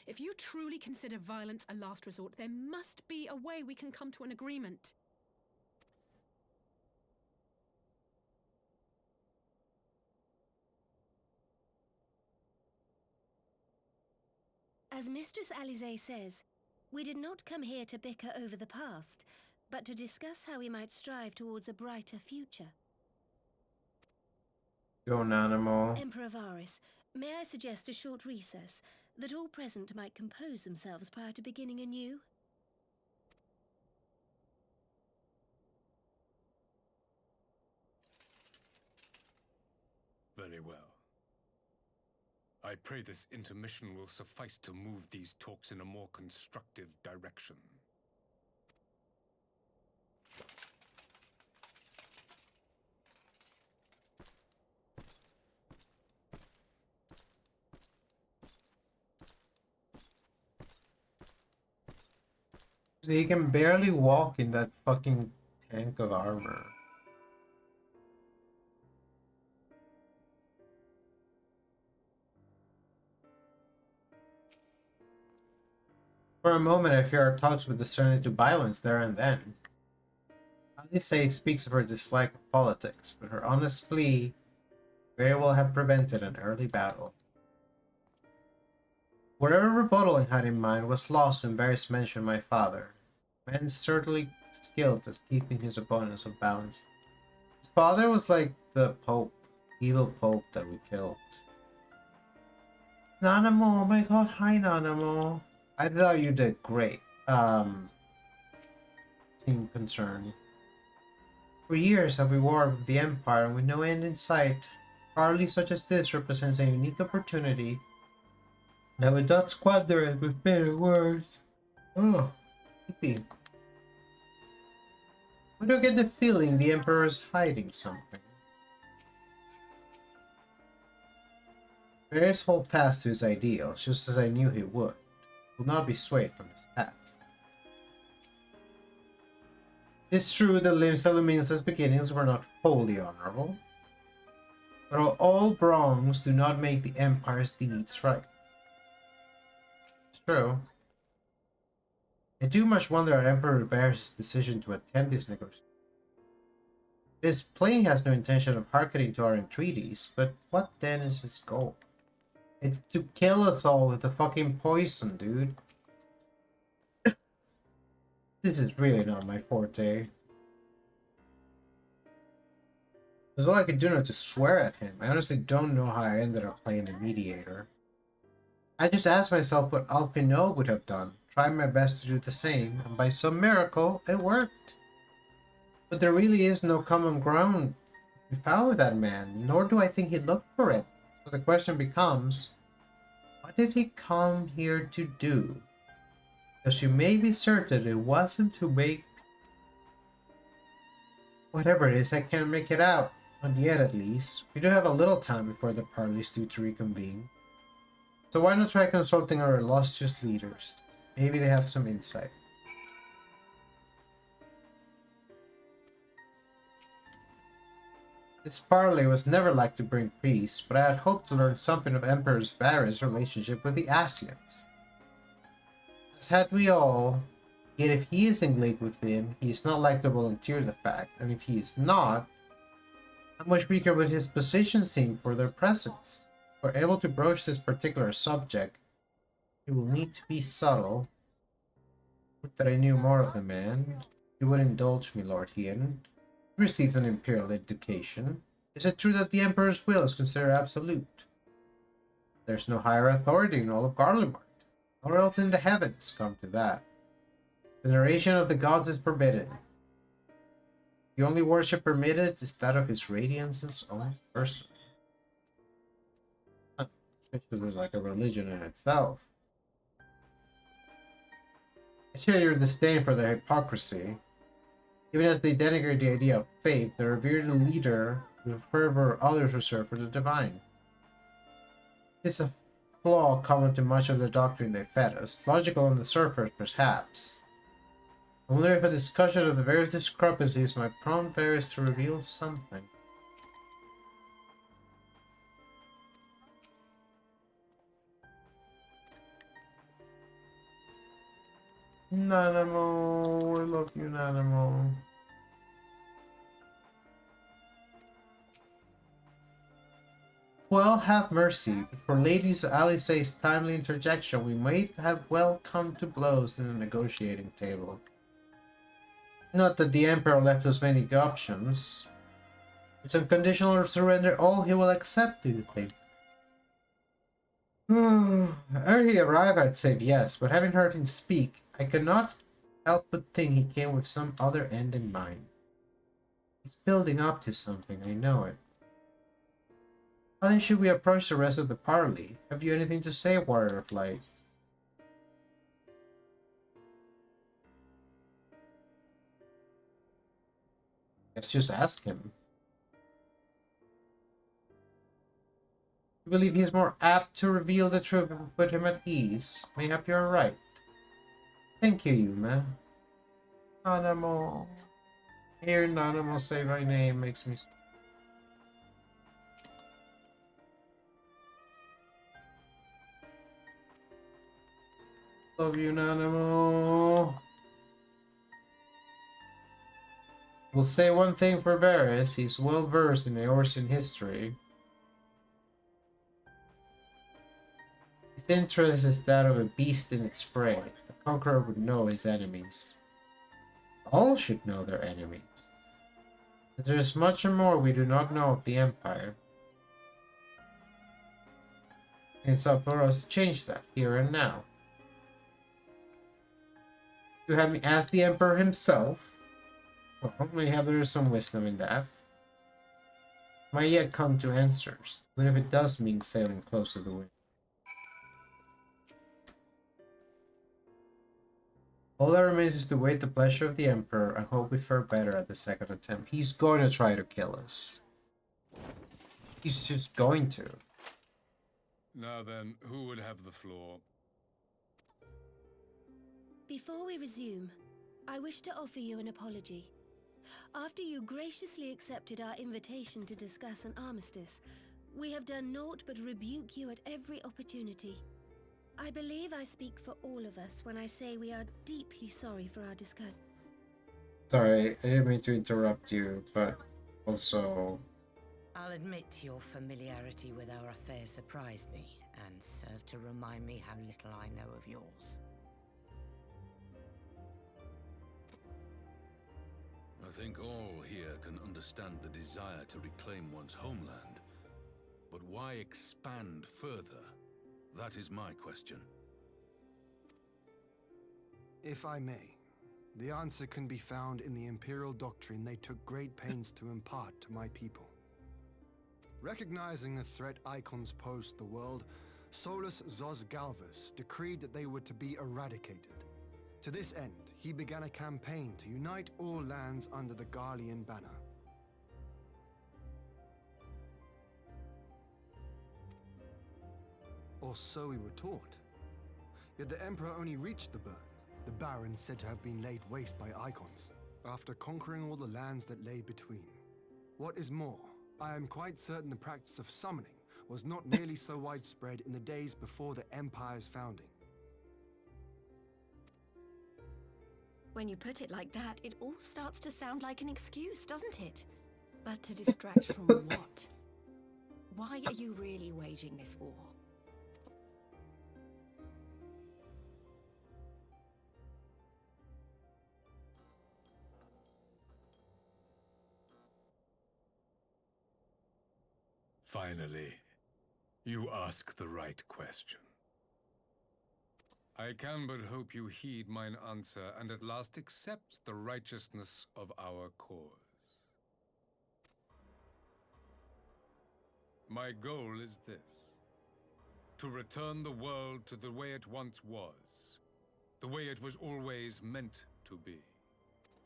S4: If you truly consider violence a last resort, there must be a way we can come to an agreement.
S10: As Mistress Alize says, we did not come here to bicker over the past, but to discuss how we might strive towards a brighter future.
S1: Go Nanamo.
S10: Emperor Varys, may I suggest a short recess, that all present might compose themselves prior to beginning anew?
S8: Very well. I pray this intermission will suffice to move these talks in a more constructive direction.
S1: So he can barely walk in that fucking tank of armor. For a moment, I fear our talks would discern into violence there and then. Alice speaks of her dislike of politics, but her honest plea very well have prevented an early battle. Whatever rebuttal he had in mind was lost when Varys mentioned my father. A man certainly skilled at keeping his opponents off balance. His father was like the Pope, evil Pope that we killed. Nanamo, oh my god, hi Nanamo. I thought you did great. Seem concerned. For years have we warred with the Empire and with no end in sight. Parley such as this represents a unique opportunity that would not squander it with bitter words. Oh, creepy. I don't get the feeling the Emperor is hiding something. Varys hold fast to his ideals, just as I knew he would. Will not be swayed from his past. It's true that Limsaluminsa's beginnings were not wholly honorable, but all wrongs do not make the Empire's deeds right. It's true. I do much wonder at Emperor Varys' decision to attend these negotiations. It is plain he has no intention of hearkening to our entreaties, but what then is his goal? It's to kill us all with the fucking poison, dude. This is really not my forte. There's all I could do not to swear at him. I honestly don't know how I ended up playing the mediator. I just asked myself what Alpino would have done, tried my best to do the same, and by some miracle, it worked. But there really is no common ground to be found with that man, nor do I think he looked for it. So the question becomes, what did he come here to do? Because you may be certain it wasn't to make... Whatever it is, I can't make it out. Not yet, at least. We do have a little time before the parties due to reconvene. So why not try consulting our illustrious leaders? Maybe they have some insight. This parley was never like to bring peace, but I had hoped to learn something of Emperor Varys' relationship with the Asians. As had we all, yet if he is in league with him, he is not like to volunteer the fact, and if he is not, how much weaker would his position seem for their presence? If we're able to broach this particular subject, he will need to be subtle. Would that I knew more of the man. You would indulge me, Lord Ian. He received an imperial education. Is it true that the Emperor's will is considered absolute? There's no higher authority in all of Garlemald, nor else in the heavens, come to that. Veneration of the gods is forbidden. The only worship permitted is that of his radiance's own person. There's like a religion in itself. I share your disdain for their hypocrisy. Even as they denigrate the idea of faith, they revere the leader with a fervor others reserve for the divine. It's a flaw common to much of the doctrine they fed us, logical on the surface perhaps. I wonder if a discussion of the various discrepancies might prompt Varys to reveal something. Nanamo, I love you, Nanamo. Well, have mercy, but for Lady Alisaie's timely interjection, we might have well come to blows in the negotiating table. Not that the Emperor left us many options. It's unconditional surrender all he will accept, do you think? Ere he arrived, I'd say yes, but having heard him speak, I could not help but think he came with some other end in mind. He's building up to something, I know it. How then should we approach the rest of the parley? Have you anything to say, Warrior of Light? Let's just ask him. You believe he's more apt to reveal the truth and put him at ease? Mayhap you're right. Thank you, Yuma. Nanamo. Hear Nanamo say my name makes me... Love you, Nanamo. We'll say one thing for Varys, he's well versed in Eorzean history. His interest is that of a beast in its prey. The conqueror would know his enemies. All should know their enemies. But there is much more we do not know of the Empire. It's up for us to change that, here and now. You have me ask the Emperor himself? Well, mayhap there is some wisdom in that. Might yet come to answers, even if it does mean sailing close to the wind. All that remains is to wait the pleasure of the Emperor and hope we fare better at the second attempt. He's going to try to kill us. He's just going to.
S8: Now then, who would have the floor?
S10: Before we resume, I wish to offer you an apology. After you graciously accepted our invitation to discuss an armistice, we have done naught but rebuke you at every opportunity. I believe I speak for all of us when I say we are deeply sorry for our discussion.
S1: Sorry, I didn't mean to interrupt you, but also...
S12: I'll admit your familiarity with our affair surprised me, and served to remind me how little I know of yours.
S5: I think all here can understand the desire to reclaim one's homeland. But why expand further? That is my question.
S2: If I may, the answer can be found in the Imperial doctrine they took great pains to impart to my people. Recognizing the threat icons posed to the world, Solus Zos Galvus decreed that they were to be eradicated. To this end, he began a campaign to unite all lands under the Garlean banner. Or so we were taught. Yet the Emperor only reached the burn, the Baron said to have been laid waste by icons, after conquering all the lands that lay between. What is more, I am quite certain the practice of summoning was not nearly so widespread in the days before the Empire's founding.
S9: When you put it like that, it all starts to sound like an excuse, doesn't it? But to distract from what? Why are you really waging this war?
S8: Finally, you ask the right question. I can but hope you heed mine answer and at last accept the righteousness of our cause. My goal is this: to return the world to the way it once was, the way it was always meant to be.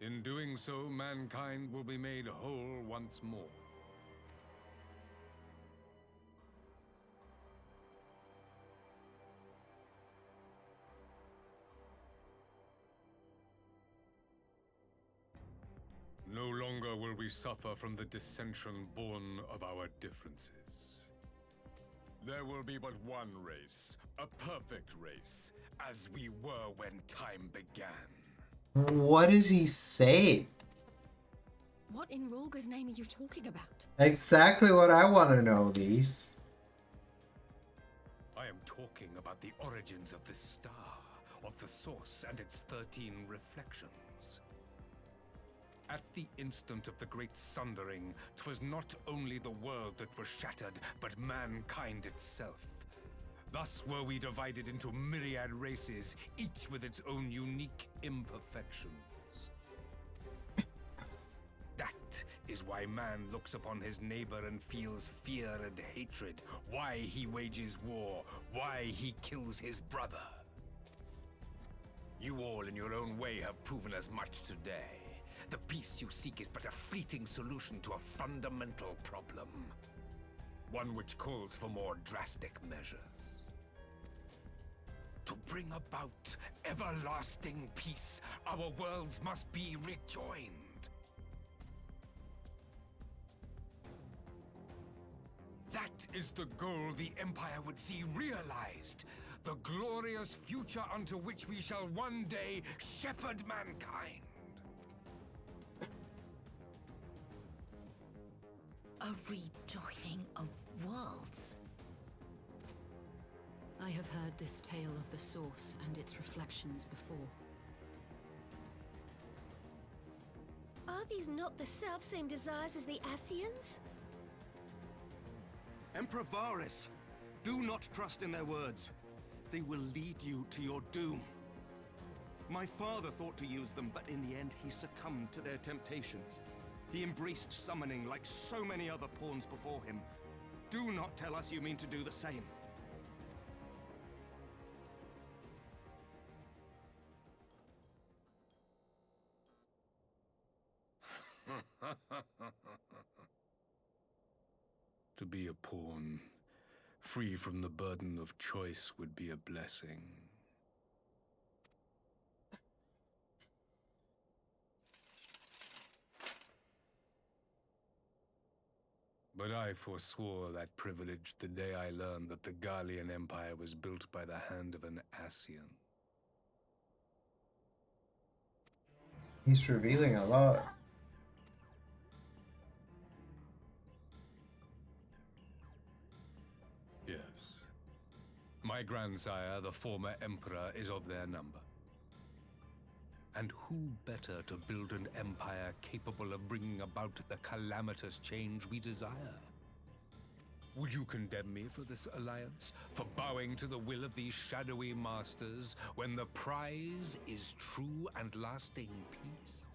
S8: In doing so, mankind will be made whole once more. No longer will we suffer from the dissension born of our differences. There will be but one race, a perfect race, as we were when time began.
S1: What does he say?
S9: What in Rorga's name are you talking about?
S1: Exactly what I want to know, Lise.
S8: I am talking about the origins of this star, of the source and its 13 reflections. At the instant of the great sundering, 'twas not only the world that was shattered, but mankind itself. Thus were we divided into myriad races, each with its own unique imperfections. That is why man looks upon his neighbor and feels fear and hatred, why he wages war, why he kills his brother. You all in your own way have proven as much today. The peace you seek is but a fleeting solution to a fundamental problem. One which calls for more drastic measures. To bring about everlasting peace, our worlds must be rejoined. That is the goal the Empire would see realized. The glorious future unto which we shall one day shepherd mankind.
S12: A rejoining of worlds.
S13: I have heard this tale of the Source and its reflections before.
S10: Are these not the self-same desires as the Ascians?
S11: Emperor Varys, do not trust in their words. They will lead you to your doom. My father thought to use them, but in the end he succumbed to their temptations. He embraced summoning like so many other pawns before him. Do not tell us you mean to do the same.
S8: To be a pawn, free from the burden of choice, would be a blessing. But I forswore that privilege the day I learned that the Gallian Empire was built by the hand of an Ascian.
S1: He's revealing a lot.
S8: Yes. My grandsire, the former emperor, is of their number. And who better to build an empire capable of bringing about the calamitous change we desire? Would you condemn me for this alliance? For bowing to the will of these shadowy masters, when the prize is true and lasting peace?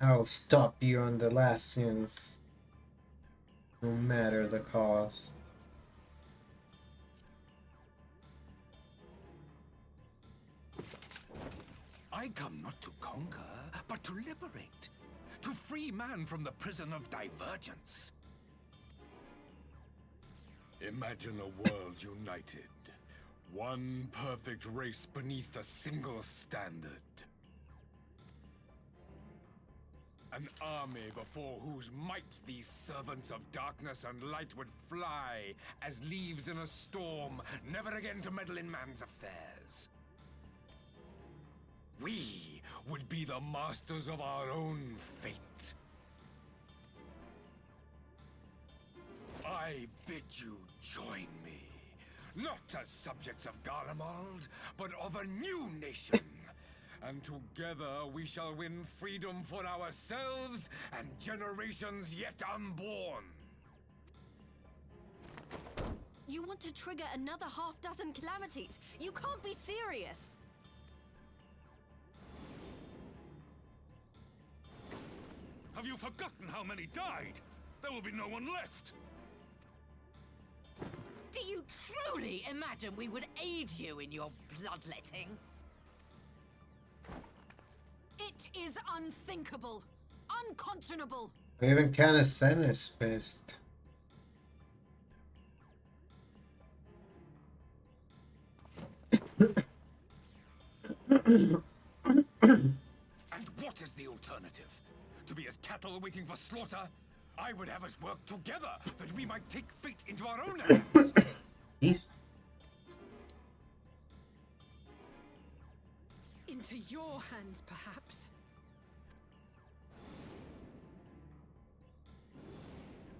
S1: I'll stop you on the Lassians, no matter the cost.
S8: I come not to conquer, but to liberate. To free man from the prison of divergence. Imagine a world united. One perfect race beneath a single standard. An army before whose might these servants of darkness and light would fly as leaves in a storm, never again to meddle in man's affairs. We would be the masters of our own fate. I bid you join me, not as subjects of Garlemald, but of a new nation. And together we shall win freedom for ourselves and generations yet unborn.
S9: You want to trigger another half-dozen calamities? You can't be serious!
S5: Have you forgotten how many died? There will be no one left.
S12: Do you truly imagine we would aid you in your bloodletting?
S13: It is unthinkable. Unconscionable.
S1: Even Canisena is pissed.
S8: And what is the alternative? To be as cattle waiting for slaughter? I would have us work together, that we might take fate into our own hands.
S4: Into your hands, perhaps.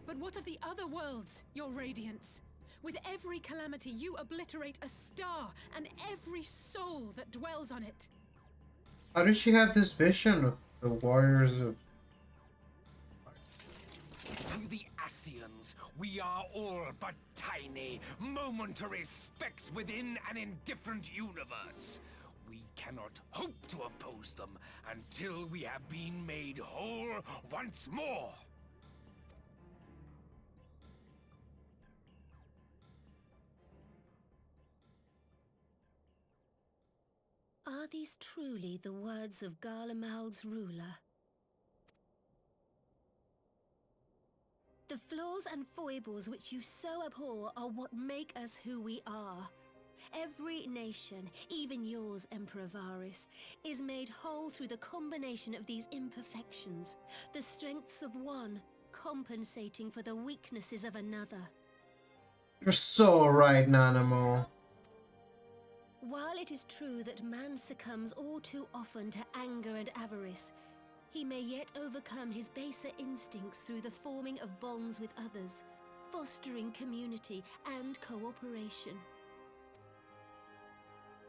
S4: But what of the other worlds, your radiance? With every calamity, you obliterate a star and every soul that dwells on it.
S1: How did she have this vision of the warriors of...
S11: To the Ascians, we are all but tiny, momentary specks within an indifferent universe. We cannot hope to oppose them until we have been made whole once more.
S10: Are these truly the words of Garlemald's ruler? The flaws and foibles which you so abhor are what make us who we are. Every nation, even yours, Emperor Varys, is made whole through the combination of these imperfections, the strengths of one compensating for the weaknesses of another.
S1: You're so right, Nanamo.
S10: While it is true that man succumbs all too often to anger and avarice, he may yet overcome his baser instincts through the forming of bonds with others, fostering community and cooperation.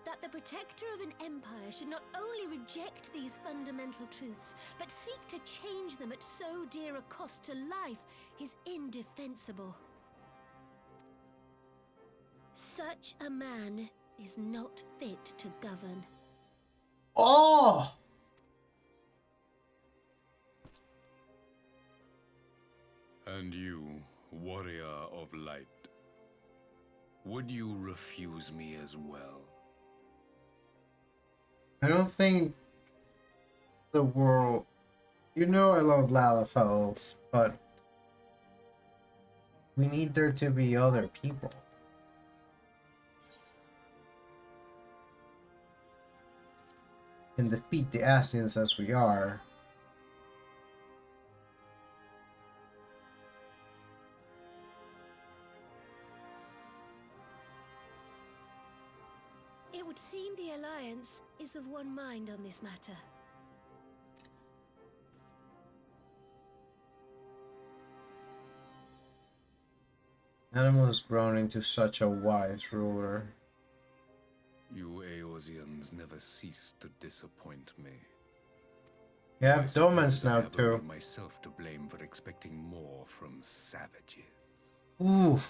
S10: That the protector of an empire should not only reject these fundamental truths, but seek to change them at so dear a cost to life is indefensible. Such a man is not fit to govern.
S1: Oh!
S8: And you, warrior of light, would you refuse me as well?
S1: I don't think the world... You know I love Lalafels, but we need there to be other people. And defeat the Ascians as we are.
S10: It would seem the Alliance is of one mind on this matter.
S1: Animal has grown into such a wise ruler.
S8: You Eorzeans never cease to disappoint me.
S1: You have Domans now
S8: I have
S1: too.
S8: only myself to blame for expecting more from savages.
S1: Ooh.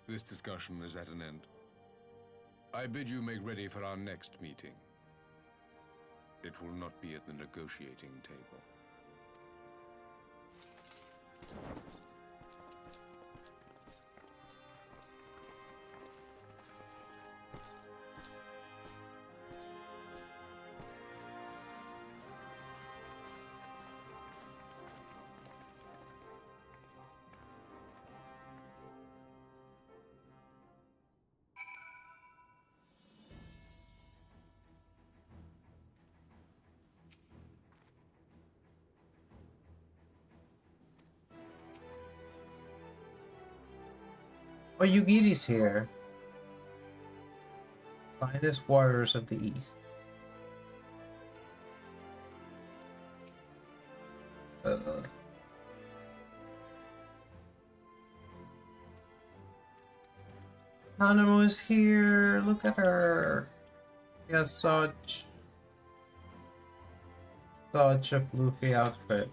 S8: This discussion is at an end. I bid you make ready for our next meeting. It will not be at the negotiating table.
S1: Oh, Yugiri's here. Finest warriors of the East. Nanamo is here. Look at her. She has such a floofy outfit.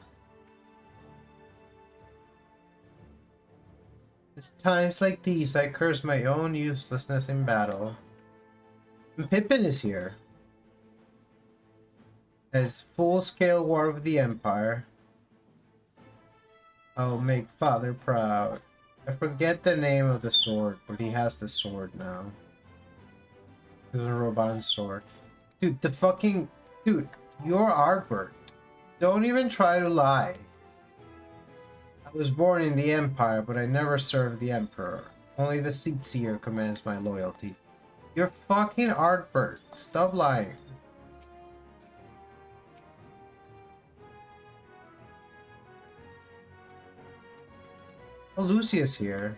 S1: It's times like these I curse my own uselessness in battle. And Pippin is here. As full-scale war with the Empire. I'll make father proud. I forget the name of the sword, but he has the sword now. It's a Roban sword. Dude, Dude, you're Artbert. Don't even try to lie. I was born in the Empire, but I never served the Emperor. Only the Seat-Seer commands my loyalty. You're fucking Artbert. Stop lying. Oh, Lucia's here.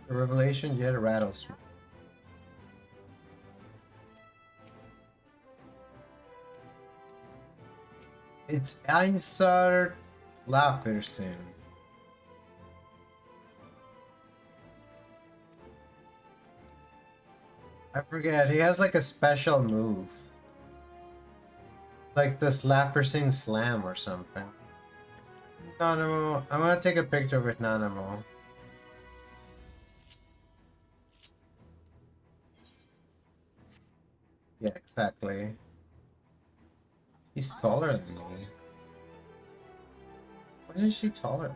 S1: The revelation yet rattles me. It's Einsar Lafferson. I forget, he has like a special move. Like this Lafferson slam or something. Nanamo. I'm gonna take a picture with Nanamo. Yeah, exactly. He's taller than me. When is she taller?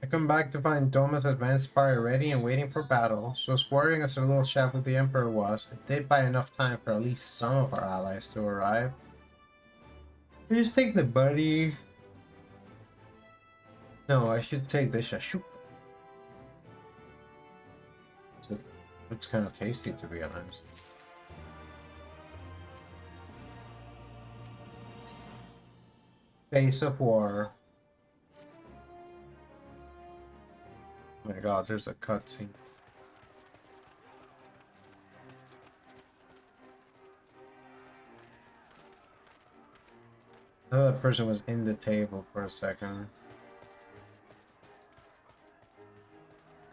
S1: I come back to find Doma's advanced party ready and waiting for battle. So as worrying as our little chat with the Emperor was, it did buy enough time for at least some of our allies to arrive. You just take the buddy. No, I should take the Shashuk. It looks kind of tasty, to be honest. Face of War. Oh my god, there's a cutscene. I thought that person was in the table for a second.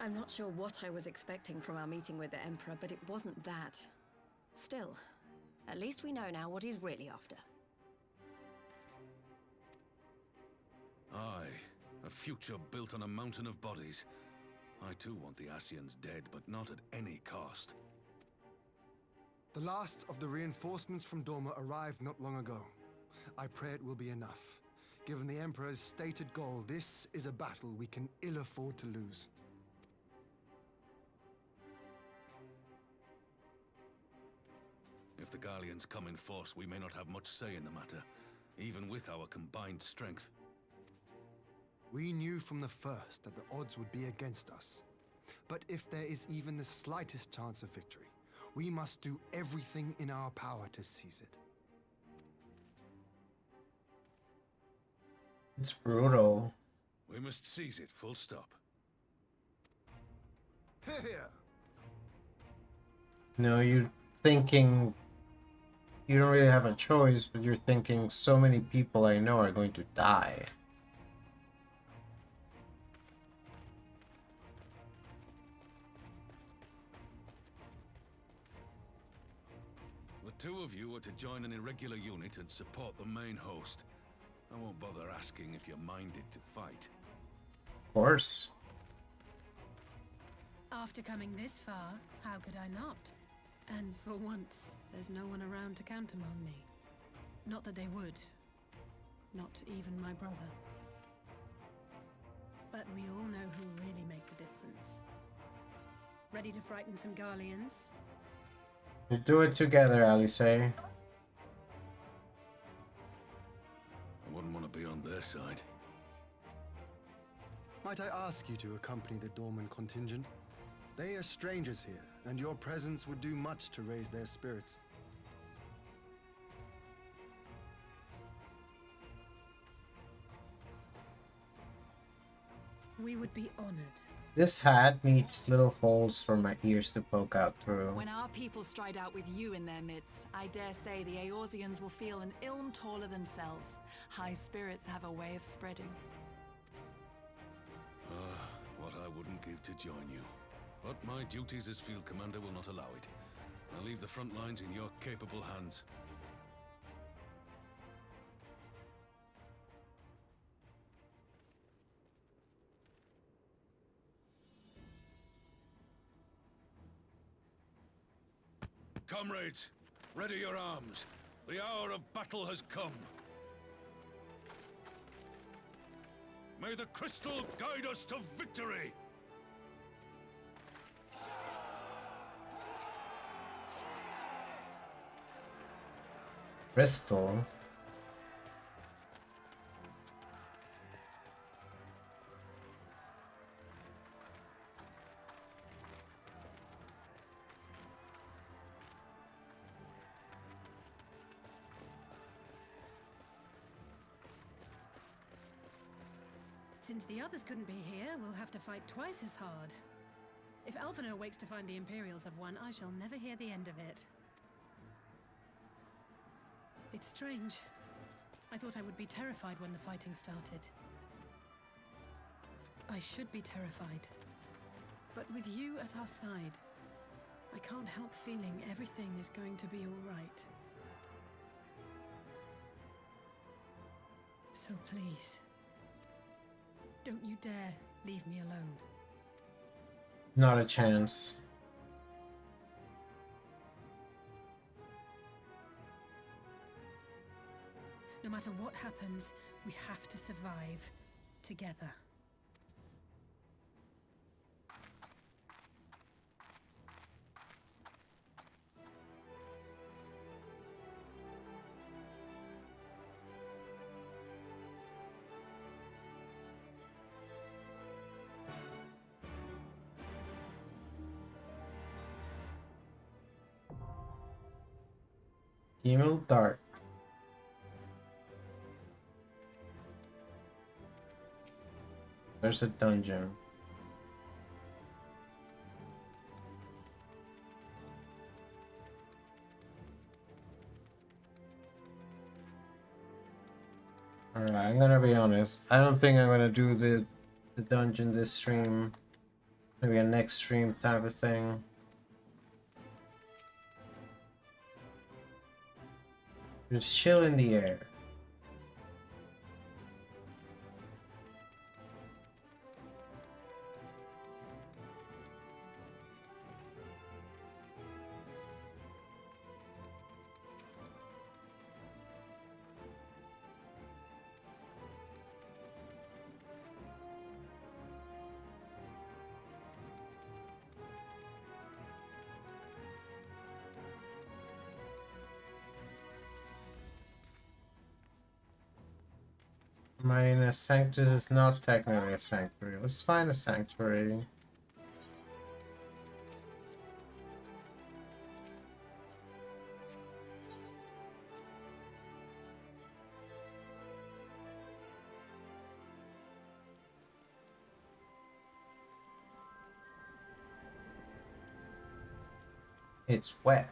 S9: I'm not sure what I was expecting from our meeting with the Emperor, but it wasn't that. Still, at least we know now what he's really after.
S5: Aye, a future built on a mountain of bodies. I too want the Asians dead, but not at any cost.
S2: The last of the reinforcements from Doma arrived not long ago. I pray it will be enough. Given the Emperor's stated goal, this is a battle we can ill afford to lose.
S5: If the Gallians come in force, we may not have much say in the matter, even with our combined strength.
S2: We knew from the first that the odds would be against us. But if there is even the slightest chance of victory, we must do everything in our power to seize it.
S1: It's brutal.
S5: We must seize it, full stop.
S2: Here!
S1: No, you're thinking you don't really have a choice, but you're thinking so many people I know are going to die.
S5: The two of you are to join an irregular unit and support the main host. I won't bother asking if you're minded to fight.
S1: Of course.
S4: After coming this far, how could I not? And for once, there's no one around to countermand me. Not that they would. Not even my brother. But we all know who really make the difference. Ready to frighten some Garleans?
S1: We'll do it together, Alice.
S5: I wouldn't want to be on their side.
S2: Might I ask you to accompany the Dorman contingent? They are strangers here, and your presence would do much to raise their spirits.
S4: We would be honored.
S1: This hat needs little holes for my ears to poke out through.
S14: When our people stride out with you in their midst, I dare say the Eorzeans will feel an ilm taller themselves. High spirits have a way of spreading.
S5: What I wouldn't give to join you. But my duties as field commander will not allow it. I'll leave the front lines in your capable hands. Comrades, ready your arms. The hour of battle has come. May the crystal guide us to victory!
S1: Crystal?
S4: Since the others couldn't be here, we'll have to fight twice as hard. If Alphinaud wakes to find the Imperials have won, I shall never hear the end of it. It's strange. I thought I would be terrified when the fighting started. I should be terrified. But with you at our side, I can't help feeling everything is going to be all right. So please, don't you dare leave me alone.
S1: Not a chance.
S4: No matter what happens, we have to survive together.
S1: Email dark. There's a dungeon. Alright, I'm gonna be honest. I don't think I'm gonna do the dungeon this stream. Maybe a next stream type of thing. Just chill in the air. Am I in a sanctuary? This is not technically a sanctuary. Let's find a sanctuary. It's wet.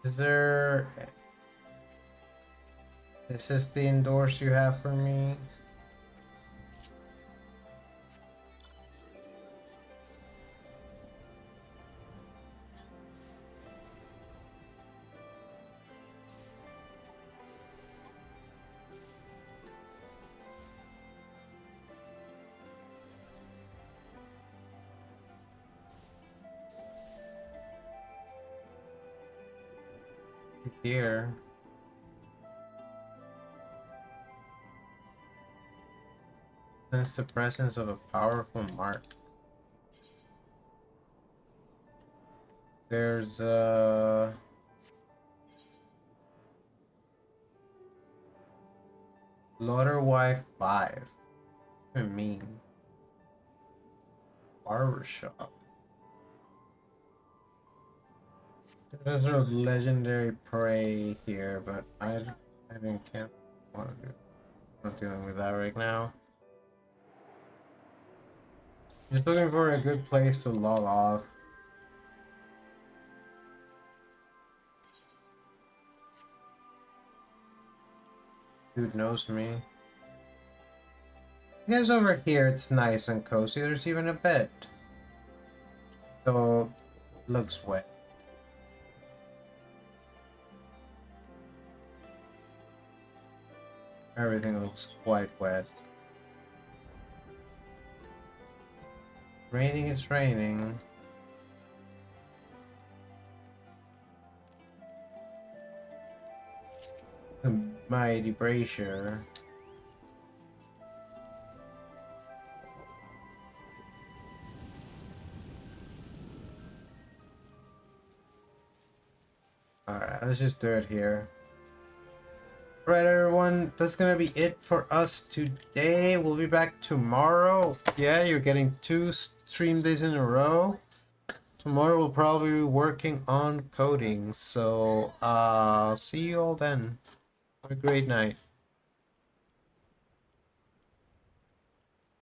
S1: Is there... Is this the indoors you have for me? Here. Sense the presence of a powerful mark. There's a... Slaughter Wife 5. What do you mean? Barbershop. There's a legendary prey here, but I can't want to do. I'm not dealing with that right now. Just looking for a good place to log off. Dude knows me. I guess over here it's nice and cozy. There's even a bed. So looks wet. Everything looks quite wet. Raining, it's raining. The mighty brazier. Alright, let's just do it here. Right, everyone, that's gonna be it for us today. We'll be back tomorrow. Yeah, you're getting 2 stream days in a row. Tomorrow we'll probably be working on coding. So, see you all then. Have a great night.